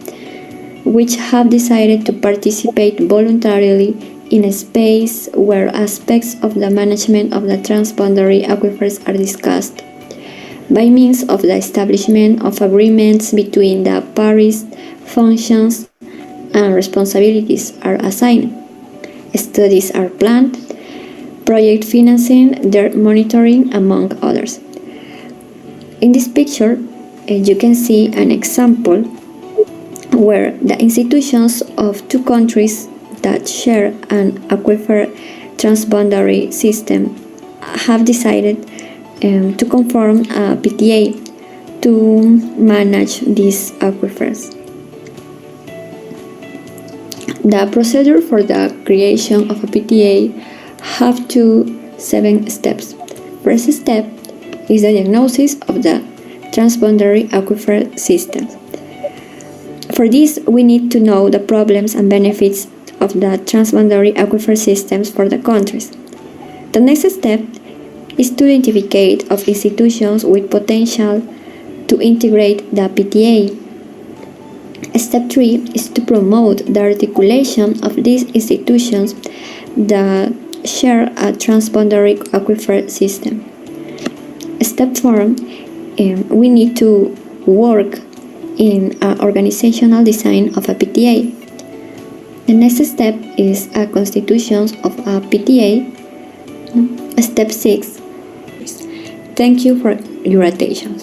which have decided to participate voluntarily in a space where aspects of the management of the transboundary aquifers are discussed, by means of the establishment of agreements between the parties. Functions and responsibilities are assigned. Studies are planned, project financing, their monitoring, among others. In this picture, you can see an example where the institutions of two countries that share an aquifer transboundary system have decided to conform a PTA to manage these aquifers. The procedure for the creation of a PTA have 7 steps. First step is the diagnosis of the transboundary aquifer systems. For this, we need to know the problems and benefits of the transboundary aquifer systems for the countries. The next step is to identify of institutions with potential to integrate the PTA. Step 3 is to promote the articulation of these institutions that share a transboundary aquifer system. Step 4, we need to work in an organizational design of a PTA. The next step is a constitution of a PTA. Step 6. Thank you for your attention.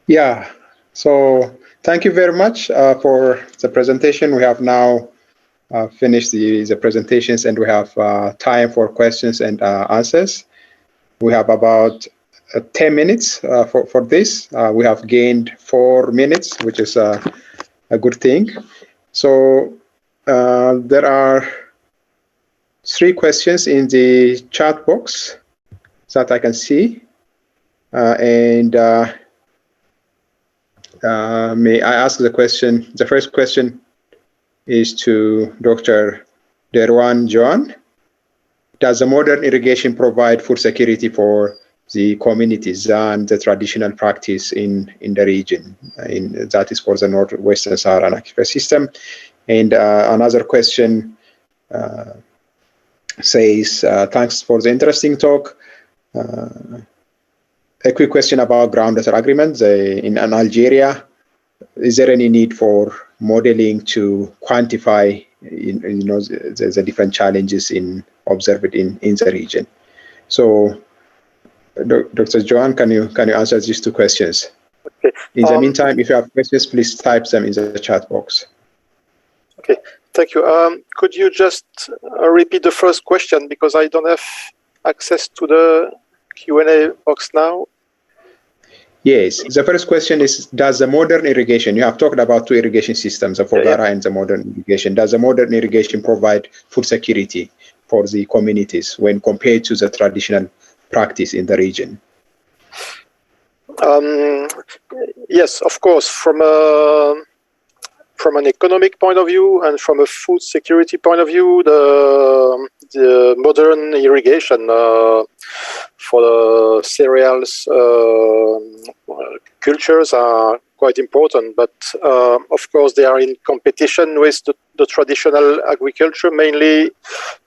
Yeah, so thank you very much for the presentation. We have now finished the presentations, and we have time for questions and answers. We have about 10 minutes for this. We have gained 4 minutes, which is a good thing. So there are 3 questions in the chat box that I can see. May I ask the question? The first question is to Dr. Derwan Joan. Does the modern irrigation provide food security for the communities and the traditional practice in the region? That is for the Northwestern Saharan Aquifer system. And another question says, thanks for the interesting talk. A quick question about groundwater agreements in Algeria. Is there any need for modeling to quantify, the different challenges observed in the region? So, Dr. Joan, can you answer these two questions? Okay. In the meantime, if you have questions, please type them in the chat box. Okay, thank you. Could you just repeat the first question, because I don't have access to the Q&A box now? Yes, the first question is, does the modern irrigation, you have talked about two irrigation systems, the Fogara and the modern irrigation, does the modern irrigation provide food security for the communities when compared to the traditional practice in the region? Yes, of course. From an economic point of view and from a food security point of view, the modern irrigation for the cereals cultures are quite important, but of course they are in competition with the traditional agriculture, mainly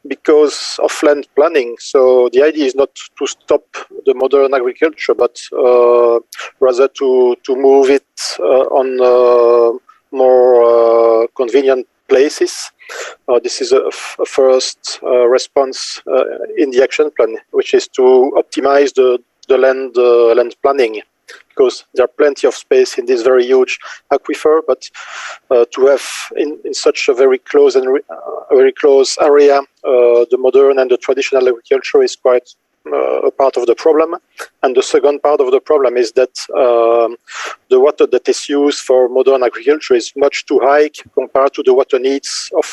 because of land planning. So the idea is not to stop the modern agriculture, but rather to move it on more convenient places. This is a first response in the action plan, which is to optimize the land planning, because there are plenty of space in this very huge aquifer, but to have in such a very close and very close area, the modern and the traditional agriculture is quite a part of the problem. And the second part of the problem is that the water that is used for modern agriculture is much too high compared to the water needs of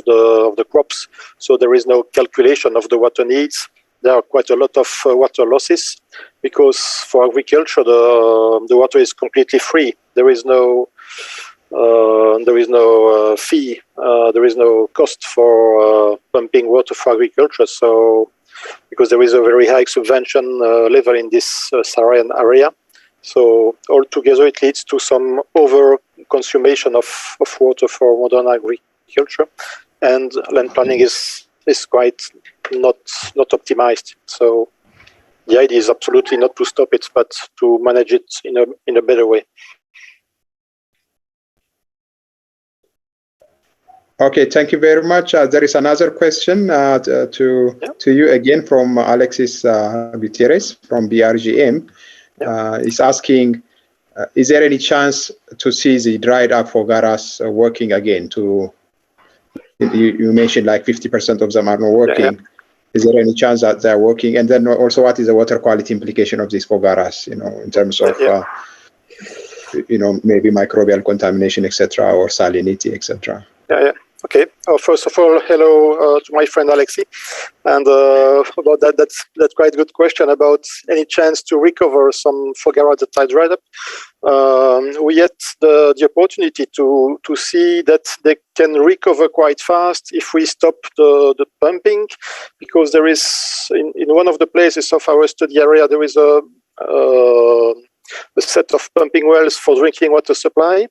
the crops. So there is no calculation of the water needs. There are quite a lot of water losses, because for agriculture the water is completely free. There is no fee. There is no cost for pumping water for agriculture. So, because there is a very high subvention level in this Saharan area, so altogether it leads to some over consumption of water for modern agriculture, and land planning is quite not optimized. So the idea is absolutely not to stop it, but to manage it in a better way. Okay, thank you very much. There is another question to you again from Alexis Gutierrez from BRGM. He's asking, is there any chance to see the dried up fogaras working again? You mentioned like 50% of them are not working. Is there any chance that they're working? And then also, what is the water quality implication of these fogaras, in terms of, maybe microbial contamination, etc., or salinity, etc.? Okay. First of all, hello to my friend Alexi. And about that's quite a good question about any chance to recover some fogara that are dried up. We had the opportunity to see that they can recover quite fast if we stop the pumping, because there is in one of the places of our study area there is a set of pumping wells for drinking water supply.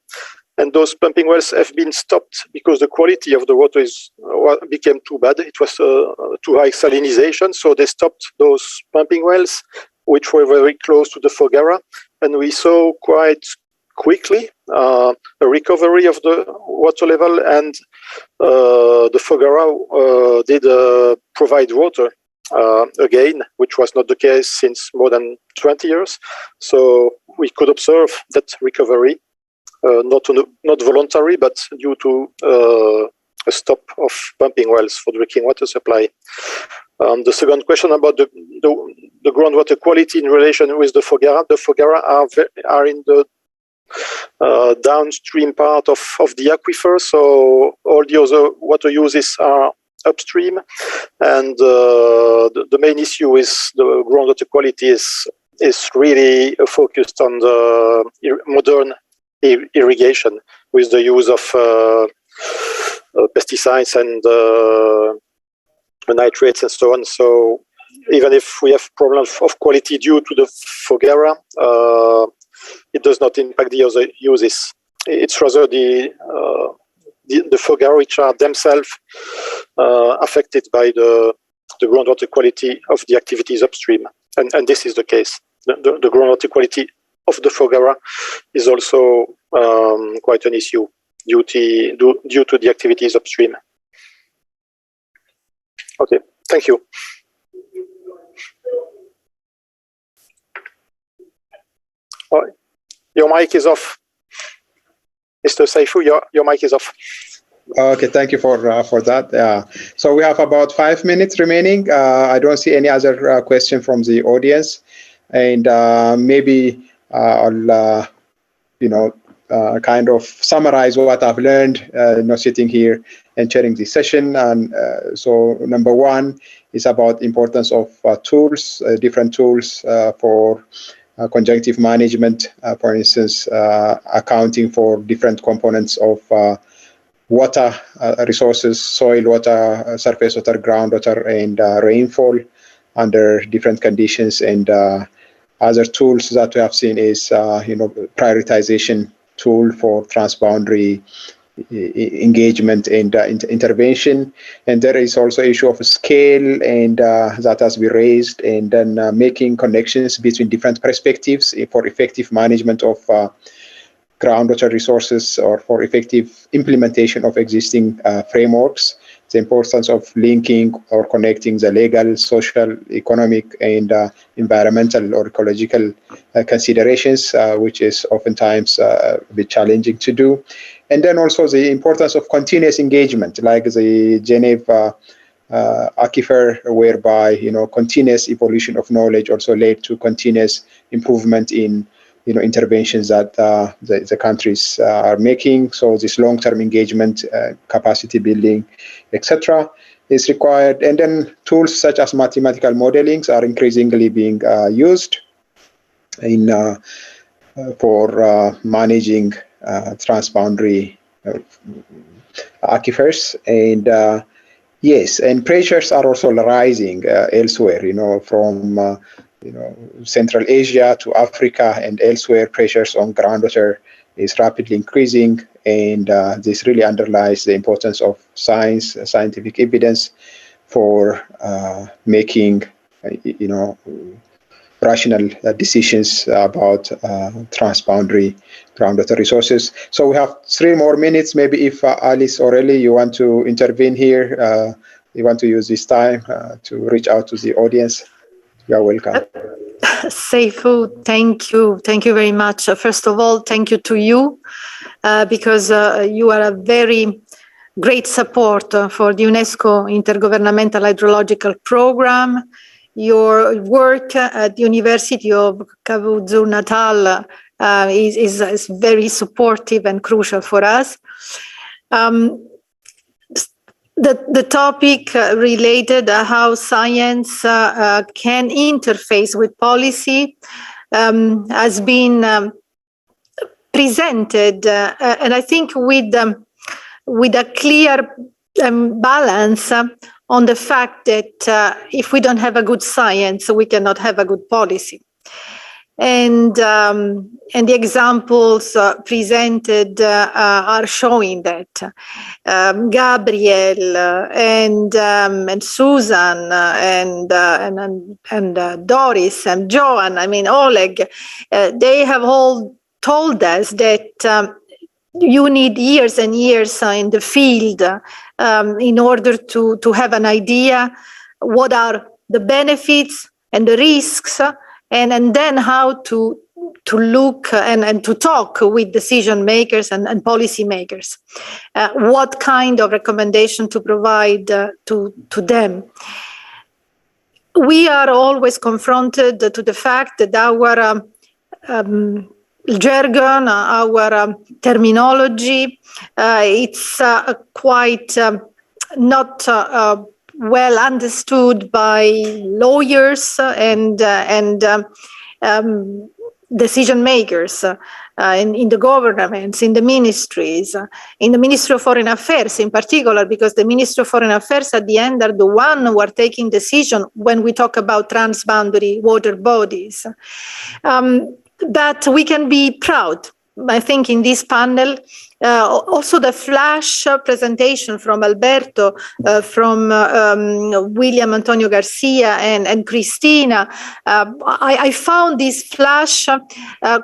And those pumping wells have been stopped because the quality of the water became too bad. It was too high salinization, so they stopped those pumping wells, which were very close to the fogara. And we saw quite quickly a recovery of the water level, and the fogara did provide water again, which was not the case since more than 20 years. So we could observe that recovery. Not voluntary, but due to a stop of pumping wells for drinking water supply. The second question about the groundwater quality in relation with the fogara. The fogara are in the downstream part of the aquifer, so all the other water uses are upstream, and the main issue is the groundwater quality is really focused on the modern irrigation with the use of pesticides and nitrates and so on. So even if we have problems of quality due to the fogara, it does not impact the other uses. It's rather the the FOGA, which are themselves affected by the groundwater quality of the activities upstream. And this is the case. The groundwater quality of the FOGA is also quite an issue due to the activities upstream. Okay, thank you. Your mic is off. Mr. Saifu, your mic is off. Okay, thank you for that. So we have about 5 minutes remaining. I don't see any other question from the audience, and maybe I'll kind of summarize what I've learned, sitting here and chairing this session. And so number one is about importance of tools, different tools for conjunctive management, for instance, accounting for different components of water resources, soil water, surface water, groundwater, and rainfall under different conditions. And other tools that we have seen is, prioritization tool for transboundary engagement and intervention. And there is also issue of scale, and that has been raised, and then making connections between different perspectives for effective management of groundwater resources or for effective implementation of existing frameworks. The importance of linking or connecting the legal, social, economic, and environmental or ecological considerations, which is oftentimes a bit challenging to do. And then also the importance of continuous engagement, like the Geneva Aquifer, whereby continuous evolution of knowledge also led to continuous improvement in interventions that the countries are making. So this long-term engagement, capacity building, etc., is required. And then tools such as mathematical modelings are increasingly being used for managing transboundary aquifers. And yes, and pressures are also rising elsewhere. From Central Asia to Africa and elsewhere, pressures on groundwater is rapidly increasing, and this really underlies the importance of science, scientific evidence for making, rational decisions about transboundary groundwater resources. So we have 3 more minutes. Maybe if Alice or Ellie, you want to intervene here, you want to use this time to reach out to the audience. You are welcome. Seifu, thank you. Thank you very much. First of all, thank you to you, because you are a very great support for the UNESCO Intergovernmental Hydrological Program. Your work at the University of KwaZulu-Natal is very supportive and crucial for us. The topic related how science can interface with policy has been presented, and I think with a clear balance on the fact that if we don't have a good science, we cannot have a good policy. And the examples presented are showing that. Gabriel and Susan and Doris and Joan, Oleg, they have all told us that you need years and years in the field in order to have an idea what are the benefits and the risks, and then how to look and to talk with decision makers and policy makers, what kind of recommendation to provide to them. We are always confronted to the fact that our jargon, our terminology, it's quite not well understood by lawyers and decision makers in the governments, in the ministries, in the Ministry of Foreign Affairs in particular, because the Ministry of Foreign Affairs at the end are the one who are taking decision when we talk about transboundary water bodies. But we can be proud, I think, in this panel Also the flash presentation from Alberto, from William Antonio Garcia and Cristina. I found this flash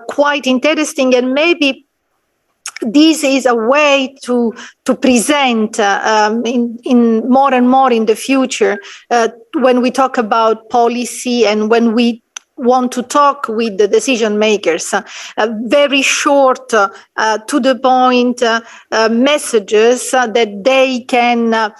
quite interesting, and maybe this is a way to present in more and more in the future when we talk about policy and when we want to talk with the decision makers. Very short, to the point messages that they can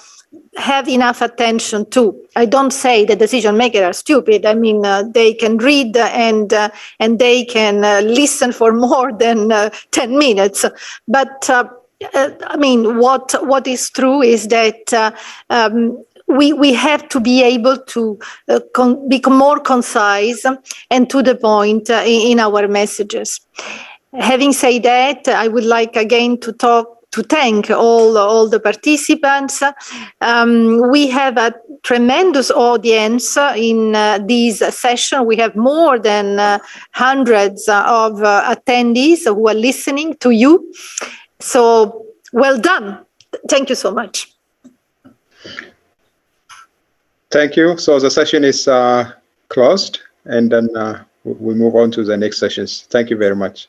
have enough attention to. I don't say the decision makers are stupid. I mean, they can read and they can listen for more than 10 minutes. But I mean, what is true is that we have to be able to become more concise and to the point in our messages. Having said that, I would like again to thank all the participants. We have a tremendous audience in this session. We have more than hundreds of attendees who are listening to you. So well done. Thank you so much. Thank you. So the session is closed, and then we move on to the next sessions. Thank you very much.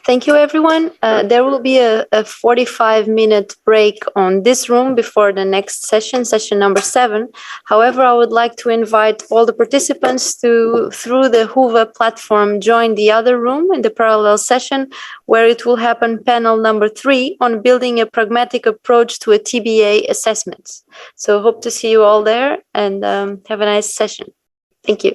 Thank you, everyone. There will be a 45-minute break on this room before the next session, session number 7. However, I would like to invite all the participants to, through the Hoover platform, join the other room in the parallel session, where it will happen panel number 3 on building a pragmatic approach to a TBA assessment. So hope to see you all there, and have a nice session. Thank you.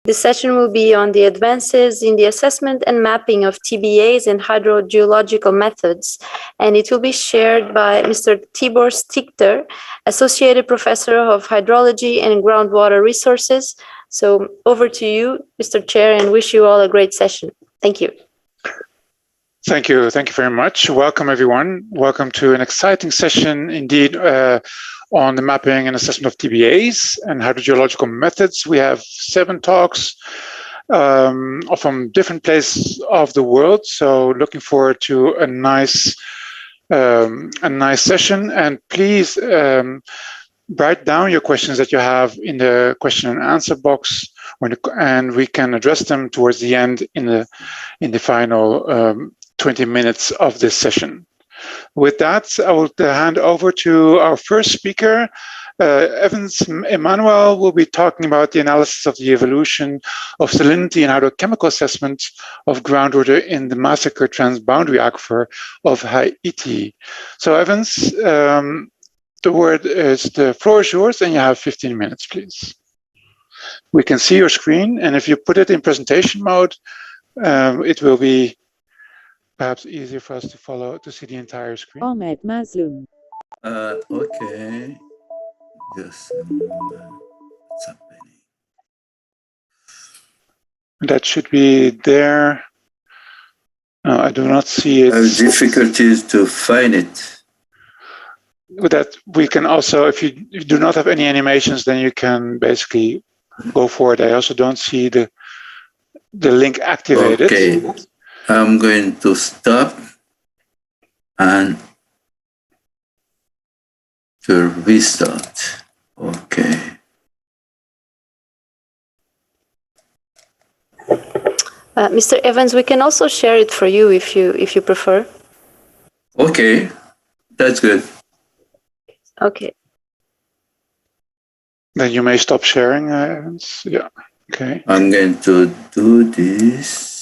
This session will be on the advances in the assessment and mapping of TBAs and hydrogeological methods, and it will be shared by Mr. Tibor Stichter, Associated Professor of Hydrology and Groundwater Resources. So over to you, Mr. Chair, and wish you all a great session. Thank you. Thank you. Thank you very much. Welcome, everyone. Welcome to an exciting session indeed on the mapping and assessment of TBAs and hydrogeological methods. We have 7 talks from different places of the world. So looking forward to a nice session. And please write down your questions that you have in the question and answer box, and we can address them towards the end in the final 20 minutes of this session. With that, I will hand over to our first speaker. Evans Emmanuel will be talking about the analysis of the evolution of salinity and hydrochemical assessment of groundwater in the massacre transboundary aquifer of Haiti. So Evans, the floor is yours, and you have 15 minutes, please. We can see your screen, and if you put it in presentation mode, it will be perhaps easier for us to follow, to see the entire screen. Ahmed Mazloum. Okay. Just a moment. What's happening? That should be there. No, I do not see it. I have difficulties to find it. With that, we can also, if you do not have any animations, then you can basically go for it. I also don't see the link activated. Okay. I'm going to stop and to restart. Okay. Mr. Evans, we can also share it for you if you prefer. Okay, that's good. Okay. Then you may stop sharing, Evans. Yeah. Okay. I'm going to do this.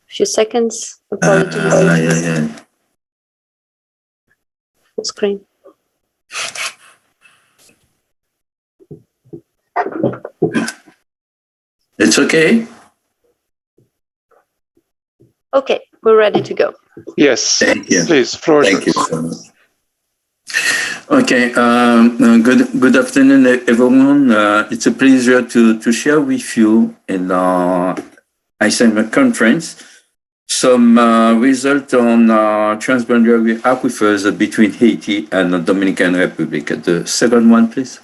Few seconds. Apologies. Yeah. Full screen. It's okay? Okay, we're ready to go. Yes. Thank you. Please, floor is yours. Thank you so much. Okay, good afternoon, everyone. It's a pleasure to share with you in our ICEM conference some result on transboundary aquifers between Haiti and the Dominican Republic. The second one, please.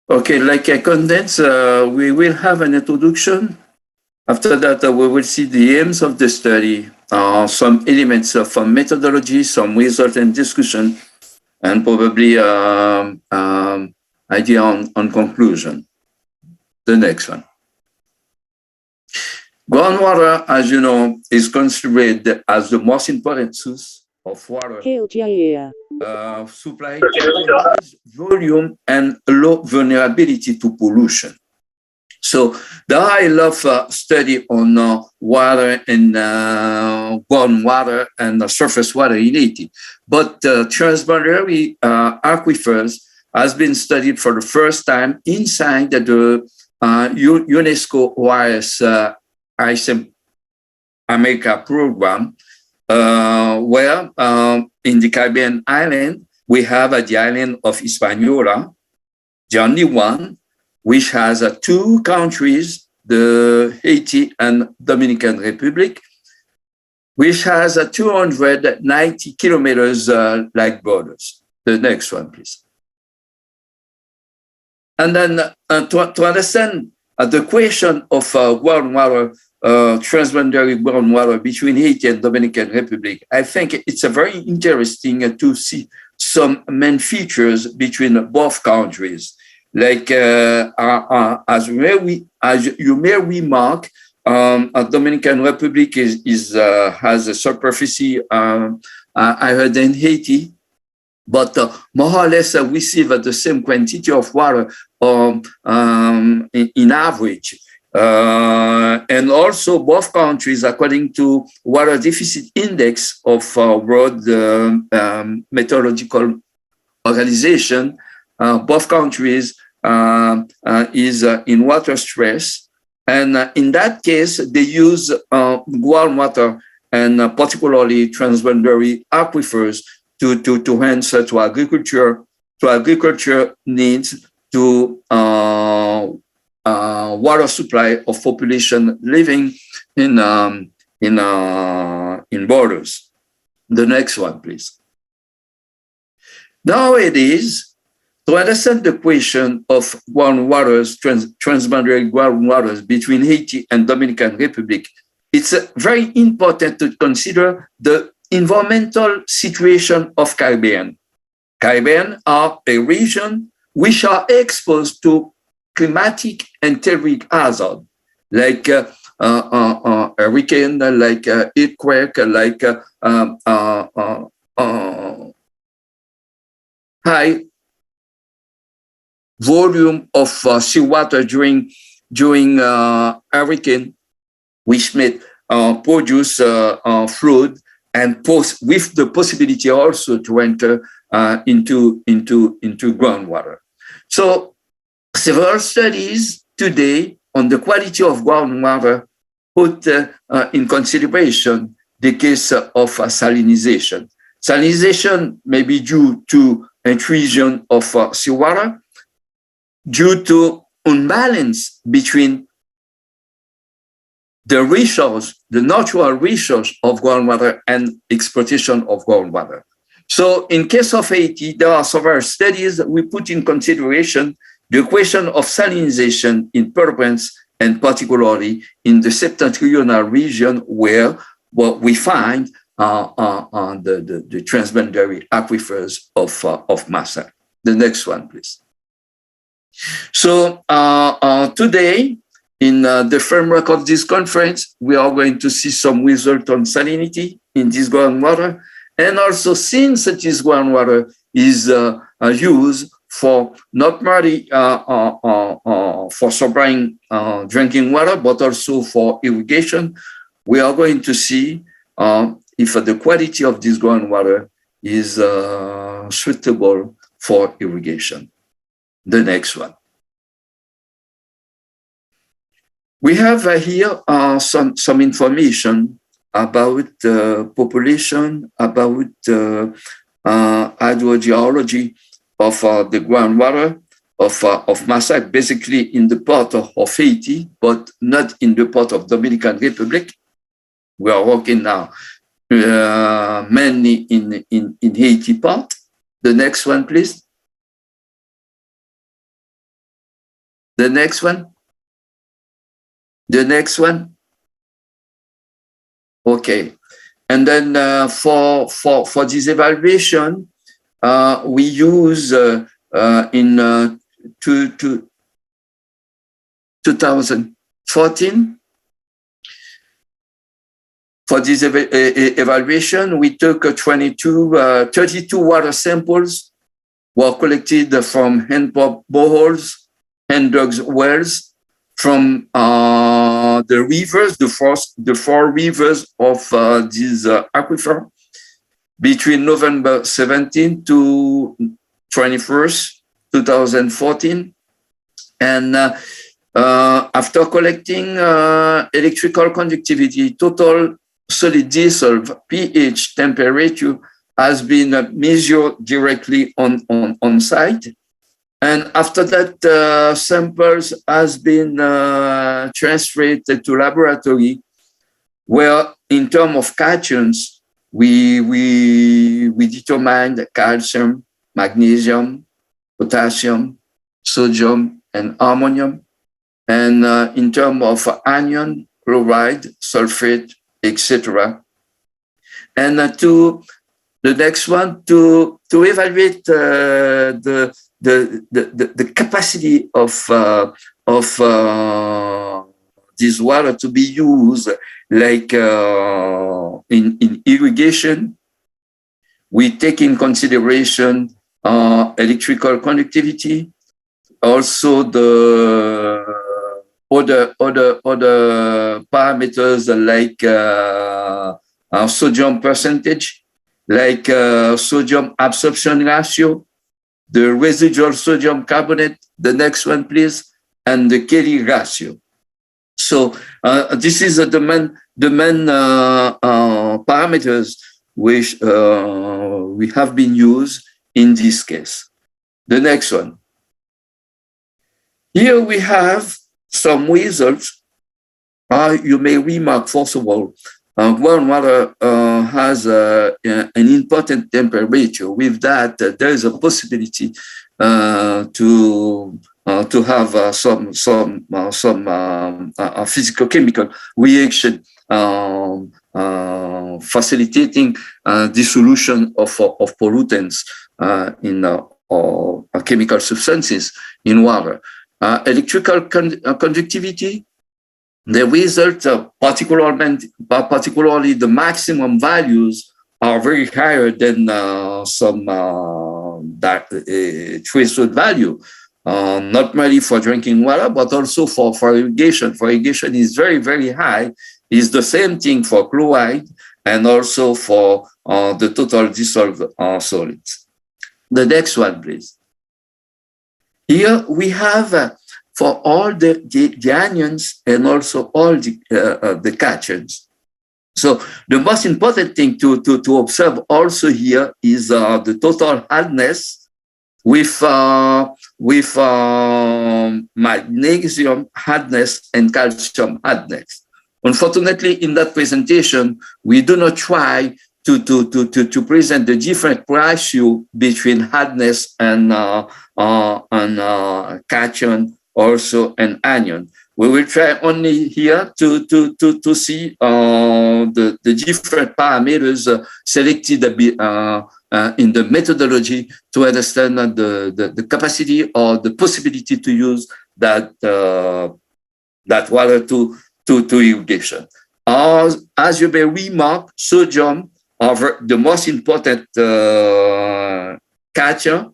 Okay, like I condensed, we will have an introduction. After that, we will see the aims of the study, some elements of methodology, some result and discussion, and probably idea on conclusion. The next one. Groundwater, as you know, is considered as the most important source of water. Supply volume and low vulnerability to pollution. So there are a lot of study on water and groundwater and surface water in Haiti. But transboundary aquifers has been studied for the first time inside the UNESCO WIRES ICEM America program, where in the Caribbean island, we have the island of Hispaniola, the only one which has 2 countries, the Haiti and Dominican Republic, which has 290 kilometers like borders. The next one, please. And then to understand the question of groundwater, transboundary groundwater between Haiti and Dominican Republic, I think it's a very interesting to see some main features between both countries. Like as you may remark, Dominican Republic has a superficie higher than Haiti, but more or less receive the same quantity of water in average. And also both countries, according to Water Deficit Index of World Meteorological Organization, both countries is in water stress. And in that case, they use groundwater and particularly transboundary aquifers to answer to agriculture needs, to water supply of population living in borders. The next one, please. Nowadays, to understand the question of groundwaters, transboundary groundwaters between Haiti and Dominican Republic, it's very important to consider the environmental situation of Caribbean. Caribbean are a region which are exposed to climatic and telluric hazard, like hurricane, like earthquake, like high volume of seawater during hurricane, which may produce flood, and with the possibility also to enter into groundwater. So several studies today on the quality of groundwater put in consideration the case of salinization. Salinization may be due to intrusion of seawater, due to imbalance between the resource, the natural resource of groundwater and exploitation of groundwater. So in case of Haiti, there are several studies that we put in consideration the question of salinization in Port-au-Prince, and particularly in the septentrional region where what we find the transboundary aquifers of Massa. The next one, please. So today, in the framework of this conference, we are going to see some result on salinity in this groundwater. And also, since this groundwater is used for not merely for supplying drinking water, but also for irrigation, we are going to see if the quality of this groundwater is suitable for irrigation. The next one. We have here some information about population, about hydrogeology of the groundwater of Massac, basically in the part of Haiti, but not in the part of Dominican Republic. We are working now mainly in Haiti part. The next one, please. The next one. The next one. Okay. And then for this evaluation, we use in 2014. For this evaluation, we took 32 water samples were collected from hand pump boreholes, hand dug wells, from the rivers, the four rivers of this aquifer between November 17 to 21st, 2014. And after collecting electrical conductivity, total solid dissolved pH temperature has been measured directly on site. And after that, samples has been transferred to laboratory, where in terms of cations, we determined calcium, magnesium, potassium, sodium, and ammonium. And in terms of anion, chloride, sulfate, etc. And to the next one, to evaluate the capacity of this water to be used, like in irrigation, we take in consideration electrical conductivity, also the other parameters like sodium percentage, like sodium absorption ratio, the residual sodium carbonate, the next one, please, and the Kelly ratio. So this is the main parameters which we have been used in this case. The next one. Here we have some results. You may remark, first of all, groundwater has an important temperature. With that, there is a possibility to have some physical chemical reaction facilitating dissolution of pollutants in or chemical substances in water. Electrical conductivity, the result, particularly the maximum values, are very higher than some threshold value. Not merely for drinking water, but also for irrigation. For irrigation is very, very high. It's the same thing for chloride and also for the total dissolved solids. The next one, please. Here we have for all the anions and also all the cations. So the most important thing to observe also here is the total hardness with magnesium hardness and calcium hardness. Unfortunately, in that presentation, we do not try to present the different ratio between hardness and cation, also an anion. We will try only here to see the different parameters selected in the methodology to understand the capacity or the possibility to use that water to irrigation. As you may remark, sodium are the most important cation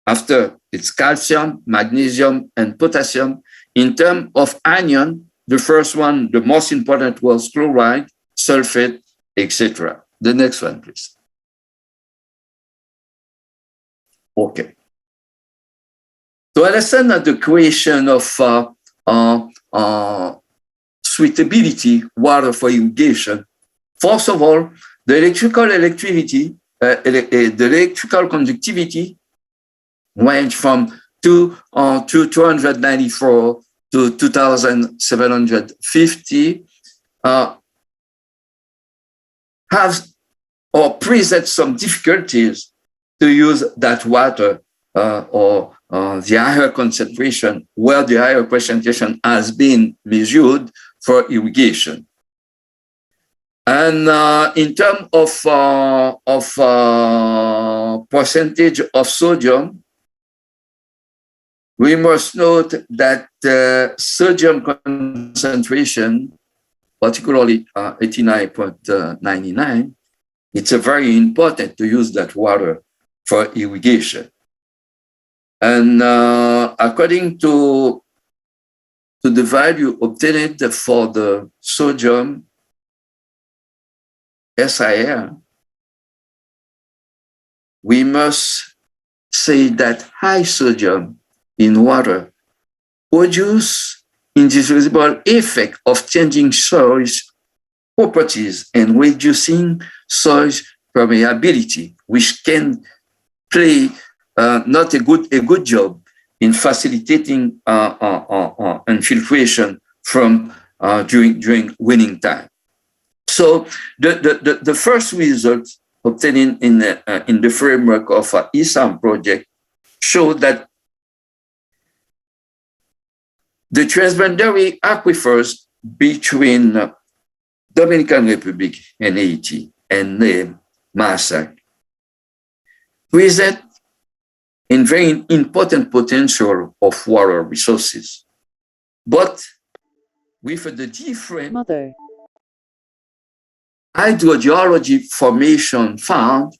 after it's calcium, magnesium, and potassium. In terms of anion, the first one, the most important was chloride, sulfate, etc. The next one, please. Okay. To understand the question of suitability water for irrigation, first of all, the electrical conductivity range from 294 to 2,750 have or present some difficulties to use that water or the higher concentration, where the higher concentration has been measured for irrigation. And in terms of percentage of sodium, we must note that sodium concentration, particularly 89.99, it's very important to use that water for irrigation. And according to the value obtained for the sodium SIR, we must say that high sodium in water produce indivisible effect of changing soil's properties and reducing soil's permeability, which can play not a good job in facilitating infiltration from during winning time. So the first result obtained in the framework of ISAM project showed that the transboundary aquifers between Dominican Republic and Haiti and Massac present a very important potential of water resources. But with the different hydrogeology formation found,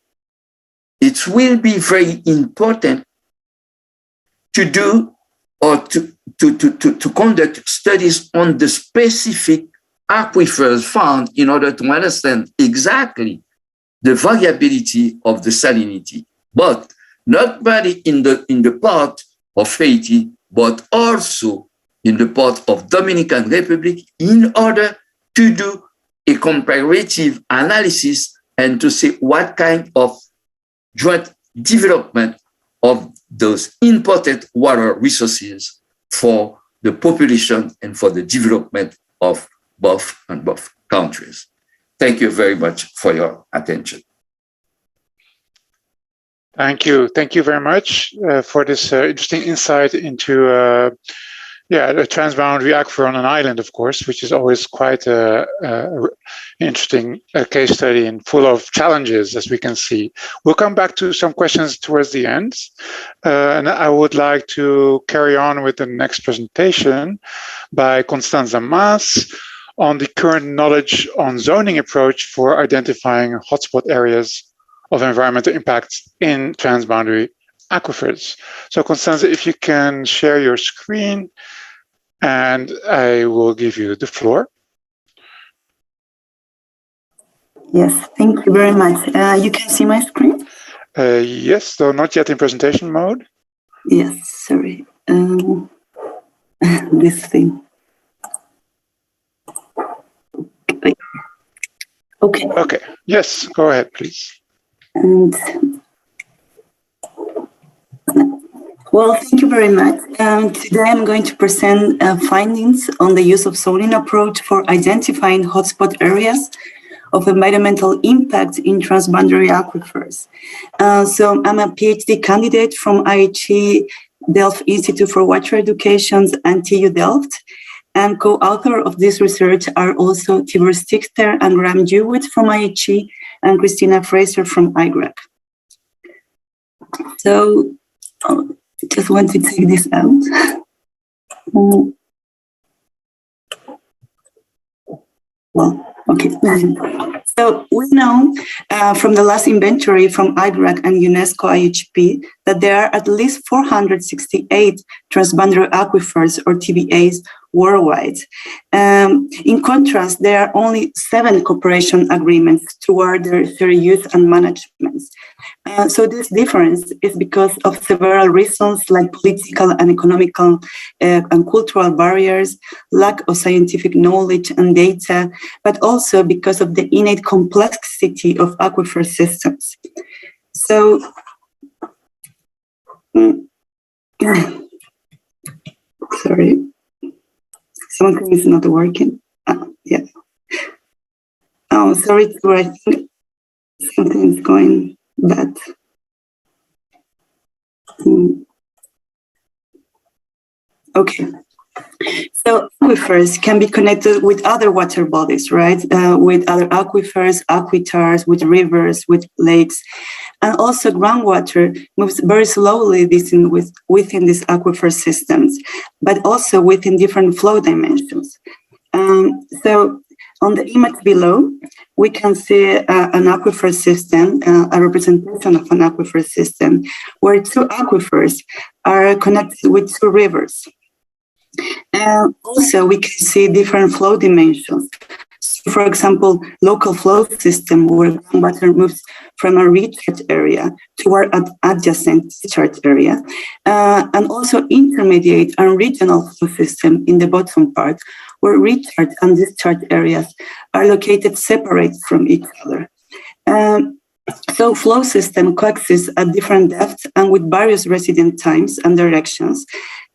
it will be very important to do or to conduct studies on the specific aquifers found in order to understand exactly the variability of the salinity. But not only in the part of Haiti, but also in the part of Dominican Republic, in order to do a comparative analysis and to see what kind of joint development of those imported water resources for the population and for the development of both countries. Thank you very much for your attention. Thank you. Thank you very much for this interesting insight into the transboundary aquifer on an island, of course, which is always quite an interesting case study and full of challenges, as we can see. We'll come back to some questions towards the end. And I would like to carry on with the next presentation by Constanza Maas on the current knowledge on zoning approach for identifying hotspot areas of environmental impacts in transboundary aquifers. So Constanza, if you can share your screen, and I will give you the floor. Yes, thank you very much. You can see my screen? Yes, though not yet in presentation mode. Yes, sorry. This thing. Okay. Okay, yes, go ahead, please. And well, thank you very much. Today I'm going to present findings on the use of zoning approach for identifying hotspot areas of environmental impact in transboundary aquifers. So I'm a PhD candidate from IHE Delft Institute for Water Education and TU Delft. And co-author of this research are also Tibor Stichter and Graham Jewett from IHE and Christina Fraser from IGRAC. So, just want to take this out. Well, okay. So we know from the last inventory from IGRAC and UNESCO IHP that there are at least 468 transboundary aquifers or TBAs worldwide. In contrast, there are only 7 cooperation agreements toward their use and management. So this difference is because of several reasons like political and economical and cultural barriers, lack of scientific knowledge and data, but also because of the innate complexity of aquifer systems. So, sorry. Something is not working. Yeah. Oh, sorry, I think something is going bad. Okay. So aquifers can be connected with other water bodies, right? With other aquifers, aquitars, with rivers, with lakes. And also groundwater moves very slowly within these aquifer systems, but also within different flow dimensions. So on the image below, we can see an aquifer system, a representation of an aquifer system, where 2 aquifers are connected with 2 rivers. And also we can see different flow dimensions. So for example, local flow system where water moves from a recharge area toward an adjacent discharge area, and also intermediate and regional flow system in the bottom part where recharge and discharge areas are located separate from each other. So flow system coexist at different depths and with various resident times and directions.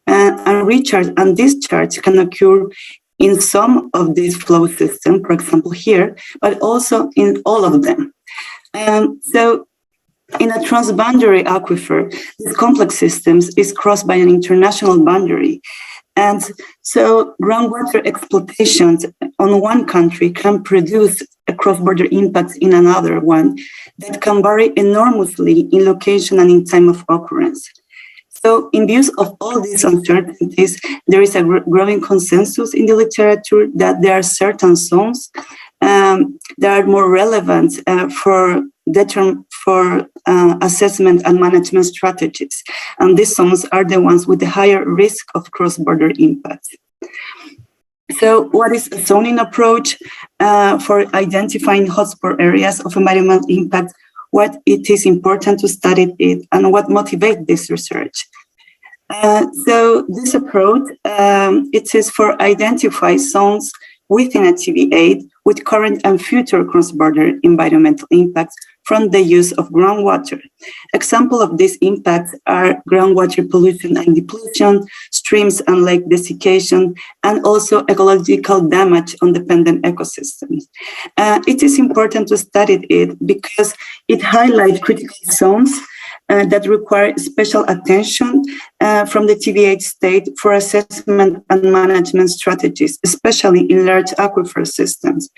And recharge and discharge can occur in some of these flow systems, for example here, but also in all of them. So in a transboundary aquifer, this complex systems is crossed by an international boundary. And so groundwater exploitations on one country can produce a cross-border impacts in another one that can vary enormously in location and in time of occurrence. So in view of all these uncertainties, there is a growing consensus in the literature that there are certain zones that are more relevant for assessment and management strategies. And these zones are the ones with the higher risk of cross-border impacts. So what is a zoning approach for identifying hotspot areas of environmental impact what it is important to study it, and what motivates this research. So this approach, it is for identify zones within a TBA with current and future cross-border environmental impacts from the use of groundwater. Examples of these impacts are groundwater pollution and depletion, streams and lake desiccation, and also ecological damage on dependent ecosystems. It is important to study it because it highlights critical zones that require special attention from the TBA state for assessment and management strategies, especially in large aquifer systems.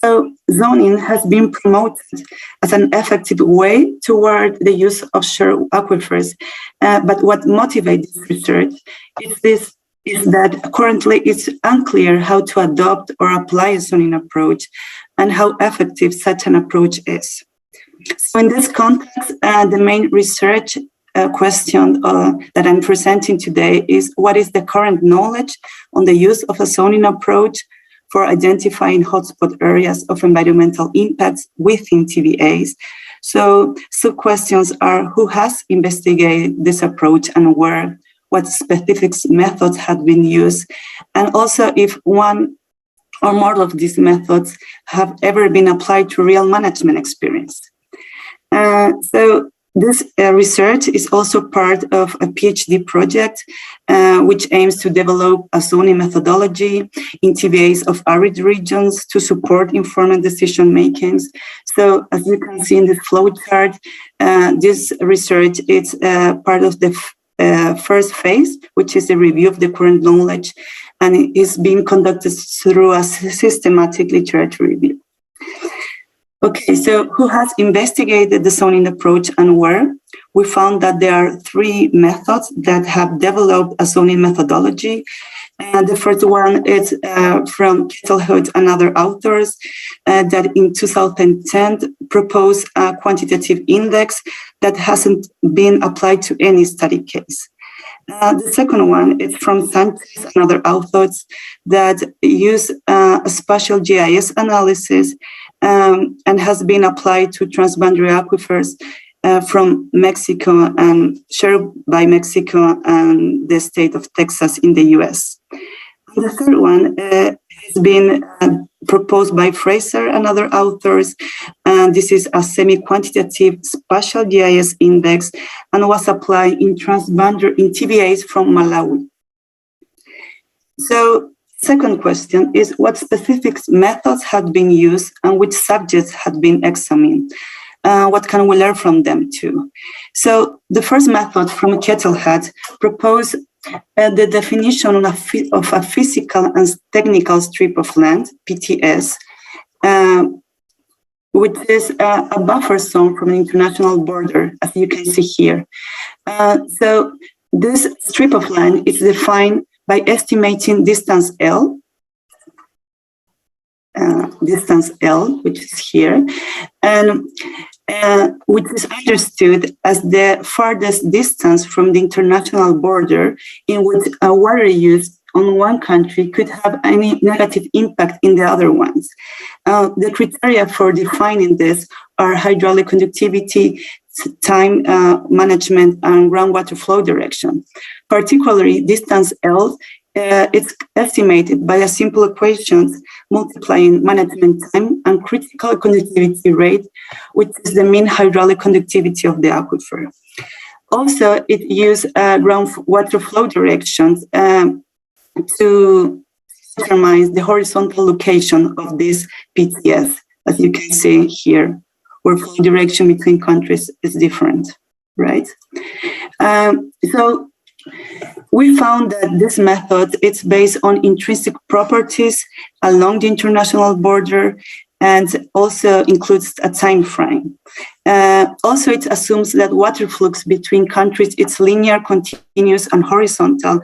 So zoning has been promoted as an effective way toward the use of shared aquifers. But what motivates this research is that currently it's unclear how to adopt or apply a zoning approach and how effective such an approach is. So in this context, the main research question that I'm presenting today is what is the current knowledge on the use of a zoning approach for identifying hotspot areas of environmental impacts within TBAs. So sub-questions are who has investigated this approach and where, what specific methods have been used, and also if one or more of these methods have ever been applied to real management experience. So this research is also part of a PhD project, which aims to develop a zoning methodology in TBAs of arid regions to support informed decision making. So as you can see in the flow chart, this research is part of the first phase, which is the review of the current knowledge, and it is being conducted through a systematic literature review. Okay, so who has investigated the zoning approach and where? We found that there are three methods that have developed a zoning methodology. And the first one is from Kettlehood and other authors that in 2010 proposed a quantitative index that hasn't been applied to any study case. The second one is from Sanchez and other authors that use a spatial GIS analysis and has been applied to transboundary aquifers from Mexico and shared by Mexico and the state of Texas in the US. And the third one has been proposed by Fraser and other authors. And this is a semi-quantitative spatial GIS index and was applied in transboundary in TBAs from Malawi. So second question is what specific methods have been used and which subjects have been examined? What can we learn from them too? So the first method from Kettlehead proposed the definition of a physical and technical strip of land, PTS, which is a buffer zone from the international border, as you can see here. So this strip of land is defined by estimating distance L, which is here, and which is understood as the farthest distance from the international border in which a water use on one country could have any negative impact in the other ones. The criteria for defining this are hydraulic conductivity, time management, and groundwater flow direction. Particularly, distance L it's estimated by a simple equation multiplying management time and critical conductivity rate, which is the mean hydraulic conductivity of the aquifer. Also, it uses groundwater flow directions to determine the horizontal location of this PTS, as you can see here, where flow direction between countries is different, right? So we found that this method is based on intrinsic properties along the international border and also includes a time frame. Also, it assumes that water flux between countries is linear, continuous, and horizontal,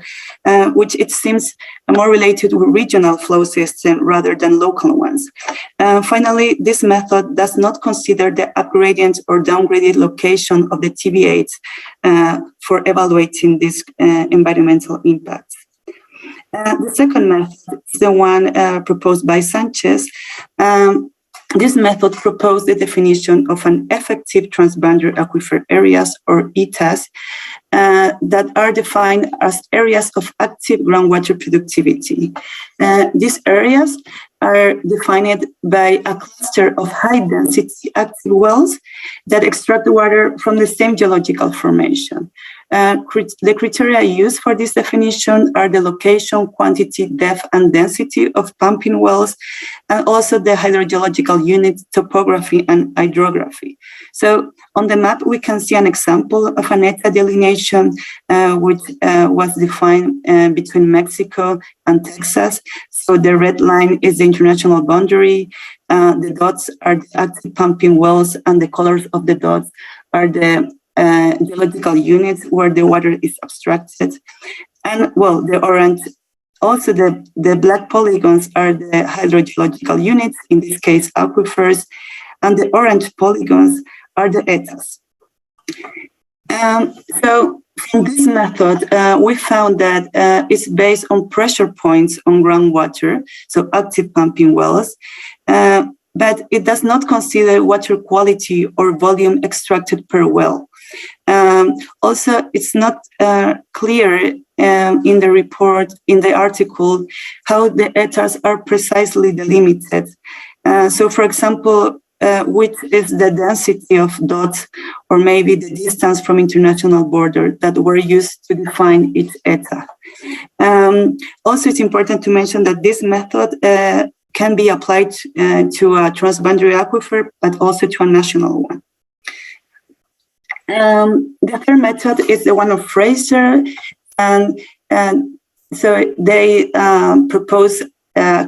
which it seems more related to regional flow system rather than local ones. Finally, this method does not consider the upgradient or downgraded location of the TBAs for evaluating these environmental impacts. The second method is the one proposed by Sanchez, This method proposed the definition of an effective transboundary aquifer areas, or ETAs, that are defined as areas of active groundwater productivity. These areas are defined by a cluster of high-density active wells that extract water from the same geological formation. The criteria used for this definition are the location, quantity, depth, and density of pumping wells, and also the hydrogeological unit, topography, and hydrography. So on the map, we can see an example of an ETA delineation, which was defined between Mexico and Texas. So the red line is the international boundary. The dots are the active pumping wells, and the colors of the dots are the geological units where the water is abstracted. And well, the orange, also the black polygons are the hydrogeological units, in this case aquifers, and the orange polygons are the ETAs. So from this method, we found that it's based on pressure points on groundwater, so active pumping wells, but it does not consider water quality or volume extracted per well. Also, it's not clear in the report, in the article, how the ETAs are precisely delimited. So, for example, which is the density of dots, or maybe the distance from international border that were used to define each ETA. Also, it's important to mention that this method can be applied to a transboundary aquifer, but also to a national one. The third method is the one of Fraser, and so they propose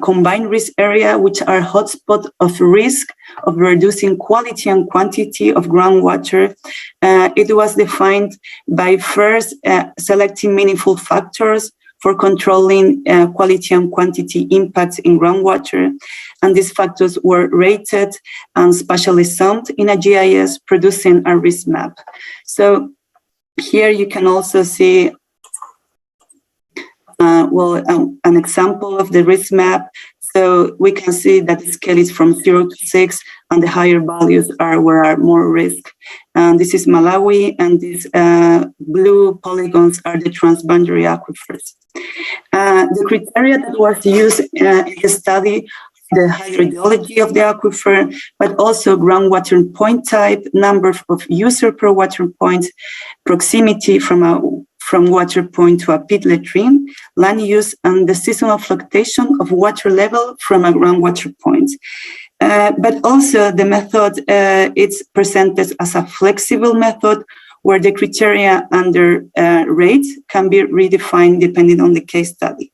combined risk area, which are hotspots of risk of reducing quality and quantity of groundwater. It was defined by first selecting meaningful factors for controlling quality and quantity impacts in groundwater. And these factors were rated and spatially summed in a GIS, producing a risk map. So here you can also see an example of the risk map. So we can see that the scale is from 0 to 6, and the higher values are where are more risk. And this is Malawi, and these blue polygons are the transboundary aquifers. The criteria that was used in the study, the hydrogeology of the aquifer, but also groundwater point type, number of user per water point, proximity from water point to a pit latrine, land use, and the seasonal fluctuation of water level from a groundwater point. But also the method, it's presented as a flexible method where the criteria under rates can be redefined depending on the case study.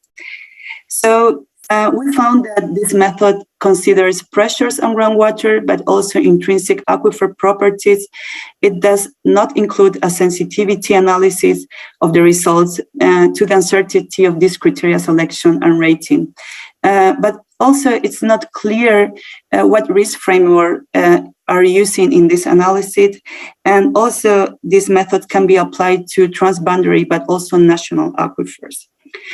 So we found that this method considers pressures on groundwater, but also intrinsic aquifer properties. It does not include a sensitivity analysis of the results to the uncertainty of this criteria selection and rating. But also, it's not clear what risk framework are using in this analysis. And also, this method can be applied to transboundary, but also national aquifers.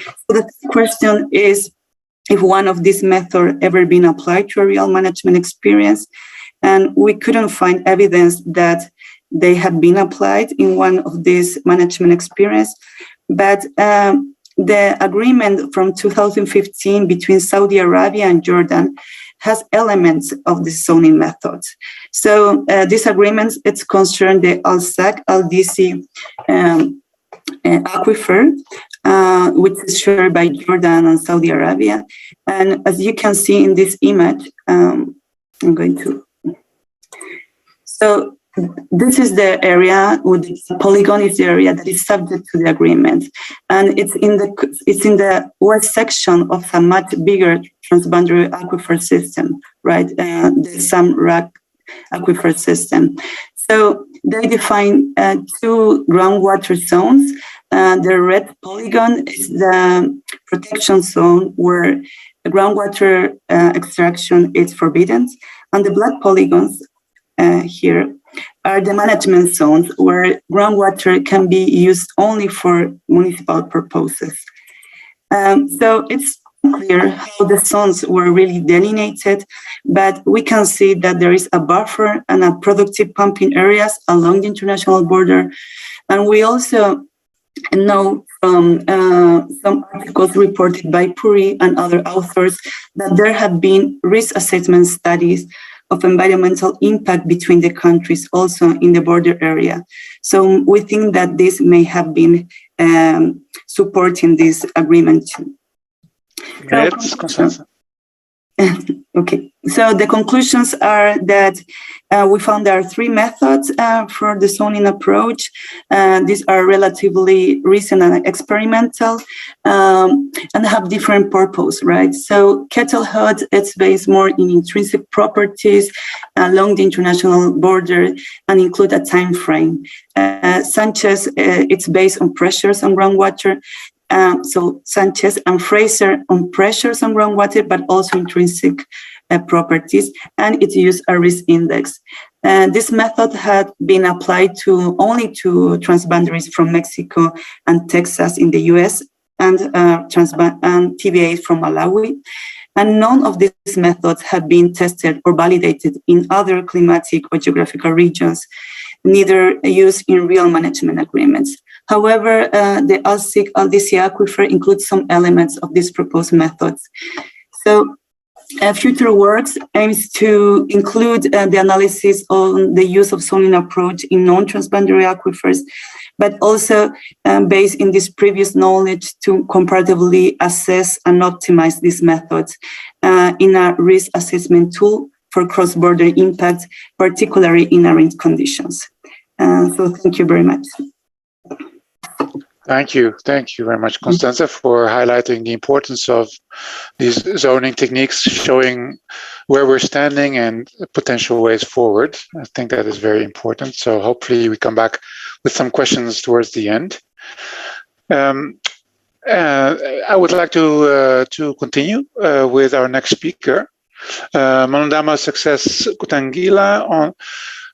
So the question is, if one of these methods ever been applied to a real management experience, and we couldn't find evidence that they have been applied in one of these management experience, but the agreement from 2015 between Saudi Arabia and Jordan has elements of the zoning method. So this agreement, it's concerned the Al-Saq, Al-Disi aquifer, which is shared by Jordan and Saudi Arabia. And as you can see in this image, I'm going to. So this is the area, or the polygon is the area that is subject to the agreement. And it's in the west section of a much bigger transboundary aquifer system, right? The Samrak aquifer system. So they define two groundwater zones. The red polygon is the protection zone where the groundwater extraction is forbidden. And the black polygons here are the management zones where groundwater can be used only for municipal purposes. So it's unclear how the zones were really delineated, but we can see that there is a buffer and a productive pumping areas along the international border. And we also know from some articles reported by Puri and other authors that there have been risk assessment studies of environmental impact between the countries also in the border area. So we think that this may have been supporting this agreement too. Okay, so the conclusions are that we found there are three methods for the zoning approach. These are relatively recent and experimental and have different purpose, right? So Kettle Hut, it's based more in intrinsic properties along the international border and include a time frame. Sanchez, it's based on pressures on groundwater. So Sanchez and Fraser on pressures on groundwater, but also intrinsic properties, and it used a risk index. This method had been applied only to transboundaries from Mexico and Texas in the US and TBAs from Malawi. And none of these methods have been tested or validated in other climatic or geographical regions, neither used in real management agreements. However, the LDC aquifer includes some elements of these proposed methods. So future works aims to include the analysis on the use of zoning approach in non-transboundary aquifers, but also based in this previous knowledge to comparatively assess and optimize these methods in a risk assessment tool for cross-border impacts, particularly in arid conditions. So thank you very much. Thank you very much, Constanza, for highlighting the importance of these zoning techniques, showing where we're standing and potential ways forward. I think that is very important. So hopefully we come back with some questions towards the end. I would like to continue with our next speaker. Monondama Success Kutangila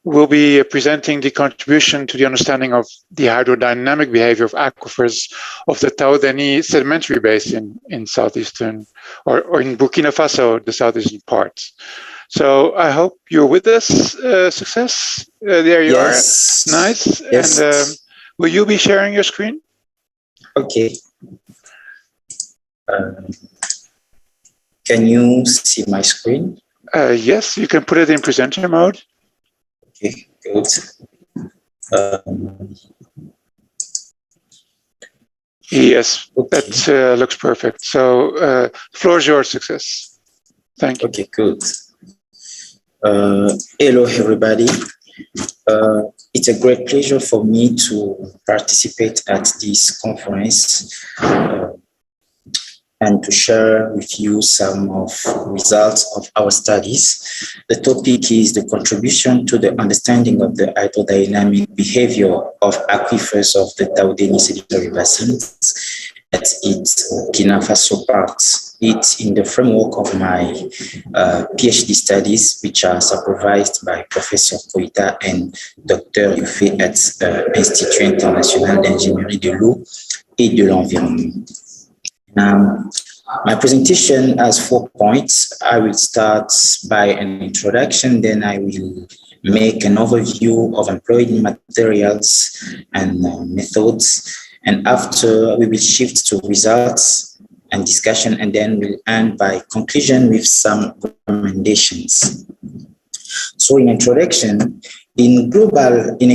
will be presenting the contribution to the understanding of the hydrodynamic behavior of aquifers of the Taodeni sedimentary basin in southeastern, or in Burkina Faso, the southeastern parts. So I hope you're with us, Success. There you are. Nice. Yes. And will you be sharing your screen? Okay. Can you see my screen? Yes, you can put it in presenter mode. Okay, good. Yes, okay. That looks perfect. So, floor is yours, Success. Thank you. Okay, good. Hello, everybody. It's a great pleasure for me to participate at this conference and to share with you some of results of our studies. The topic is the contribution to the understanding of the hydrodynamic behavior of aquifers of the Taodeni sedimentary basins at its Burkina Faso part. It's in the framework of my PhD studies, which are supervised by Professor Koita and Dr. Youfé at Institut International d'Ingénierie de l'eau et de l'environnement. My presentation has 4 points. I will start by an introduction, then I will make an overview of employed materials and methods, and after we will shift to results and discussion, and then we'll end by conclusion with some recommendations. So in introduction, in a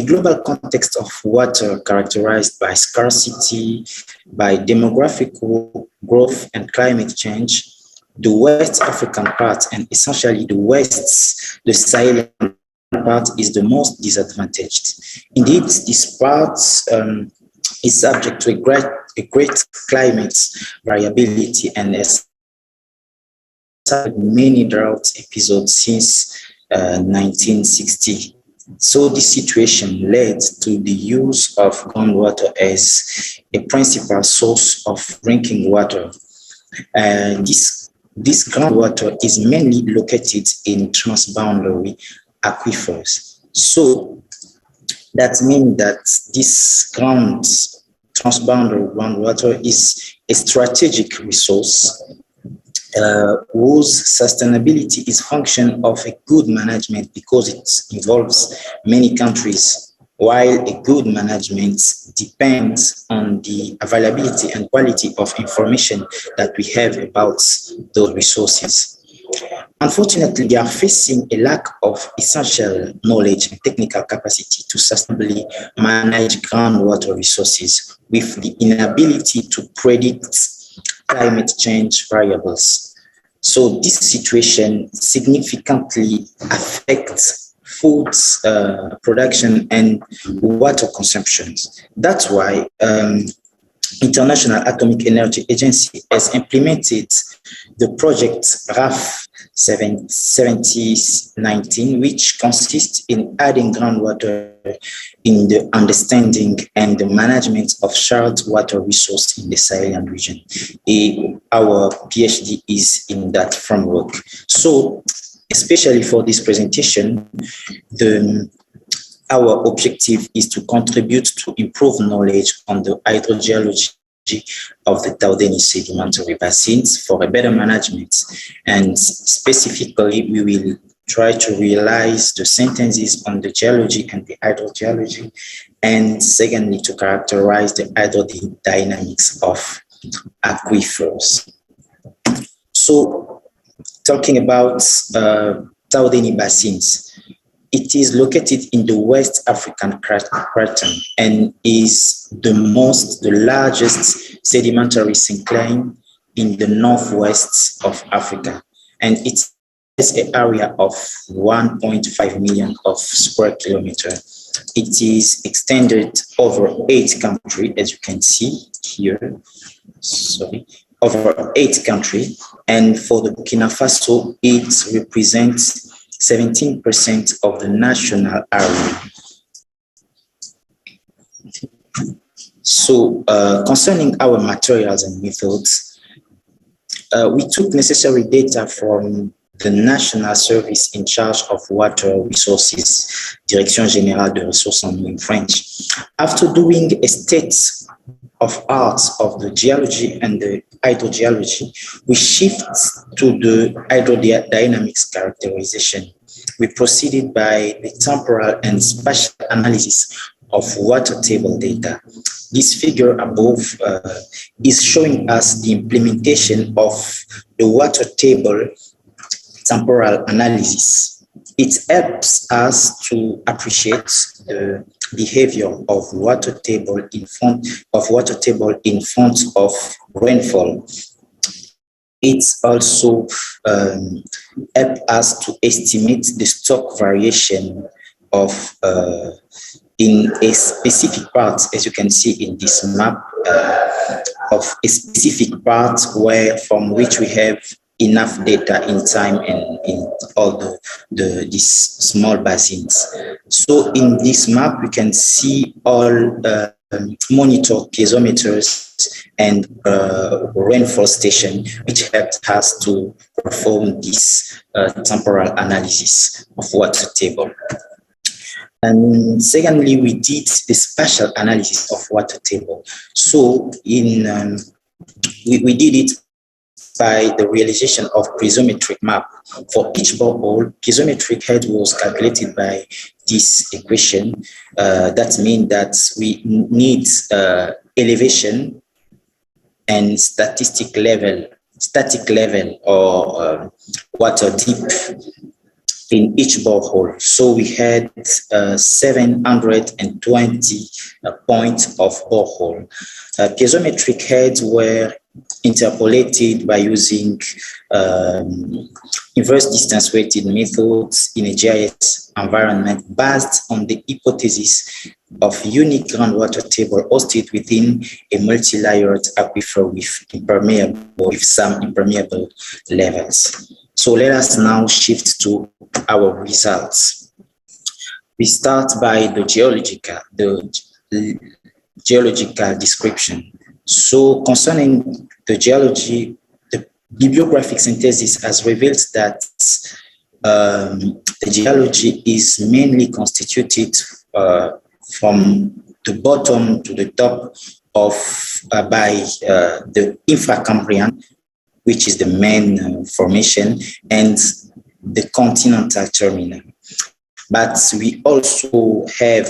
global context of water characterized by scarcity, by demographic growth and climate change, the West African part, and essentially the Sahelian part, is the most disadvantaged. Indeed, this part is subject to a great climate variability and has had many drought episodes since 1960. So this situation led to the use of groundwater as a principal source of drinking water. This groundwater is mainly located in transboundary aquifers. So that means that this transboundary groundwater is a strategic resource whose sustainability is function of a good management because it involves many countries, while a good management depends on the availability and quality of information that we have about those resources. Unfortunately, they are facing a lack of essential knowledge and technical capacity to sustainably manage groundwater resources with the inability to predict climate change variables. So this situation significantly affects food production and water consumption. That's why International Atomic Energy Agency has implemented the project RAF 7019, which consists in adding groundwater in the understanding and the management of shared water resource in the Sahelian region. Our PhD is in that framework. So, especially for this presentation, our objective is to contribute to improve knowledge on the hydrogeology of the Taudeni sedimentary basins for a better management. And specifically, we will try to realize the sentences on the geology and the hydrogeology, and secondly, to characterize the hydrodynamics of aquifers. So, talking about Taudeni basins, it is located in the West African Craton and is the largest sedimentary syncline in the northwest of Africa. And it has an area of 1.5 million of square kilometers. It is extended over 8 countries, as you can see here. Over 8 countries. And for the Burkina Faso, it represents 17% of the national area. So concerning our materials and methods, we took necessary data from the National Service in charge of water resources, Direction Générale de Ressources en Eau in French. After doing a state of arts of the geology and the hydrogeology, we shift to the hydrodynamics characterization. We proceeded by the temporal and spatial analysis of water table data. This figure above is showing us the implementation of the water table temporal analysis. It helps us to appreciate the behavior of water table in front of rainfall. It also helps us to estimate the stock variation of in a specific part, as you can see in this map, of a specific part from which we have enough data in time and in all these small basins. So in this map, we can see all monitor piezometers and rainfall station, which helped us to perform this temporal analysis of water table. And secondly, we did the spatial analysis of water table. So we did it by the realization of piezometric map. For each borehole, piezometric head was calculated by this equation. That means that we need elevation and static level or water deep in each borehole. So we had 720 points of borehole. Piezometric heads were interpolated by using inverse distance weighted methods in a GIS environment based on the hypothesis of unique groundwater table hosted within a multi-layered aquifer with some impermeable levels. So let us now shift to our results. We start by the geological description. So concerning the geology, the bibliographic synthesis has revealed that the geology is mainly constituted from the bottom to the top of by the infracambrian, which is the main formation, and the continental terminal. But we also have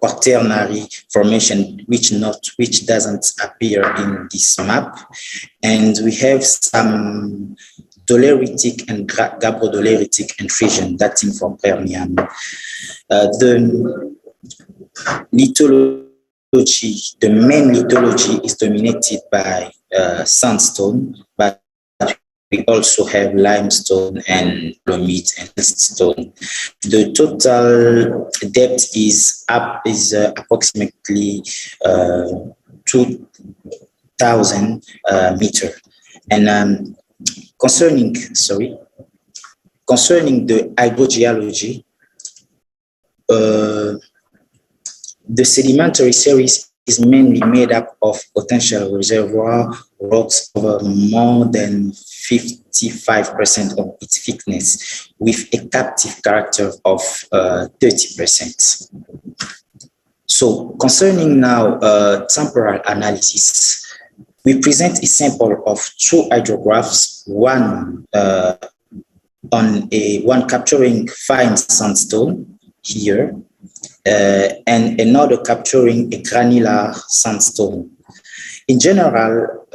quaternary formation, which doesn't appear in this map, and we have some doleritic and gabbro-doleritic intrusion dating from Permian. The lithology, the main lithology is dominated by sandstone, but we also have limestone and dolomite and siltstone. The total depth is approximately 2,000 meters. And concerning the hydrogeology, the sedimentary series is mainly made up of potential reservoir rocks over more than 55% of its thickness, with a captive character of 30%. So concerning now temporal analysis, we present a sample of two hydrographs, one capturing fine sandstone here, and another capturing a granular sandstone. In general,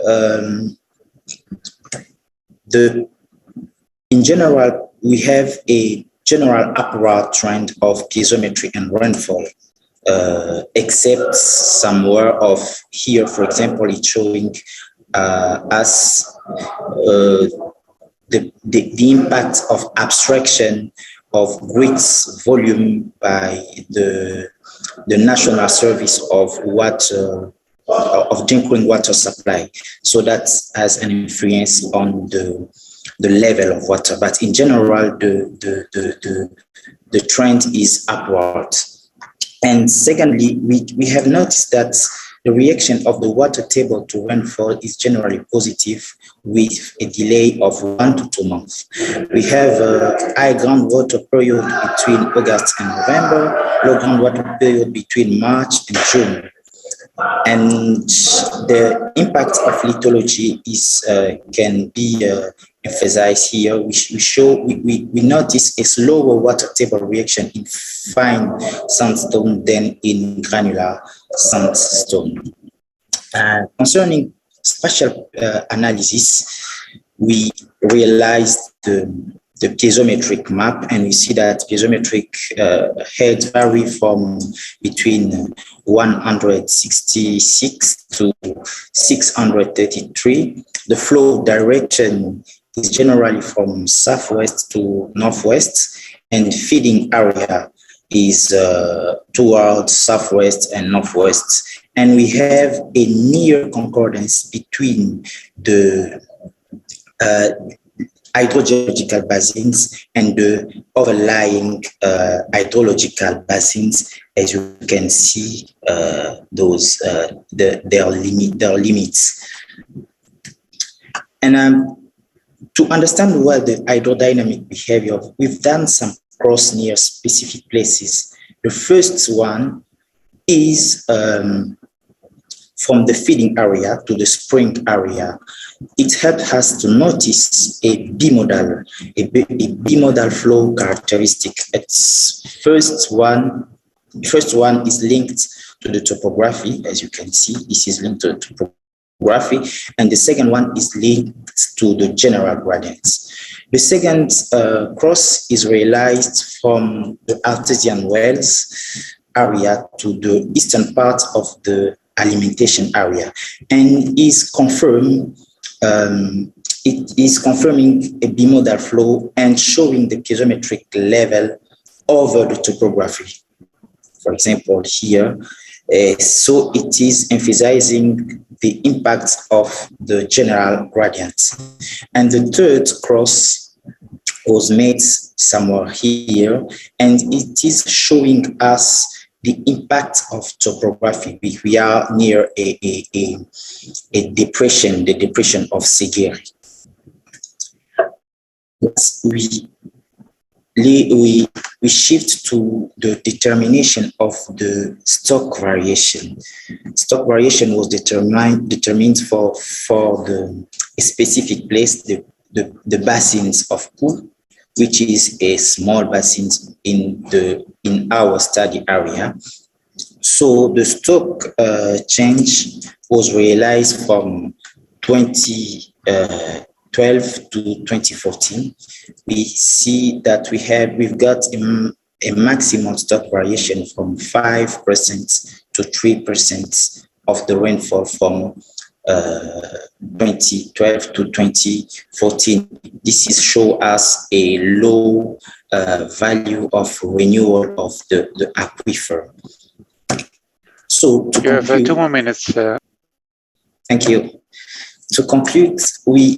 we have a general upward trend of piezometry and rainfall, except somewhere of here, for example, it's showing us the impact of abstraction of grits volume by the National Service of Water, of drinking water supply. So that has an influence on the level of water. But in general, the trend is upward. And secondly, we have noticed that the reaction of the water table to rainfall is generally positive, with a delay of 1 to 2 months. We have a high groundwater period between August and November, low groundwater period between March and June. And the impact of lithology can be emphasized here. We notice a slower water table reaction in fine sandstone than in granular sandstone. Concerning spatial analysis, we realized the piezometric map, and we see that piezometric heads vary from between 166 to 633. The flow direction is generally from southwest to northwest, and feeding area is towards southwest and northwest. And we have a near concordance between the hydrogeological basins and the overlying hydrological basins. As you can see, their limits. And to understand well the hydrodynamic behavior, we've done some cross near specific places. The first one is from the feeding area to the spring area. It helped us to notice a bimodal flow characteristic. Its first one is linked to the topography, as you can see. This is linked to the topography, and the second one is linked to the general gradients. The second cross is realized from the artesian wells area to the eastern part of the alimentation area, and is confirmed. It is confirming a bimodal flow and showing the piezometric level over the topography. For example, here, so it is emphasizing the impact of the general gradient. And the third cross was made somewhere here, and it is showing us the impact of topography. We are near a depression, the depression we shift to the determination of the stock variation. Stock variation was determined for the specific place, the basins of pool, which is a small basin in our study area. So the stock change was realized from 2012 to 2014. We see that we've got a maximum stock variation from 5% to 3% of the rainfall from 2012 to 2014. This is show us a low value of renewal of the aquifer. So to you have conclude, 2 more minutes. Thank you. To conclude,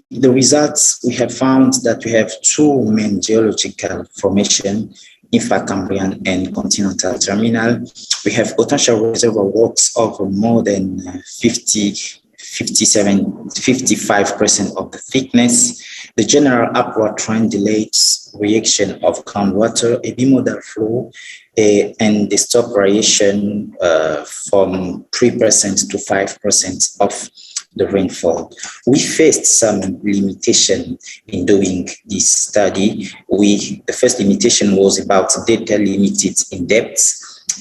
the results we have found that we have two main geological formation, infracambrian and continental terminal. We have potential reservoir works of more than 55% of the thickness. The general upward trend delays reaction of groundwater, a bimodal flow, and the stock variation from 3% to 5% of the rainfall. We faced some limitation in doing this study. The first limitation was about data limited in depth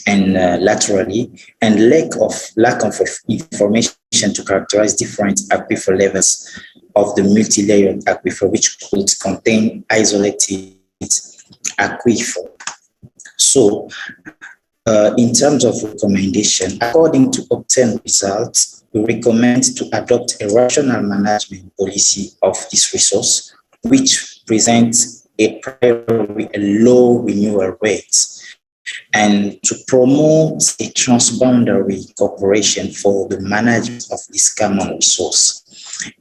and laterally, and lack of information to characterize different aquifer levels of the multi-layered aquifer, which could contain isolated aquifer. So, in terms of recommendation, according to obtained results, we recommend to adopt a rational management policy of this resource, which presents a low renewal rate, and to promote a transboundary cooperation for the management of this common resource.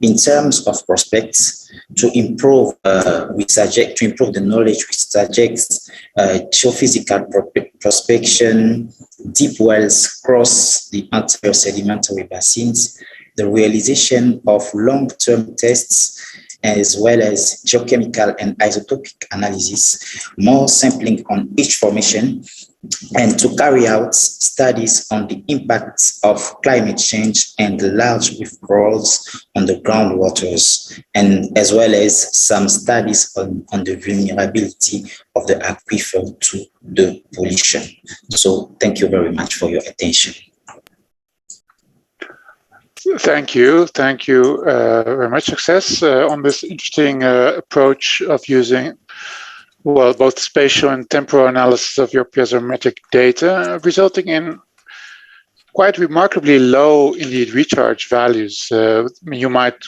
In terms of prospects, to improve the knowledge, we suggest geophysical prospection, deep wells across the anterior sedimentary basins, the realization of long-term tests, as well as geochemical and isotopic analysis, more sampling on each formation, and to carry out studies on the impacts of climate change and large withdrawals on the groundwaters, and as well as some studies on the vulnerability of the aquifer to the pollution. So thank you very much for your attention. Thank you. Thank you very much. Success on this interesting approach of using both spatial and temporal analysis of your piezometric data, resulting in quite remarkably low, indeed, recharge values. You might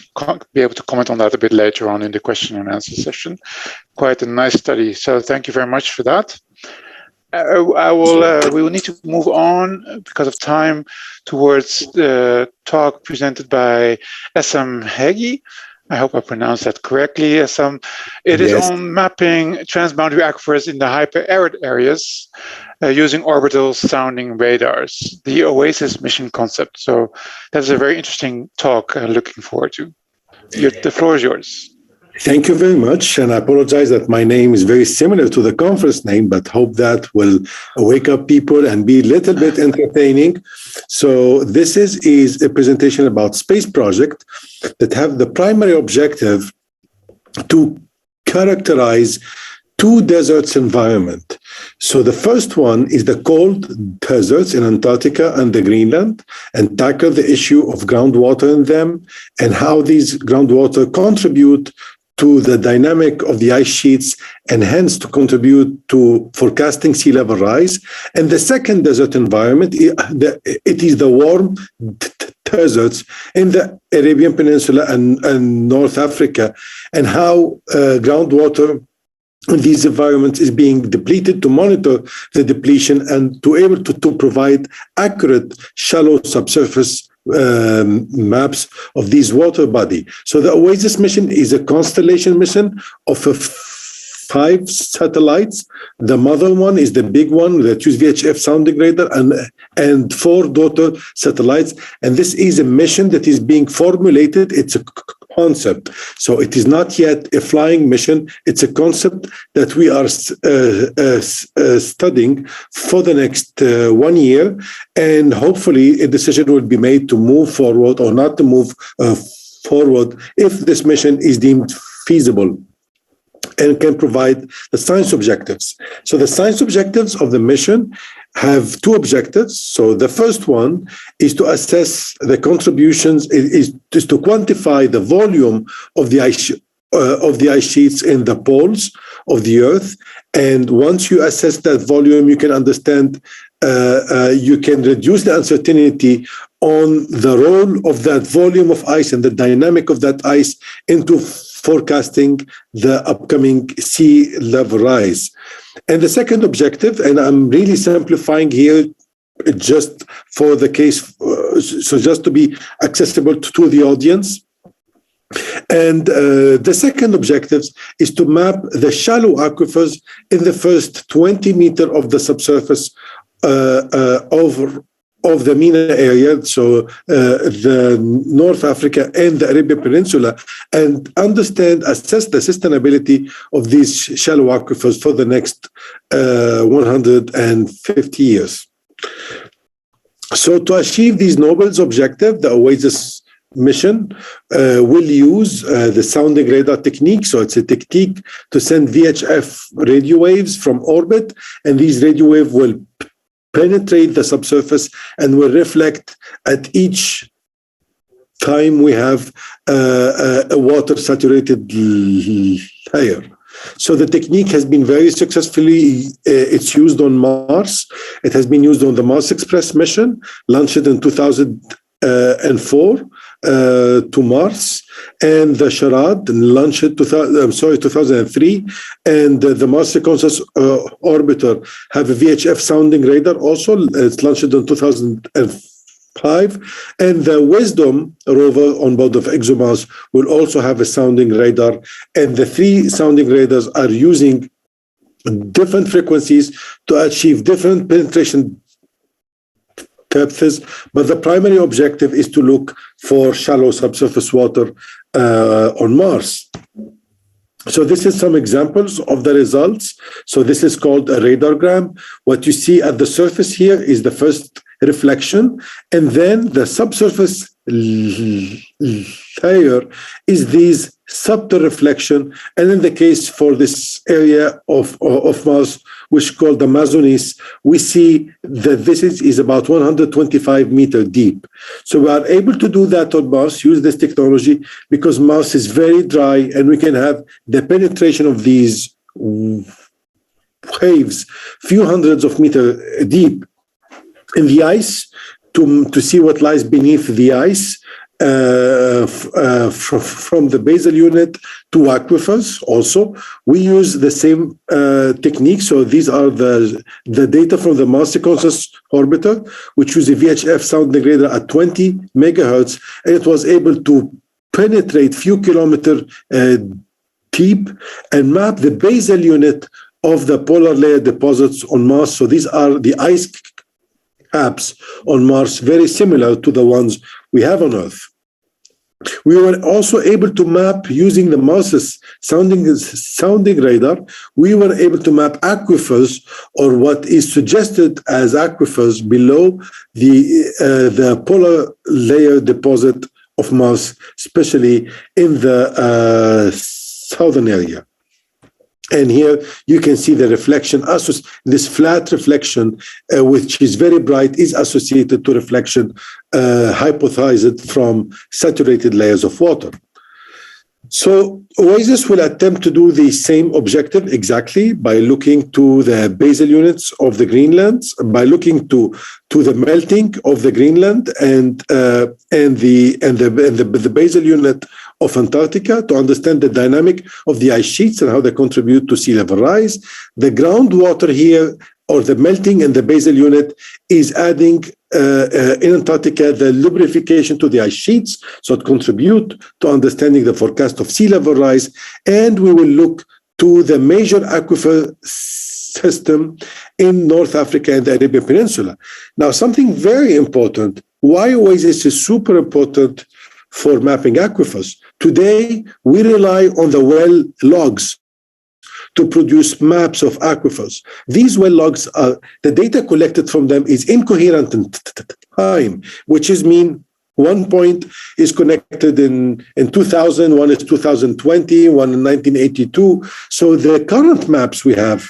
be able to comment on that a bit later on in the question and answer session. Quite a nice study. So thank you very much for that. We will need to move on because of time towards the talk presented by Essam Hegi. I hope I pronounced that correctly. It is on mapping transboundary aquifers in the hyper-arid areas using orbital sounding radars, the OASIS mission concept. So that's a very interesting talk looking forward to. The floor is yours. Thank you very much. And I apologize that my name is very similar to the conference name, but hope that will wake up people and be a little bit entertaining. So this is a presentation about space project that have the primary objective to characterize two deserts environment. So the first one is the cold deserts in Antarctica and the Greenland, and tackle the issue of groundwater in them and how these groundwater contribute to the dynamic of the ice sheets and hence to contribute to forecasting sea level rise. And the second desert environment, it is the warm deserts in the Arabian Peninsula and North Africa, and how groundwater in these environments is being depleted, to monitor the depletion and to able to provide accurate shallow subsurface maps of these water body. So the OASIS mission is a constellation mission of 5 satellites. The mother one is the big one that use VHF sounding radar, and 4 daughter satellites. And this is a mission that is being formulated. It's a concept. So it is not yet a flying mission. It's a concept that we are studying for the next 1 year. And hopefully a decision will be made to move forward or not to move forward if this mission is deemed feasible and can provide the science objectives. So the science objectives of the mission have 2 objectives. So the first one is to assess the contributions, is to quantify the volume of the ice sheets in the poles of the Earth. And once you assess that volume, you can understand, you can reduce the uncertainty on the role of that volume of ice and the dynamic of that ice into forecasting the upcoming sea level rise. And the second objective, and I'm really simplifying here just for the case, so just to be accessible to the audience. And the second objective is to map the shallow aquifers in the first 20 meters of the subsurface of the MENA area, so the North Africa and the Arabian Peninsula, and assess the sustainability of these shallow aquifers for the next 150 years. So to achieve these noble objectives, the OASIS mission will use the sounding radar technique. So it's a technique to send VHF radio waves from orbit, and these radio waves will penetrate the subsurface and will reflect at each time we have a water saturated layer. So the technique has been very successfully, it's used on Mars. It has been used on the Mars Express mission, launched in 2004 to Mars, and the Sharad launched in 2003, and the Mars Reconnaissance Orbiter have a VHF sounding radar also. It's launched in 2005, and the Wisdom rover on board of ExoMars will also have a sounding radar, and the 3 sounding radars are using different frequencies to achieve different penetration depths, but the primary objective is to look for shallow subsurface water on Mars. So this is some examples of the results. So this is called a radargram. What you see at the surface here is the first reflection, and then the subsurface layer is these subtle reflection. And in the case for this area of Mars, which is called the Amazonis, we see that this is about 125 meters deep. So we are able to do that on Mars, use this technology, because Mars is very dry, and we can have the penetration of these waves few hundreds of meters deep in the ice to see what lies beneath the ice. From the basal unit to aquifers also. We use the same technique. So these are the data from the Mars Reconnaissance Orbiter, which uses a VHF sounding radar at 20 megahertz, and it was able to penetrate few kilometers deep and map the basal unit of the polar layer deposits on Mars. So these are the ice caps on Mars, very similar to the ones we have on Earth. We were also able to map, using the Mars's sounding radar, we were able to map aquifers, or what is suggested as aquifers below the polar layer deposit of Mars, especially in the southern area. And here you can see the reflection, this flat reflection, which is very bright, is associated to reflection hypothesized from saturated layers of water. So OASIS will attempt to do the same objective exactly by looking to the basal units of the Greenland, by looking to the melting of the Greenland and the basal unit of Antarctica, to understand the dynamic of the ice sheets and how they contribute to sea level rise. The groundwater here, or the melting in the basal unit, is adding in Antarctica the lubrification to the ice sheets, so it contributes to understanding the forecast of sea level rise. And we will look to the major aquifer system in North Africa and the Arabian Peninsula. Now, something very important, why OASIS is super important for mapping aquifers. Today, we rely on the well logs to produce maps of aquifers. These well logs, the data collected from them is incoherent in time, which is mean one point is connected in 2000, one is 2020, one in 1982. So the current maps we have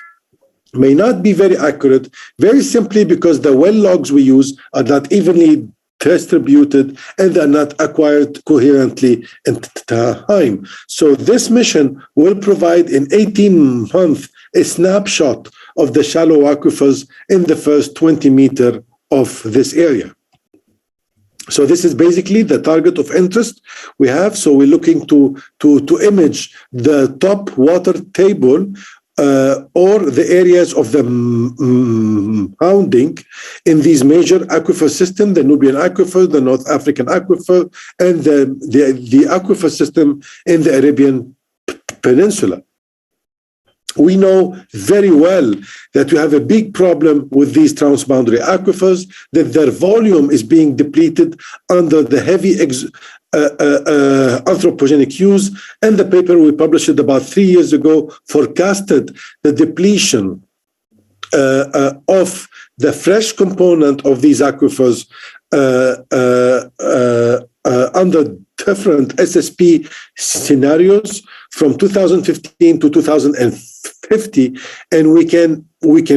may not be very accurate, very simply because the well logs we use are not evenly distributed and they're not acquired coherently in time. So this mission will provide in 18 months a snapshot of the shallow aquifers in the first 20 meters of this area. So this is basically the target of interest we have. So we're looking to image the top water table or the areas of the mounding in these major aquifer systems, the Nubian aquifer, the North African aquifer, and the aquifer system in the Arabian Peninsula. We know very well that we have a big problem with these transboundary aquifers, that their volume is being depleted under the heavy anthropogenic use. And the paper we published about 3 years ago forecasted the depletion of the fresh component of these aquifers under different SSP scenarios from 2015 to 2050, and we can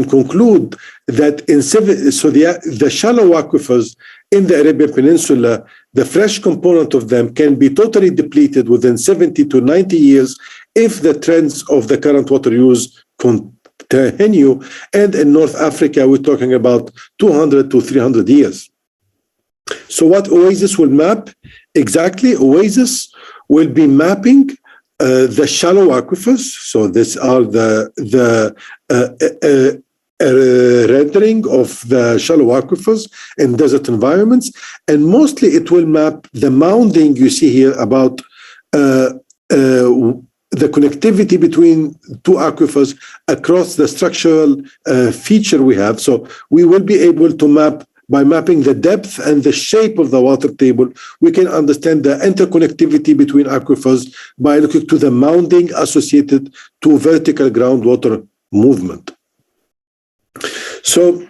conclude that the shallow aquifers in the Arabian Peninsula, the fresh component of them can be totally depleted within 70 to 90 years if the trends of the current water use continue, and in North Africa we're talking about 200 to 300 years. So what OASIS will map exactly? OASIS will be mapping the shallow aquifers. So these are the rendering of the shallow aquifers in desert environments, and mostly it will map the mounding you see here about the connectivity between two aquifers across the structural feature we have. So we will be able to map. By mapping the depth and the shape of the water table, we can understand the interconnectivity between aquifers by looking to the mounding associated to vertical groundwater movement. So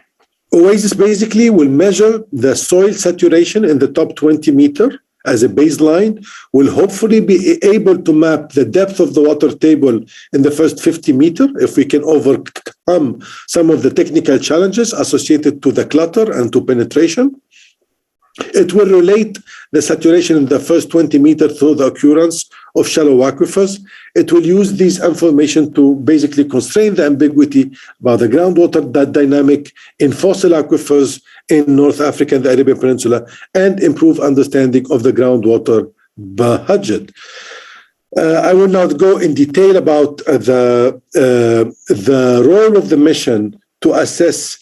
OASIS basically will measure the soil saturation in the top 20 meters as a baseline, will hopefully be able to map the depth of the water table in the first 50 meters if we can overcome some of the technical challenges associated to the clutter and to penetration. It will relate the saturation in the first 20 meters through the occurrence of shallow aquifers. It will use this information to basically constrain the ambiguity about the groundwater dynamic in fossil aquifers in North Africa and the Arabian Peninsula, and improve understanding of the groundwater budget. I will not go in detail about the role of the mission to assess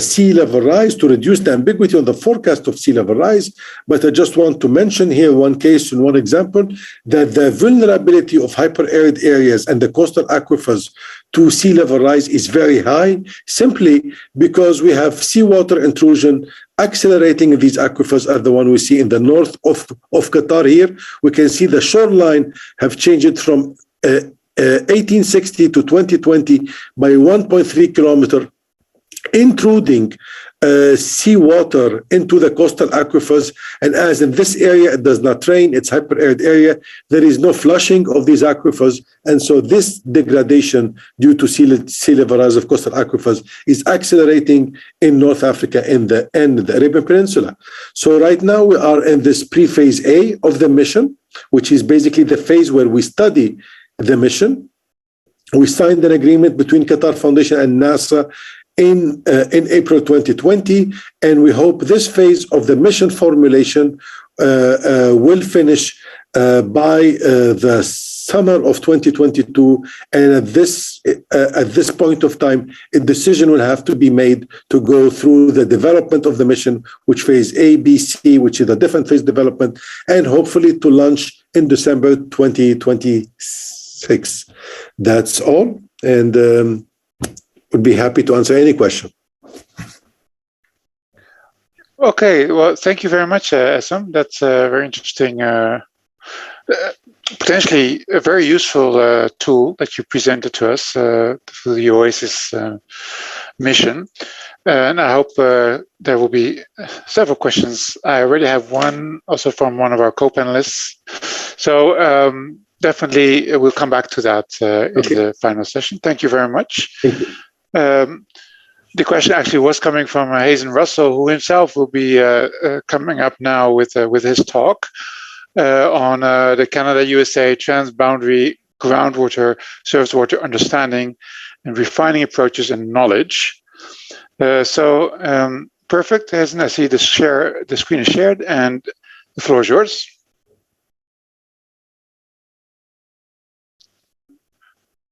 sea level rise, to reduce the ambiguity on the forecast of sea level rise, but I just want to mention here one case and one example, that the vulnerability of hyper-arid areas and the coastal aquifers to sea level rise is very high, simply because we have seawater intrusion accelerating in these aquifers, as the one we see in the north of Qatar here. We can see the shoreline have changed from 1860 to 2020 by 1.3 kilometers, intruding seawater into the coastal aquifers. And as in this area, it does not rain, it's hyper-arid area, there is no flushing of these aquifers. And so this degradation due to sea level rise of coastal aquifers is accelerating in North Africa and the Arabian Peninsula. So right now we are in this pre-phase A of the mission, which is basically the phase where we study the mission. We signed an agreement between Qatar Foundation and NASA in April 2020, and we hope this phase of the mission formulation will finish by the summer of 2022. And at this point of time, a decision will have to be made to go through the development of the mission, which phase A, B, C, which is a different phase development, and hopefully to launch in December 2026. 6. That's all, and would be happy to answer any question. Okay, well, thank you very much, Essam. That's a very interesting, potentially a very useful tool that you presented to us for the OASIS mission. And I hope there will be several questions. I already have one also from one of our co-panelists. So definitely we'll come back to that in the final session. Thank you very much. Thank you. The question actually was coming from Hazen Russell, who himself will be coming up now with his talk on the Canada-USA transboundary groundwater surface water understanding and refining approaches and knowledge. Perfect, Hazen. I see the screen is shared, and the floor is yours.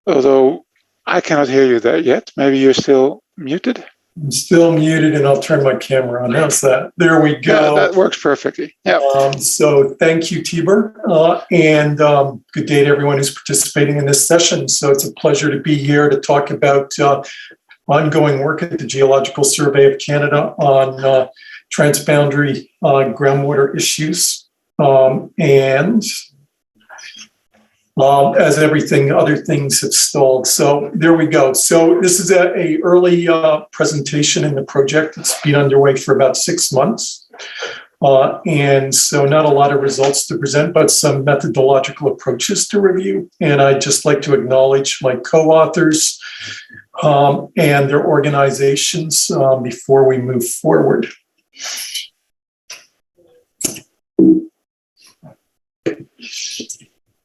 Although I cannot hear you there yet. Maybe you're still muted? I'm still muted, and I'll turn my camera on. How's that? There we go. Yeah, that works perfectly. Yeah. So thank you, Tibor, and good day to everyone who's participating in this session. So it's a pleasure to be here to talk about ongoing work at the Geological Survey of Canada on transboundary groundwater issues. As other things have stalled. So there we go. So this is a early presentation in the project. It's been underway for about 6 months. And so not a lot of results to present, but some methodological approaches to review. And I'd just like to acknowledge my co-authors and their organizations before we move forward.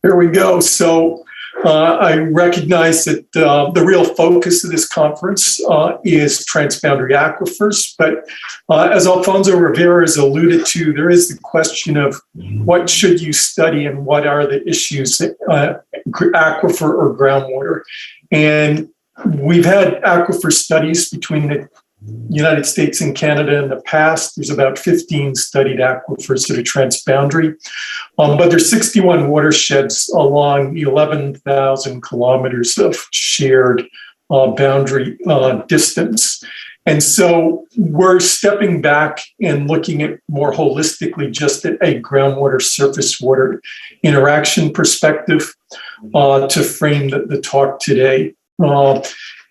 Here we go. So I recognize that the real focus of this conference is transboundary aquifers, but as Alfonso Rivera has alluded to, there is the question of what should you study and what are the issues, aquifer or groundwater. And we've had aquifer studies between the United States and Canada in the past. There's about 15 studied aquifers that are transboundary, but there's 61 watersheds along 11,000 kilometers of shared boundary distance. And so we're stepping back and looking at more holistically just at a groundwater surface water interaction perspective to frame the talk today.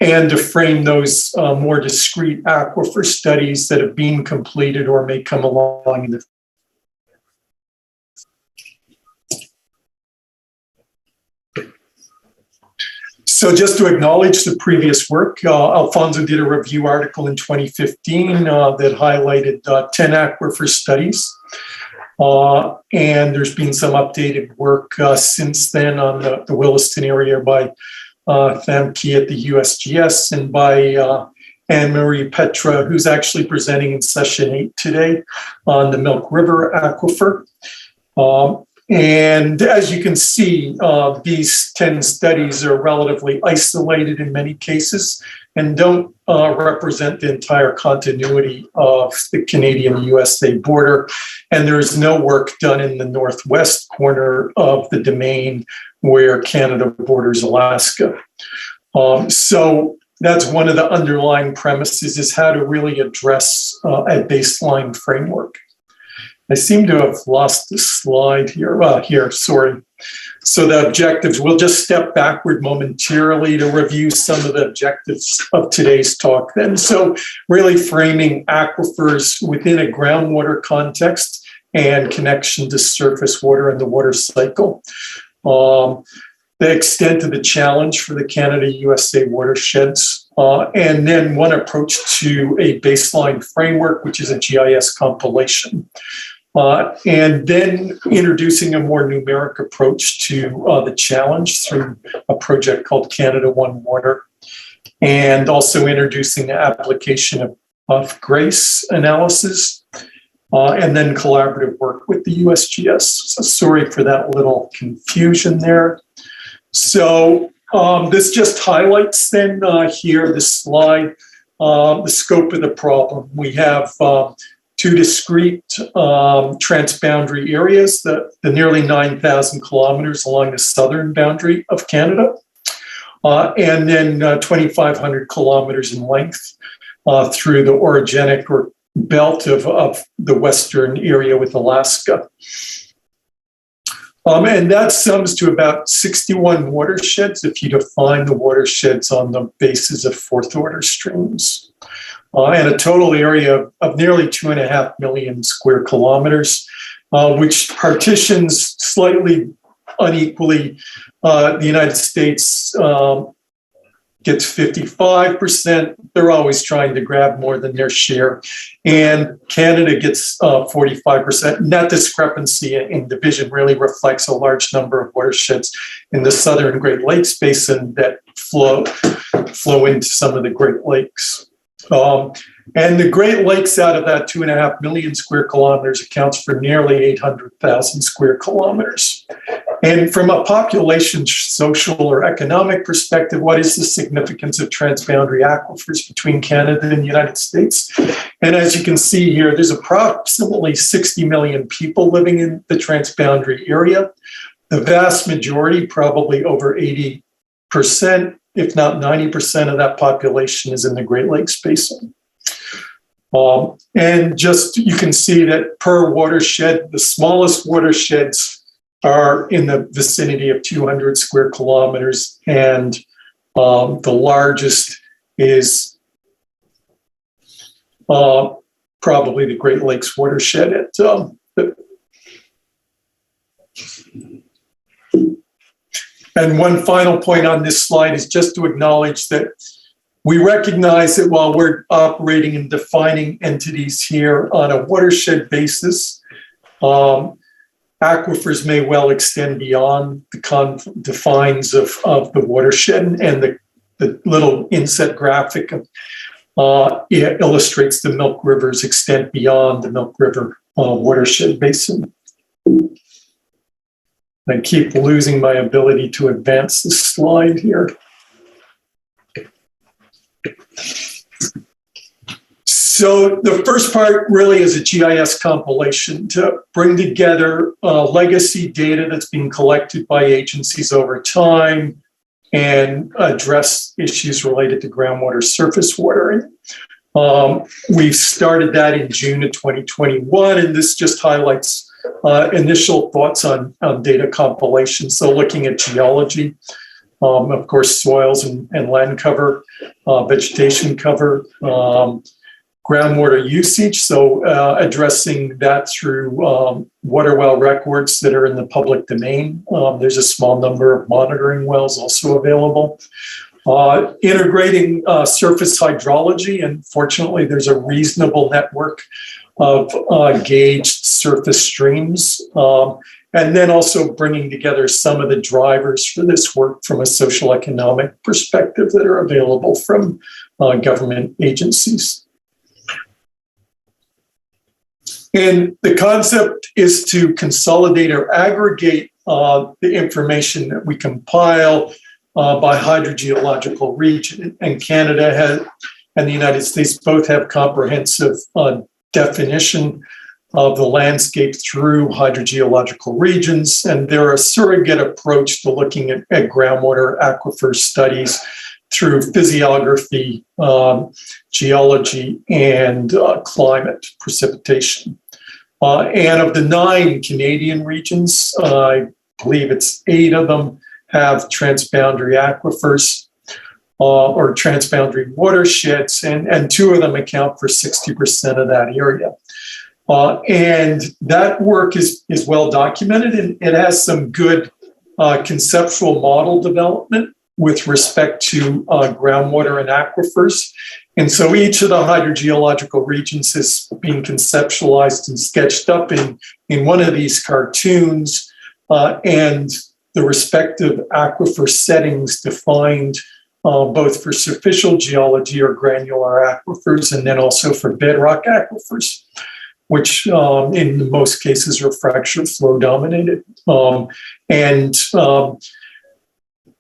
And to frame those more discrete aquifer studies that have been completed or may come along in the So just to acknowledge the previous work, Alfonso did a review article in 2015 that highlighted 10 aquifer studies. And there's been some updated work since then on the Williston area by Thamke at the USGS and by Anne-Marie Petra, who's actually presenting in session 8 today on the Milk River aquifer. And as you can see, these 10 studies are relatively isolated in many cases and don't represent the entire continuity of the Canadian-USA border. And there is no work done in the northwest corner of the domain where Canada borders Alaska. So that's one of the underlying premises, is how to really address a baseline framework. I seem to have lost the slide here. Here, sorry. So the objectives, we'll just step backward momentarily to review some of the objectives of today's talk then. So really framing aquifers within a groundwater context and connection to surface water and the water cycle. The extent of the challenge for the Canada-USA watersheds, and then one approach to a baseline framework, which is a GIS compilation. And then introducing a more numeric approach to the challenge through a project called Canada One Water, and also introducing the application of GRACE analysis, and then collaborative work with the USGS. So sorry for that little confusion there. So this just highlights then here, this slide, the scope of the problem. We have two discrete transboundary areas, the nearly 9,000 kilometers along the southern boundary of Canada, and then 2,500 kilometers in length through the orogenic or belt of the western area with Alaska. And that sums to about 61 watersheds if you define the watersheds on the basis of fourth order streams. And a total area of nearly 2.5 million square kilometers, which partitions slightly unequally. The United States gets 55%. They're always trying to grab more than their share. And Canada gets 45%. And that discrepancy in division really reflects a large number of watersheds in the southern Great Lakes Basin that flow into some of the Great Lakes. And the Great Lakes, out of that 2.5 million square kilometers, accounts for nearly 800,000 square kilometers. And from a population, social, or economic perspective, what is the significance of transboundary aquifers between Canada and the United States? And as you can see here, there's approximately 60 million people living in the transboundary area. The vast majority, probably over 80%, if not 90% of that population, is in the Great Lakes Basin. And just you can see that per watershed, the smallest watersheds are in the vicinity of 200 square kilometers, and the largest is probably the Great Lakes watershed at And one final point on this slide is just to acknowledge that we recognize that while we're operating and defining entities here on a watershed basis, aquifers may well extend beyond the confines of the watershed, and the little inset graphic illustrates the Milk River's extent beyond the Milk River watershed basin. I keep losing my ability to advance the slide here. So the first part really is a GIS compilation to bring together legacy data that's been collected by agencies over time and address issues related to groundwater surface watering. We've started that in June of 2021, and this just highlights initial thoughts on data compilation. So looking at geology, of course, soils and land cover, vegetation cover, groundwater usage, so addressing that through water well records that are in the public domain. There's a small number of monitoring wells also available. Integrating surface hydrology, and fortunately there's a reasonable network of gauged surface streams. And then also bringing together some of the drivers for this work from a social economic perspective that are available from government agencies. And the concept is to consolidate or aggregate the information that we compile by hydrogeological region. And Canada and the United States both have comprehensive definition of the landscape through hydrogeological regions. And they're a surrogate approach to looking at groundwater aquifer studies through physiography, geology, and climate precipitation. And of the 9 Canadian regions, I believe it's 8 of them have transboundary aquifers or transboundary watersheds, and 2 of them account for 60% of that area. And that work is well documented, and it has some good conceptual model development with respect to groundwater and aquifers. And so each of the hydrogeological regions is being conceptualized and sketched up in one of these cartoons, and the respective aquifer settings defined both for superficial geology or granular aquifers, and then also for bedrock aquifers, which in most cases are fracture flow dominated.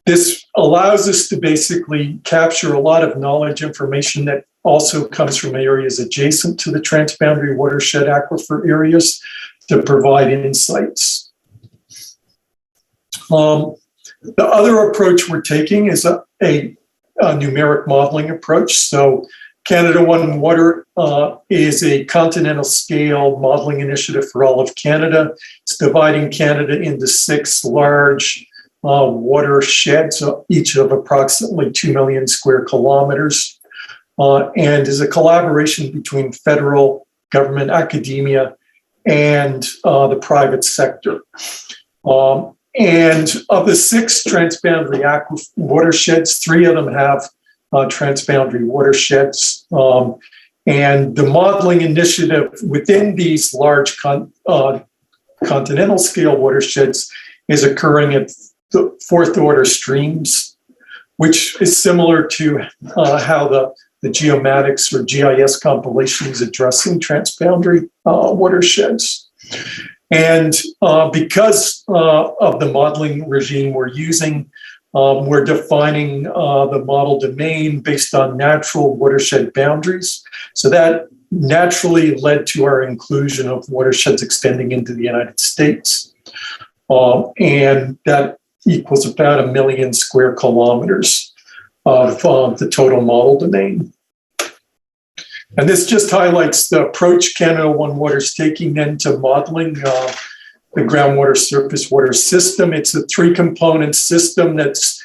This allows us to basically capture a lot of knowledge information that also comes from areas adjacent to the transboundary watershed aquifer areas to provide insights. The other approach we're taking is a numeric modeling approach. So Canada One Water is a continental scale modeling initiative for all of Canada. It's dividing Canada into 6 large watersheds, each of approximately 2 million square kilometers, and is a collaboration between federal government, academia, and the private sector. And of the 6 transboundary watersheds, 3 of them have transboundary watersheds. And the modeling initiative within these large continental scale watersheds is occurring at the 4th order streams, which is similar to how the geomatics or GIS compilation is addressing transboundary watersheds. And because of the modeling regime we're using, we're defining the model domain based on natural watershed boundaries. So that naturally led to our inclusion of watersheds extending into the United States. And that equals about 1 million square kilometers of the total model domain. And this just highlights the approach Canada One Water is taking then to modeling the groundwater surface water system. It's a 3-component system that's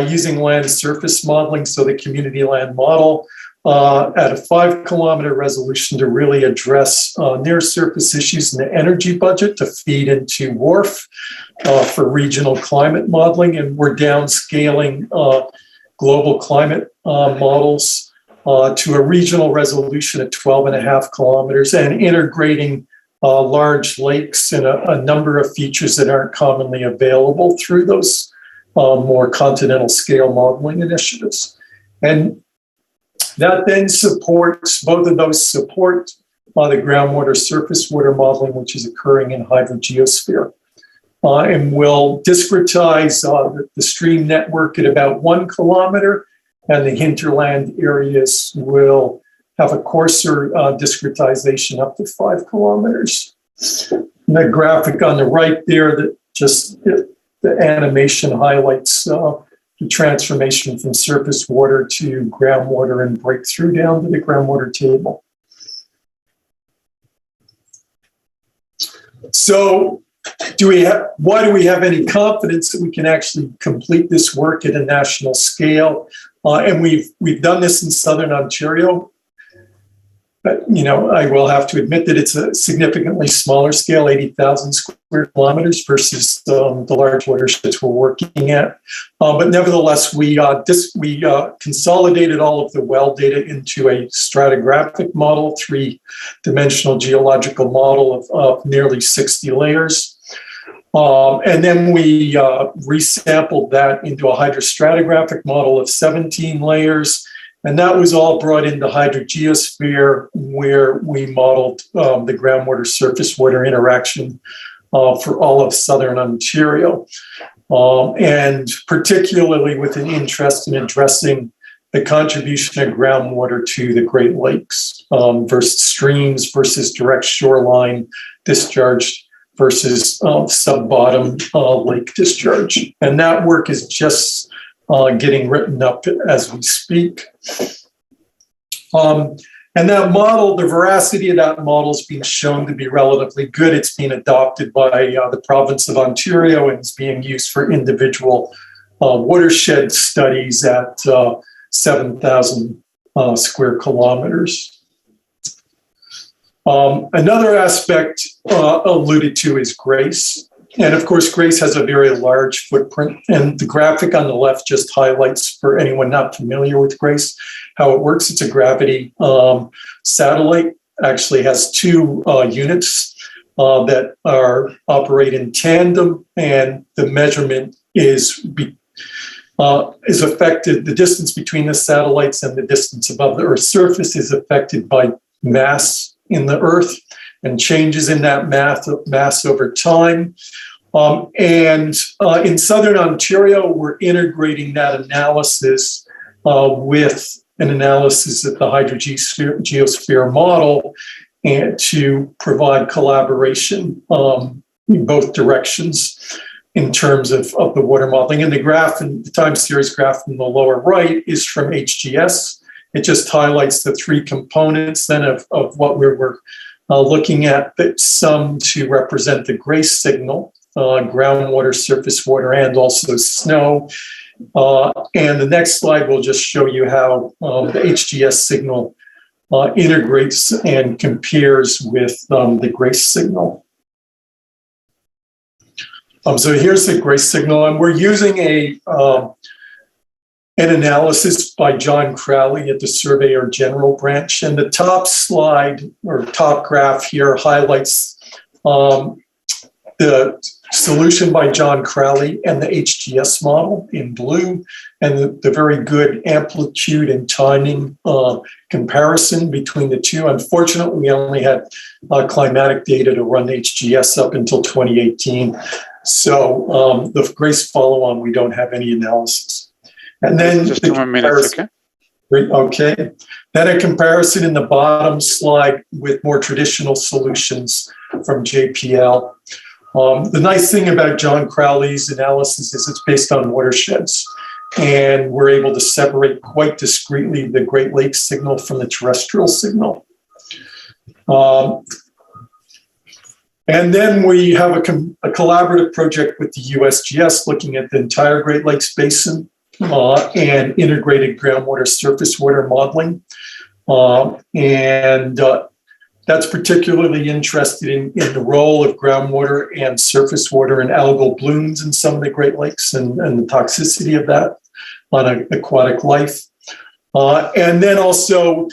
using land surface modeling, so the community land model, at a 5-kilometer resolution to really address near surface issues in the energy budget to feed into WRF for regional climate modeling. And we're downscaling global climate models to a regional resolution at 12.5 kilometers and integrating large lakes and a number of features that aren't commonly available through those more continental scale modeling initiatives. And that then supports, both of those support the groundwater surface water modeling, which is occurring in hydrogeosphere. And will discretize the stream network at about 1 kilometer, and the hinterland areas will have a coarser discretization up to 5 kilometers. And the graphic on the right there, that just the animation highlights the transformation from surface water to groundwater and breakthrough down to the groundwater table. So why do we have any confidence that we can actually complete this work at a national scale? And we've done this in Southern Ontario. But, I will have to admit that it's a significantly smaller scale, 80,000 square kilometers versus the large watersheds we're working at. But nevertheless, we consolidated all of the well data into a stratigraphic model, 3-dimensional geological model of nearly 60 layers. And then we resampled that into a hydrostratigraphic model of 17 layers. And that was all brought into hydrogeosphere, where we modeled the groundwater surface water interaction for all of Southern Ontario. And particularly with an interest in addressing the contribution of groundwater to the Great Lakes versus streams versus direct shoreline discharge versus sub-bottom lake discharge. And that work is just getting written up as we speak. And that model, the veracity of that model is being shown to be relatively good. It's being adopted by the province of Ontario and is being used for individual watershed studies at 7,000 square kilometers. Another aspect alluded to is GRACE. And of course, GRACE has a very large footprint. And the graphic on the left just highlights, for anyone not familiar with GRACE, how it works. It's a gravity satellite. Actually has 2 units that operate in tandem, and the measurement is affected. The distance between the satellites and the distance above the Earth's surface is affected by mass in the Earth and changes in that mass over time. And in Southern Ontario, we're integrating that analysis with an analysis of the hydrogeosphere model and to provide collaboration in both directions in terms of the water modeling. And the graph, and the time series graph in the lower right, is from HGS. It just highlights the three components then of what we were looking at, that sum to represent the GRACE signal, groundwater, surface water, and also snow. And the next slide will just show you how the HGS signal integrates and compares with the GRACE signal. So here's the GRACE signal, and we're using an analysis by John Crowley at the Surveyor General branch. And the top slide or top graph here highlights the solution by John Crowley and the HGS model in blue, and the very good amplitude and timing comparison between the two. Unfortunately, we only had climatic data to run HGS up until 2018. So the GRACE follow-on, we don't have any analysis. And then just 2 more minutes, okay? Okay. Then a comparison in the bottom slide with more traditional solutions from JPL. The nice thing about John Crowley's analysis is it's based on watersheds, and we're able to separate quite discreetly the Great Lakes signal from the terrestrial signal. And then we have a collaborative project with the USGS looking at the entire Great Lakes Basin and integrated groundwater surface water modeling. That's particularly interested in the role of groundwater and surface water and algal blooms in some of the Great Lakes and the toxicity of that on aquatic life. And then also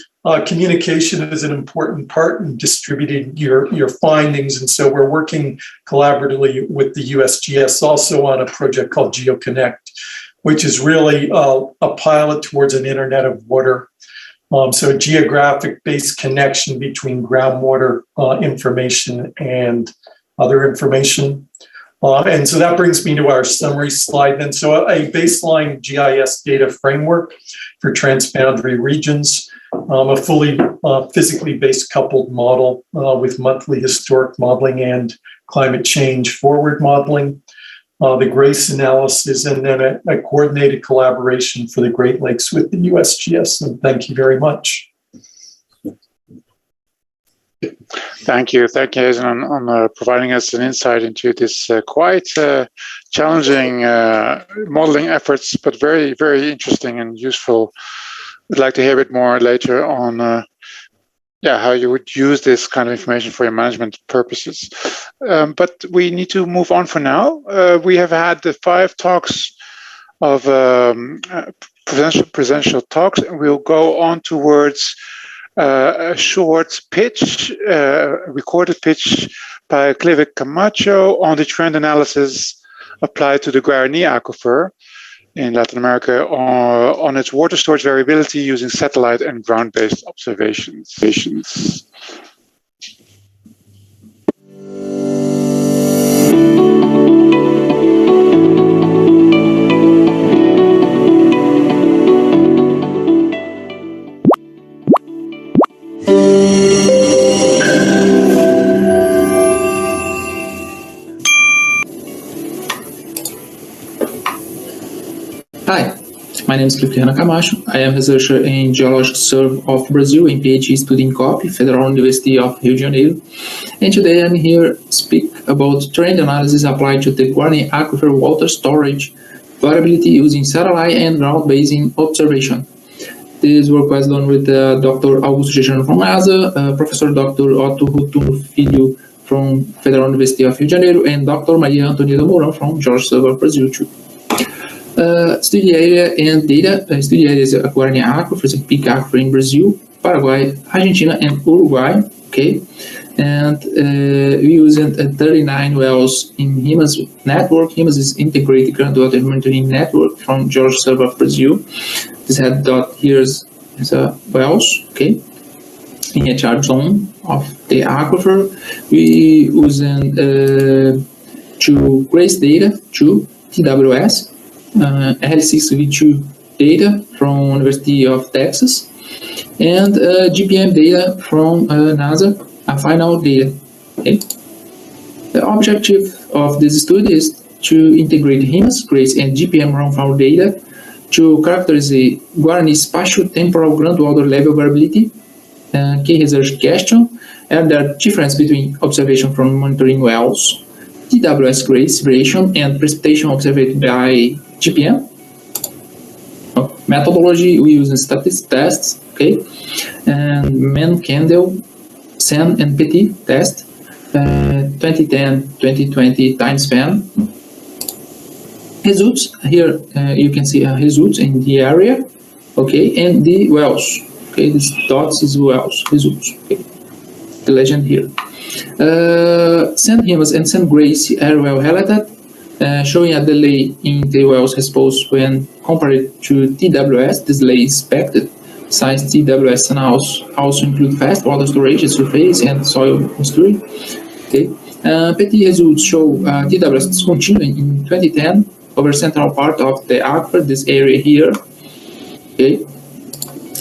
communication is an important part in distributing your findings. And so we're working collaboratively with the USGS also on a project called GeoConnect, which is really a pilot towards an Internet of Water. So a geographic-based connection between groundwater information and other information. And so that brings me to our summary slide then. So a baseline GIS data framework for transboundary regions, a fully physically based coupled model with monthly historic modeling and climate change forward modeling, the GRACE analysis, and then a coordinated collaboration for the Great Lakes with the USGS. And thank you very much. Thank you, Jason, on providing us an insight into this quite challenging modeling efforts, but very, very interesting and useful. I'd like to hear a bit more later on how you would use this kind of information for your management purposes. But we need to move on for now. We have had the 5 talks of presidential talks, and we'll go on towards a short pitch, recorded pitch by Clive Camacho on the trend analysis applied to the Guarani Aquifer in Latin America on its water storage variability using satellite and ground-based observations. Hi, my name is Clive Camacho. I am researcher in Geological Survey of Brazil and PhD student in COP, Federal University of Rio de Janeiro. And today I'm here to speak about trend analysis applied to the Guarani Aquifer water storage variability using satellite and ground-based observation. This work was done with Dr. Augusto Chechano from NASA, Professor Dr. Otto Rutuno Filho from Federal University of Rio de Janeiro, and Dr. Maria Antonieta Mourão from Geological Survey of Brazil too. Study area and data. Study area is Guarani Aquifers and peak aquifer in Brazil, Paraguay, Argentina, and Uruguay. Okay, and we used 39 wells in HIMAS network. HIMAS is integrated groundwater monitoring network from Geological Survey of Brazil. This had dot here is wells. Okay, in a charge zone of the aquifer. We using 2 GRACE data, 2 TWS. L6V2 data from University of Texas, and GPM data from NASA, final data. Okay. The objective of this study is to integrate HIMAS, GRACE, and GPM rainfall data to characterize the Guarani spatial-temporal groundwater level variability. Key research question: are there difference between observation from monitoring wells, TWS GRACE variation, and precipitation observed by GPM? Methodology, we use statistic tests, okay, and Mann-Kendall, Sen, and Petit test, 2010-2020 time span. Results, here you can see results in the area, okay, and the wells, okay, these dots is wells, results, okay, the legend here. Sen HIMAS and Sen GRACE are well highlighted, showing a delay in the well's response when compared to TWS. This delay is expected since TWS also include fast water storage, surface, and soil history. Okay. Petit results show TWS is continuing in 2010 over central part of the aquifer, this area here. Okay.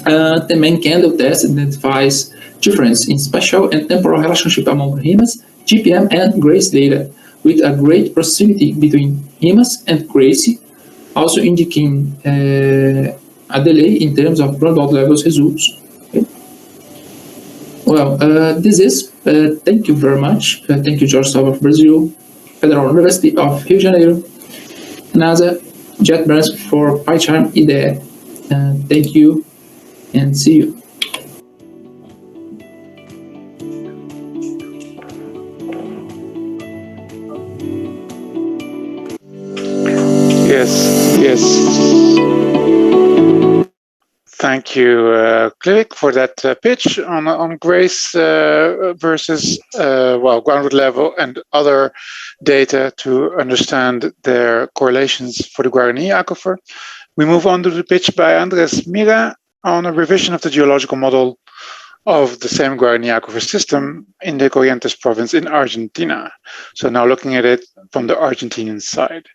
The Mann-Kendall test identifies difference in spatial and temporal relationship among HIMAS, GPM, and GRACE data, with a great proximity between HIMAS and GRACE, also indicating a delay in terms of groundwater levels results. Okay. Well, this is, thank you very much. Thank you, George South of Brazil, Federal University of Rio de Janeiro, NASA, JetBrains for PyCharm IDE. Thank you and see you. Yes. Thank you, Clivic, for that pitch on GRACE versus groundwater level and other data to understand their correlations for the Guarani aquifer. We move on to the pitch by Andres Mira on a revision of the geological model of the same Guarani aquifer system in the Corrientes province in Argentina. So now looking at it from the Argentinian side.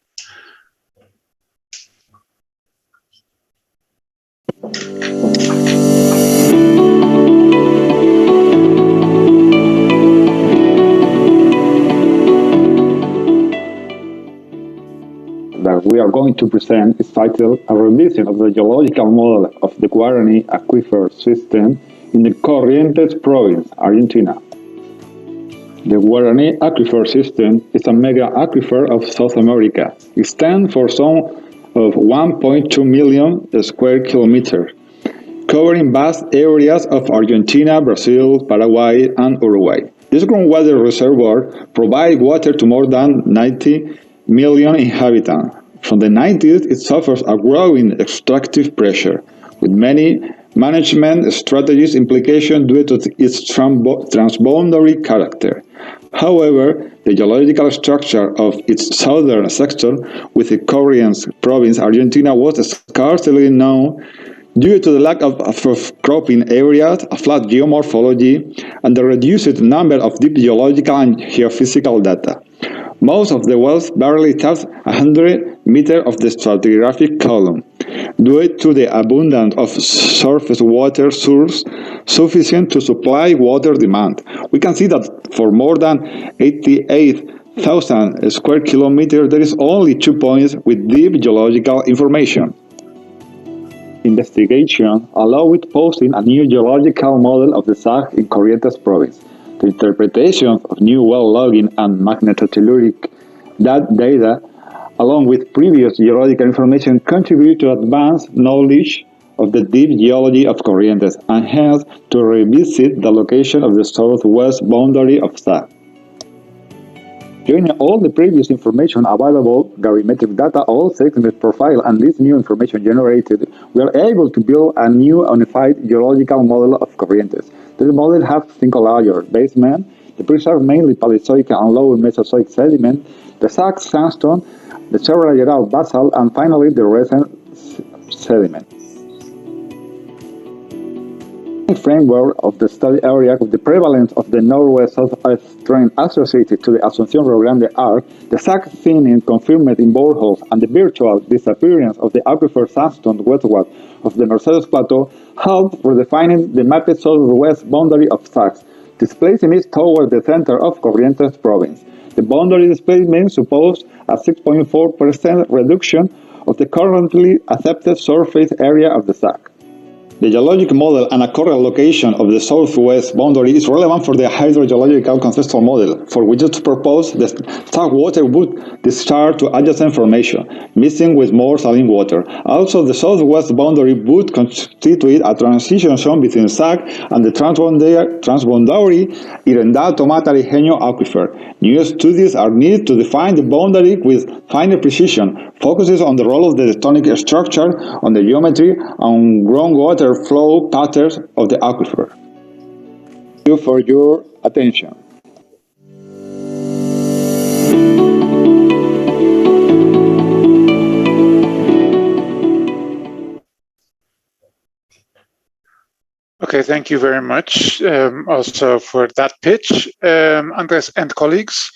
That we are going to present is titled A Revision of the Geological Model of the Guarani Aquifer System in the Corrientes Province, Argentina. The Guarani Aquifer System is a mega aquifer of South America. It stands for some of 1.2 million square kilometers, covering vast areas of Argentina, Brazil, Paraguay, and Uruguay. This groundwater reservoir provides water to more than 90 million inhabitants. From the 90s, it suffers a growing extractive pressure, with many management strategies implication due to its transboundary character. However, the geological structure of its southern section, with the Corrientes province, Argentina, was scarcely known due to the lack of cropping areas, a flat geomorphology, and the reduced number of deep geological and geophysical data. Most of the wells barely touch 100 meters of the stratigraphic column, due to the abundance of surface water source sufficient to supply water demand. We can see that for more than 88,000 square kilometers, there is only 2 points with deep geological information. Investigation allowed posting a new geological model of the SAG in Corrientes province. The interpretation of new well logging and magnetotelluric data, along with previous geological information, contribute to advanced knowledge of the deep geology of Corrientes, and hence to revisit the location of the southwest boundary of SAG. Joining all the previous information available, gravimetric data, all segment profile, and this new information generated, we are able to build a new unified geological model of Corrientes. This model has single layer basement, the preserved mainly Paleozoic and lower Mesozoic sediment, the SAG sandstone, the several layered basalt, and finally the recent sediment. framework of the study area with the prevalence of the northwest-southwest trend associated to the Asunción Rio Grande arc, the sack thinning confirmed in boreholes, and the virtual disappearance of the aquifer sandstone westward of the Mercedes Plateau helped redefining the mapped southwest boundary of sacks, displacing it toward the center of Corrientes province. The boundary displacement supposed a 6.4% reduction of the currently accepted surface area of the sack. The geologic model and a correct location of the southwest boundary is relevant for the hydrogeological conceptual model, for which it proposed the sack water would discharge to adjacent formation, mixing with more saline water. Also, the southwest boundary would constitute a transition zone between sack and the transboundary Irendal-Tomata-Rijeño aquifer. New studies are needed to define the boundary with finer precision, focuses on the role of the tectonic structure, on the geometry, and groundwater flow patterns of the aquifer. Thank you for your attention. Okay, thank you very much also for that pitch, Andres and colleagues.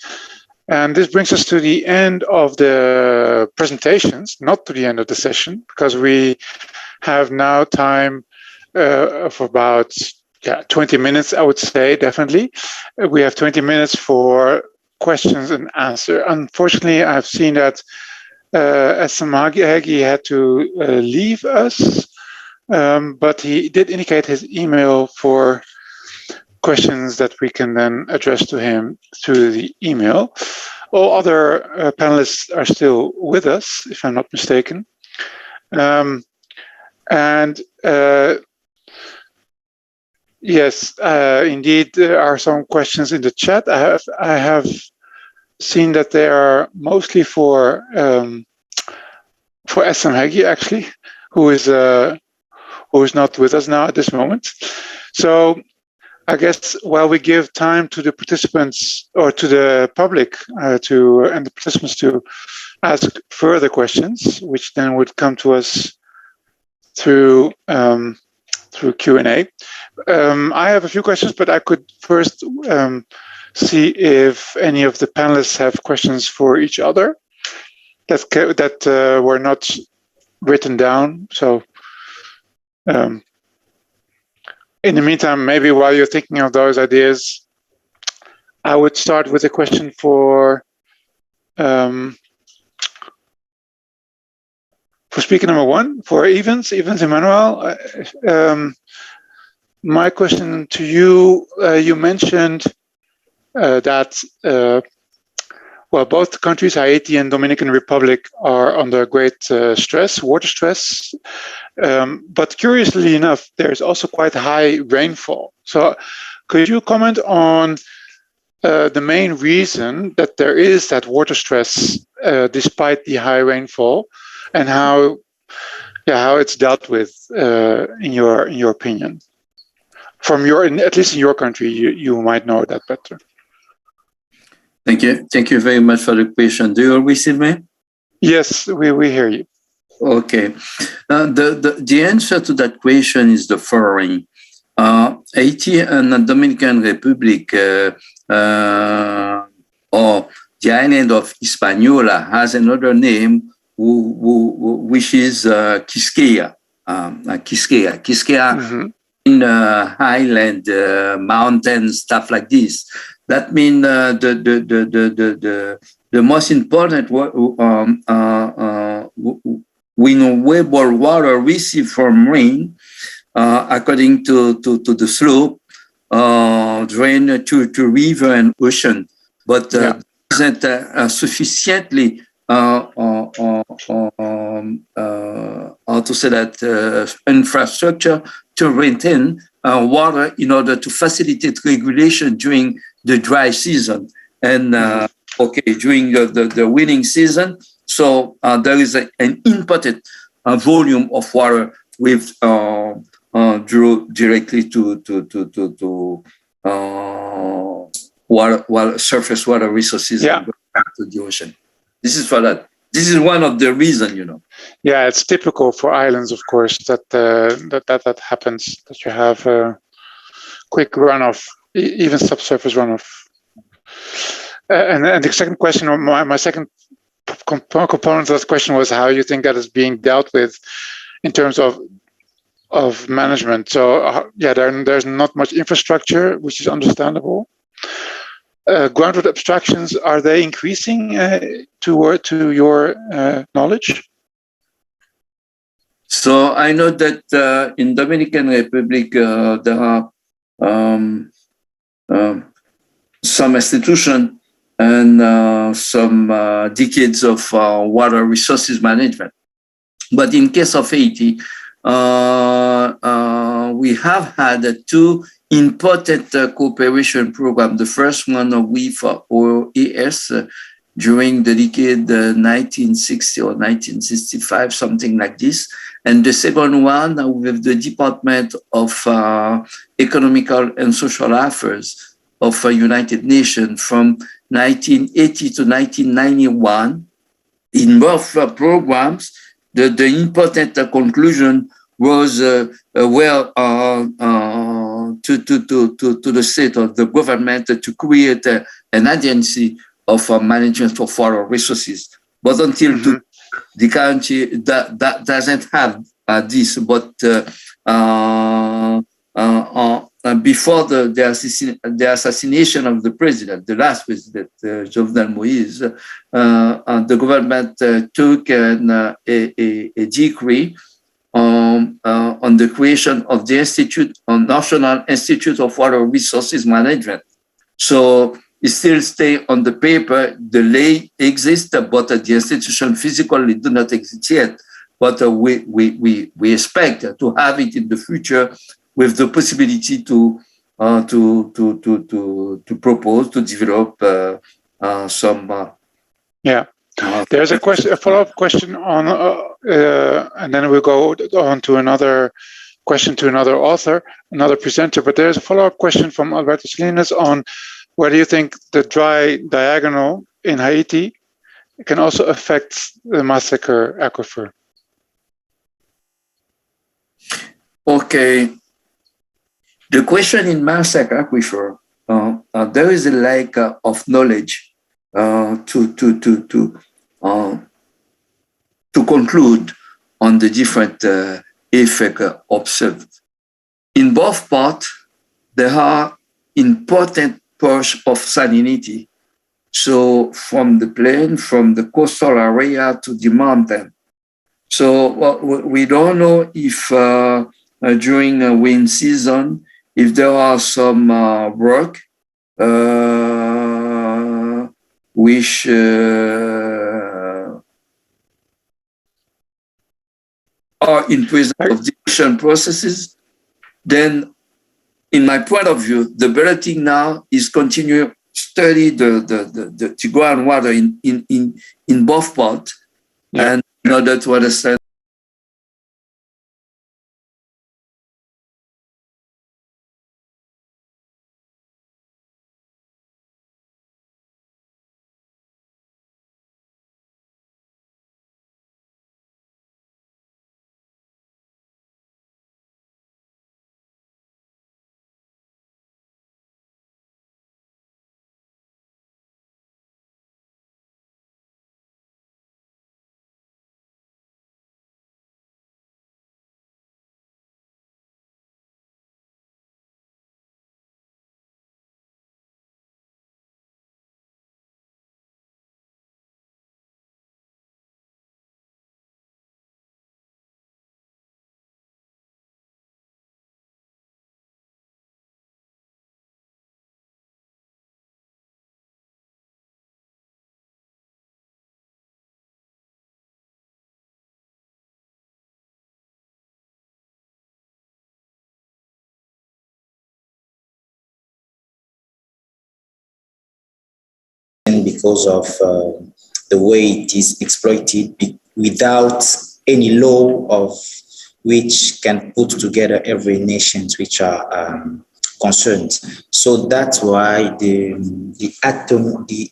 And this brings us to the end of the presentations, not to the end of the session, because we have now time for about 20 minutes, I would say, definitely. We have 20 minutes for questions and answer. Unfortunately, I've seen that Hegi had to leave us, but he did indicate his email for questions that we can then address to him through the email. All other panelists are still with us, if I'm not mistaken. Yes, indeed, there are some questions in the chat. I have seen that they are mostly for SM Hegi, actually, who is not with us now at this moment. So I guess while we give time to the participants or to the public and the participants to ask further questions, which then would come to us through Q&A. I have a few questions, but I could first see if any of the panelists have questions for each other that were not written down. So in the meantime, maybe while you're thinking of those ideas, I would start with a question for speaker number one, for Evans Emmanuel. My question to you, you mentioned that both countries, Haiti and Dominican Republic, are under great stress, water stress. But curiously enough, there's also quite high rainfall. So could you comment on the main reason that there is that water stress despite the high rainfall, and how it's dealt with in your opinion? From at least in your country, you might know that better. Thank you very much for the question. Do you all receive me? Yes, we hear you. Okay. The answer to that question is the following. Haiti and the Dominican Republic, or the island of Hispaniola, has another name which is Quisqueya. Quisqueya in highland, mountains, stuff like this. That means the most important winnowable water received from rain, according to the slope, drain to river and ocean, but isn't sufficiently infrastructure to retain water in order to facilitate regulation during the dry season and during the winning season. So there is an inputted volume of water with drew directly to surface water resources back to the ocean. This is for that. This is one of the reasons, Yeah, it's typical for islands, of course, that happens. That you have quick runoff, even subsurface runoff. And the second question, or my second component of the question was how you think that is being dealt with in terms of management. So yeah, there's not much infrastructure, which is understandable. Groundwater abstractions, are they increasing to your knowledge? So I know that in Dominican Republic there are some institutions and some decades of water resources management. But in case of Haiti, we have had two important cooperation programs. The first one with OAS during the decade 1960 or 1965, something like this. And the second one with the Department of Economical and Social Affairs of United Nations from 1980 to 1991. In both programs, the important conclusion was to the state of the government to create an agency of management of water resources. But until the country that doesn't have this, but before the assassination of the president, the last president, Jovenel Moïse, the government took a decree on the creation of the National Institute of Water Resources Management. So it still stays on the paper. The lay exists, but the institution physically do not exist yet. But we expect to have it in the future, with the possibility to propose to develop some. There's a follow-up question on, and then we'll go on to another question to another author, another presenter. But there's a follow-up question from Alberto Salinas on whether you think the dry diagonal in Haiti can also affect the Massacre Aquifer. Okay. The question in Massacre Aquifer, there is a lack of knowledge to conclude on the different effects observed. In both parts, there are important push of salinity. So from the plain, from the coastal area to the mountain. So we don't know if during a wind season, if there are some work which are in presence of diffusion processes, then in my point of view, the better thing now is continue study the groundwater in both parts, and in order to understand. Because of the way it is exploited without any law of which can put together every nations which are concerned. So that's why the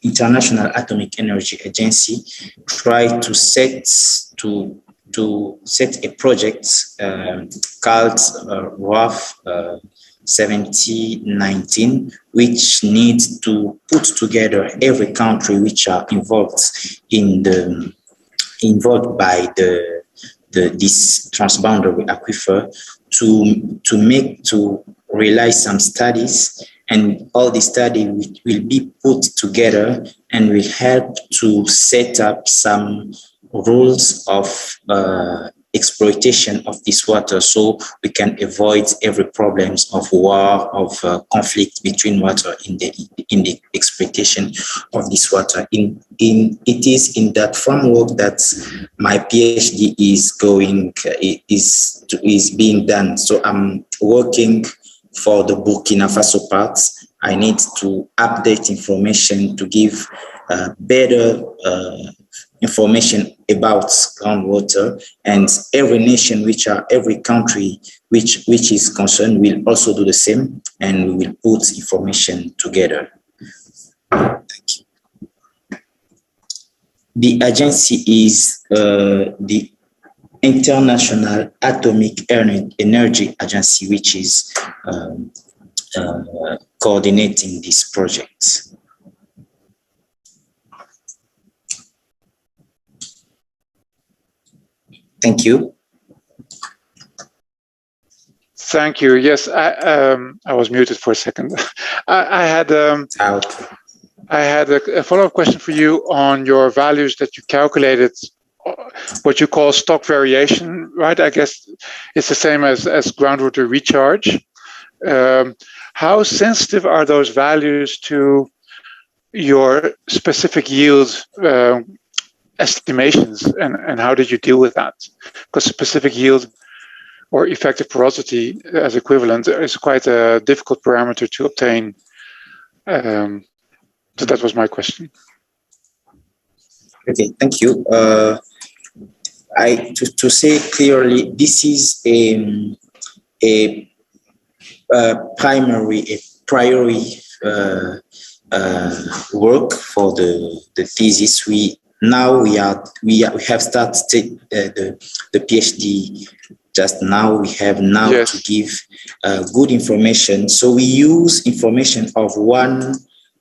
International Atomic Energy Agency tried to set a project called ROAF 2019, which needs to put together every country which are involved by this transboundary aquifer to realize some studies, and all the study will be put together and will help to set up some rules of exploitation of this water, so we can avoid every problems of war, of conflict between water in the exploitation of this water. It is in that framework that my PhD is being done. So I'm working for the Burkina Faso part. I need to update information to give better information about groundwater, and every nation, every country which is concerned will also do the same, and we will put information together. Thank you. The agency is the International Atomic Energy Agency, which is coordinating this project. Thank you. Thank you. Yes, I was muted for a second. I had a follow-up question for you on your values that you calculated, what you call stock variation, right? I guess it's the same as groundwater recharge. How sensitive are those values to your specific yield estimations, and how did you deal with that? Because specific yield or effective porosity as equivalent is quite a difficult parameter to obtain. So that was my question. Okay, thank you. To say clearly, this is a priority work for the thesis. We have started the PhD just now. We have now yes. to give good information. So we use information of one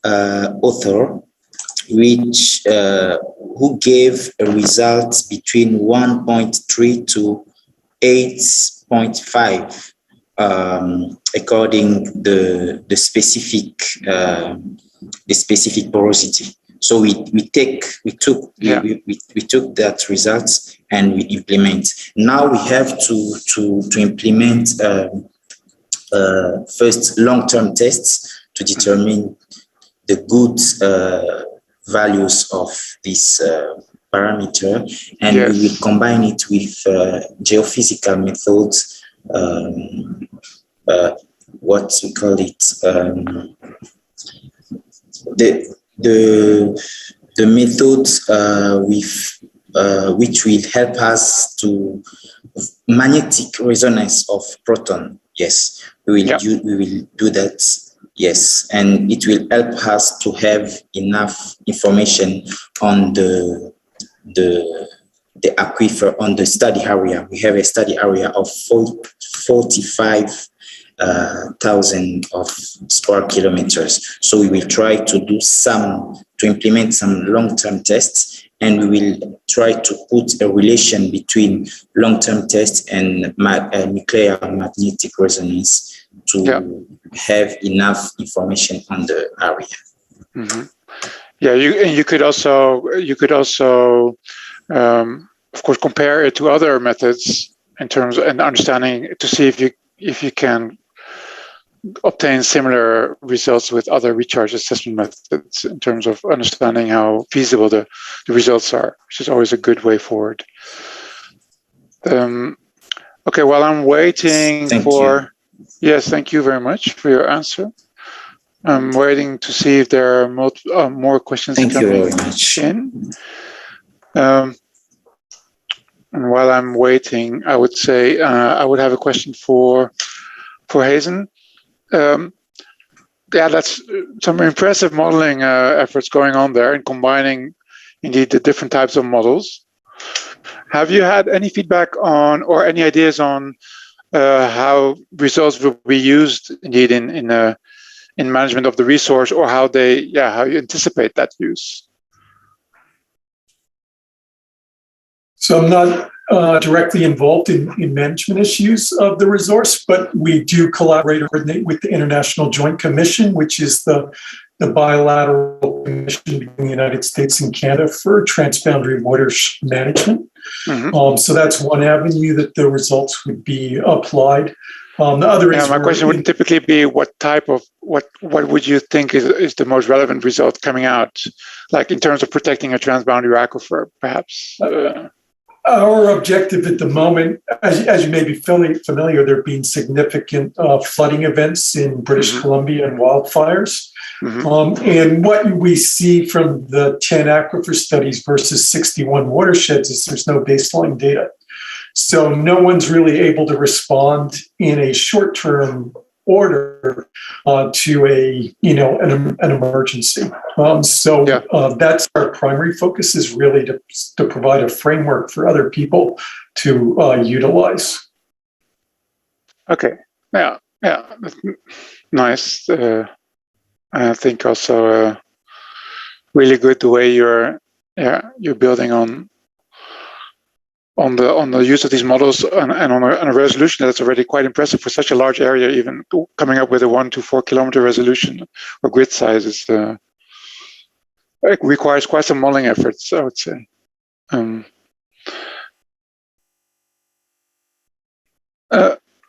author, which who gave a result between 1.3 to 8.5, according the specific porosity. So we took that results and we implement. Now we have to implement first long-term tests to determine the good values of this parameter, and yes. we will combine it with geophysical methods. What we call it, the methods which will help us to magnetic resonance of proton. Yes, we will do that. Yes, and it will help us to have enough information on the aquifer, on the study area. We have a study area of 45,000 of square kilometers. So we will try to implement some long-term tests, and we will try to put a relation between long-term tests and nuclear magnetic resonance to have enough information on the area. Mm-hmm. Yeah, you could also of course compare it to other methods in terms of understanding, to see if you can obtain similar results with other recharge assessment methods in terms of understanding how feasible the results are, which is always a good way forward. Okay, while I'm waiting yes, thank you very much for your answer. I'm waiting to see if there are more questions coming in. And while I'm waiting, I would say I would have a question for Hazen. That's some impressive modeling efforts going on there, and combining indeed the different types of models. Have you had any feedback on, or any ideas on, how results will be used indeed in management of the resource, or how you anticipate that use. So I'm not directly involved in management issues of the resource, but we do collaborate and coordinate with the International Joint Commission, which is the bilateral commission between the United States and Canada for transboundary water management. Mm-hmm. So that's one avenue that the results would be applied. The other is my question would typically be what would you think is the most relevant result coming out, like in terms of protecting a transboundary aquifer, perhaps? Our objective at the moment, as you may be familiar, there have been significant flooding events in British Columbia and wildfires. And what we see from the 10 aquifer studies versus 61 watersheds is there's no baseline data. So no one's really able to respond in a short-term order to an emergency. That's our primary focus, is really to provide a framework for other people to utilize. Okay. Yeah. Nice. I think also really good the way you're building on the use of these models and on a resolution that's already quite impressive for such a large area. Even coming up with a 1 to 4 kilometer resolution or grid size it requires quite some modeling efforts, I would say.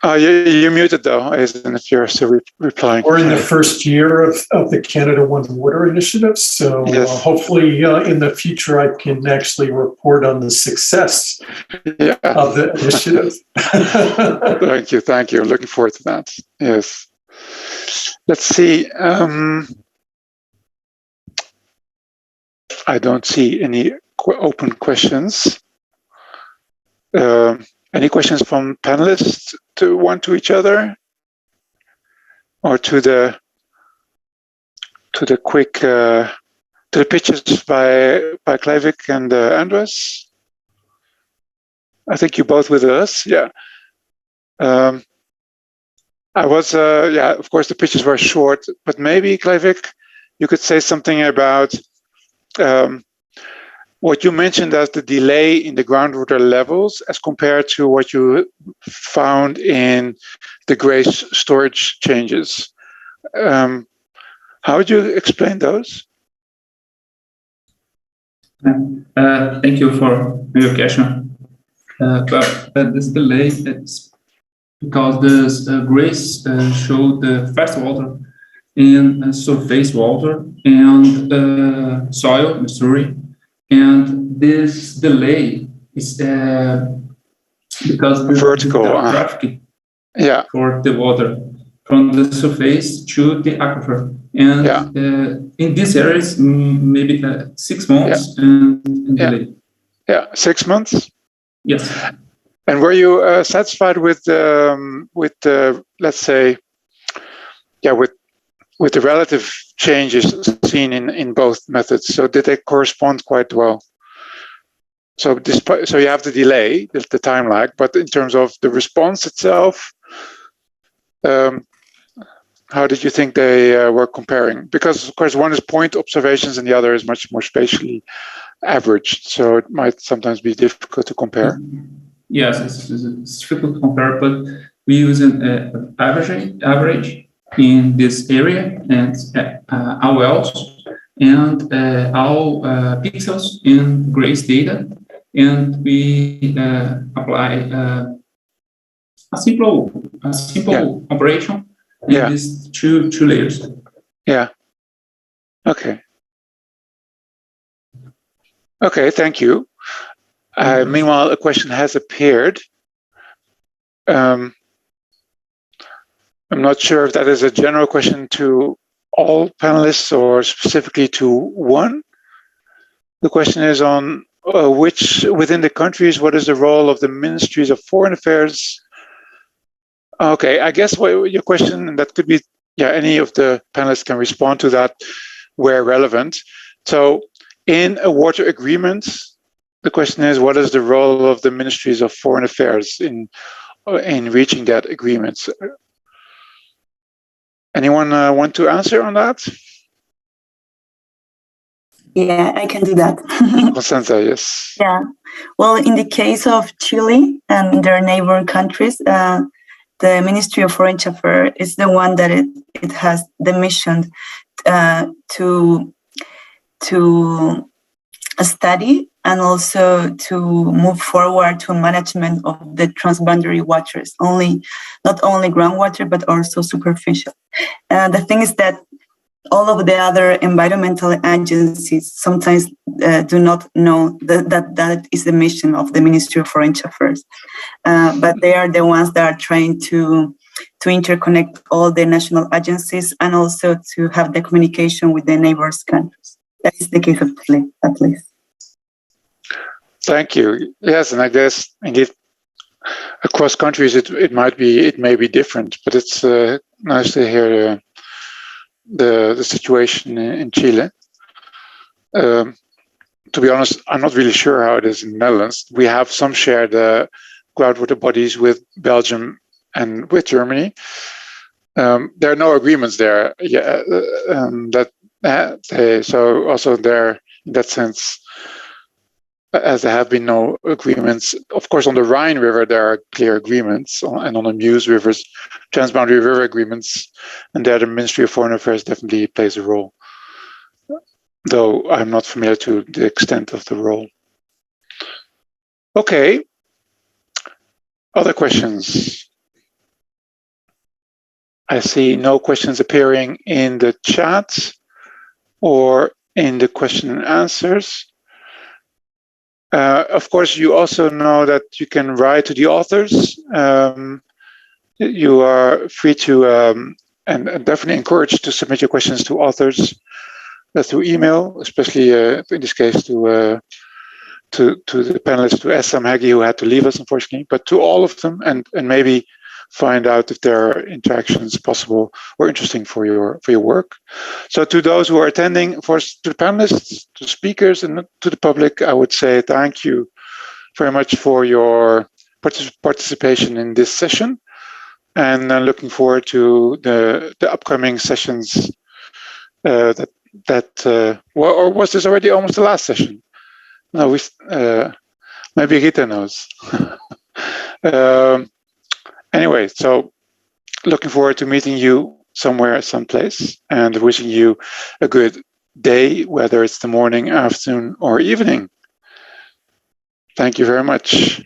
You're muted though, Aizen, if you're still replying. We're in the first year of the Canada One Water Initiative, so yes. Hopefully in the future I can actually report on the success of the initiative. Thank you. Looking forward to that. Yes. Let's see. I don't see any open questions. Any questions from panelists to each other, or to the quick to the pitches by Klavik and Andres? I think you both with us. Yeah. I was. Of course, the pitches were short, but maybe Klavik, you could say something about what you mentioned as the delay in the groundwater levels as compared to what you found in the GRACE storage changes. How would you explain those? Thank you for your question. But this delay is because this GRACE showed the fresh water and surface water and soil maturity. And this delay is because the vertical traffic for the water from the surface to the aquifer. And in these areas, maybe 6 months and delay. Yeah, 6 months? Yes. And were you satisfied with let's say, with the relative changes seen in both methods? So did they correspond quite well? So you have the delay, the time lag, but in terms of the response itself, how did you think they were comparing? Because of course one is point observations and the other is much more spatially averaged, so it might sometimes be difficult to compare. Yes, it's difficult to compare, but we use an average in this area, and our wells and our pixels in GRACE data, and we apply a simple operation in these two layers. Yeah. Okay. Okay. Thank you. Meanwhile, a question has appeared. I'm not sure if that is a general question to all panelists or specifically to one. The question is on which within the countries, what is the role of the ministries of foreign affairs? Okay, I guess your question, and that could be, any of the panelists can respond to that where relevant. So in a water agreement, the question is, what is the role of the ministries of foreign affairs in in reaching that agreement. Anyone want to answer on that? Yeah, I can do that. Constanza, yes. Yeah. Well, in the case of Chile and their neighbor countries, the Ministry of Foreign Affairs is the one that it has the mission to study and also to move forward to management of the transboundary waters, not only groundwater, but also superficial. The thing is that all of the other environmental agencies sometimes do not know that is the mission of the Ministry of Foreign Affairs. But they are the ones that are trying to interconnect all the national agencies and also to have the communication with the neighbors countries. That is the case of Chile, at least. Thank you. Yes, and I guess indeed across countries it may be different, but it's nice to hear the situation in Chile. To be honest, I'm not really sure how it is in the Netherlands. We have some shared groundwater bodies with Belgium and with Germany. There are no agreements there. So also there, in that sense, as there have been no agreements. Of course, on the Rhine River, there are clear agreements, and on the Meuse Rivers, Transboundary River agreements, and there the Ministry of Foreign Affairs definitely plays a role, though I'm not familiar to the extent of the role. Okay. Other questions? I see no questions appearing in the chat or in the question and answers. Of course, you also know that you can write to the authors. You are free to, and definitely encouraged to submit your questions to authors through email, especially in this case to the panelists, to Essam Hagi, who had to leave us, unfortunately, but to all of them, and maybe find out if there are interactions possible or interesting for your work. So to those who are attending, to the panelists, to speakers, and to the public, I would say thank you very much for your participation in this session, and looking forward to the upcoming sessions. Or was this already almost the last session? No, maybe Rita knows. Anyway, so looking forward to meeting you somewhere, someplace, and wishing you a good day, whether it's the morning, afternoon, or evening. Thank you very much.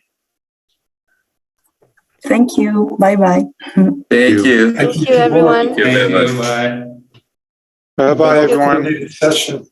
Thank you. Bye-bye. Thank you. Thank you, everyone. Thank you very much. Bye-bye, everyone. Session.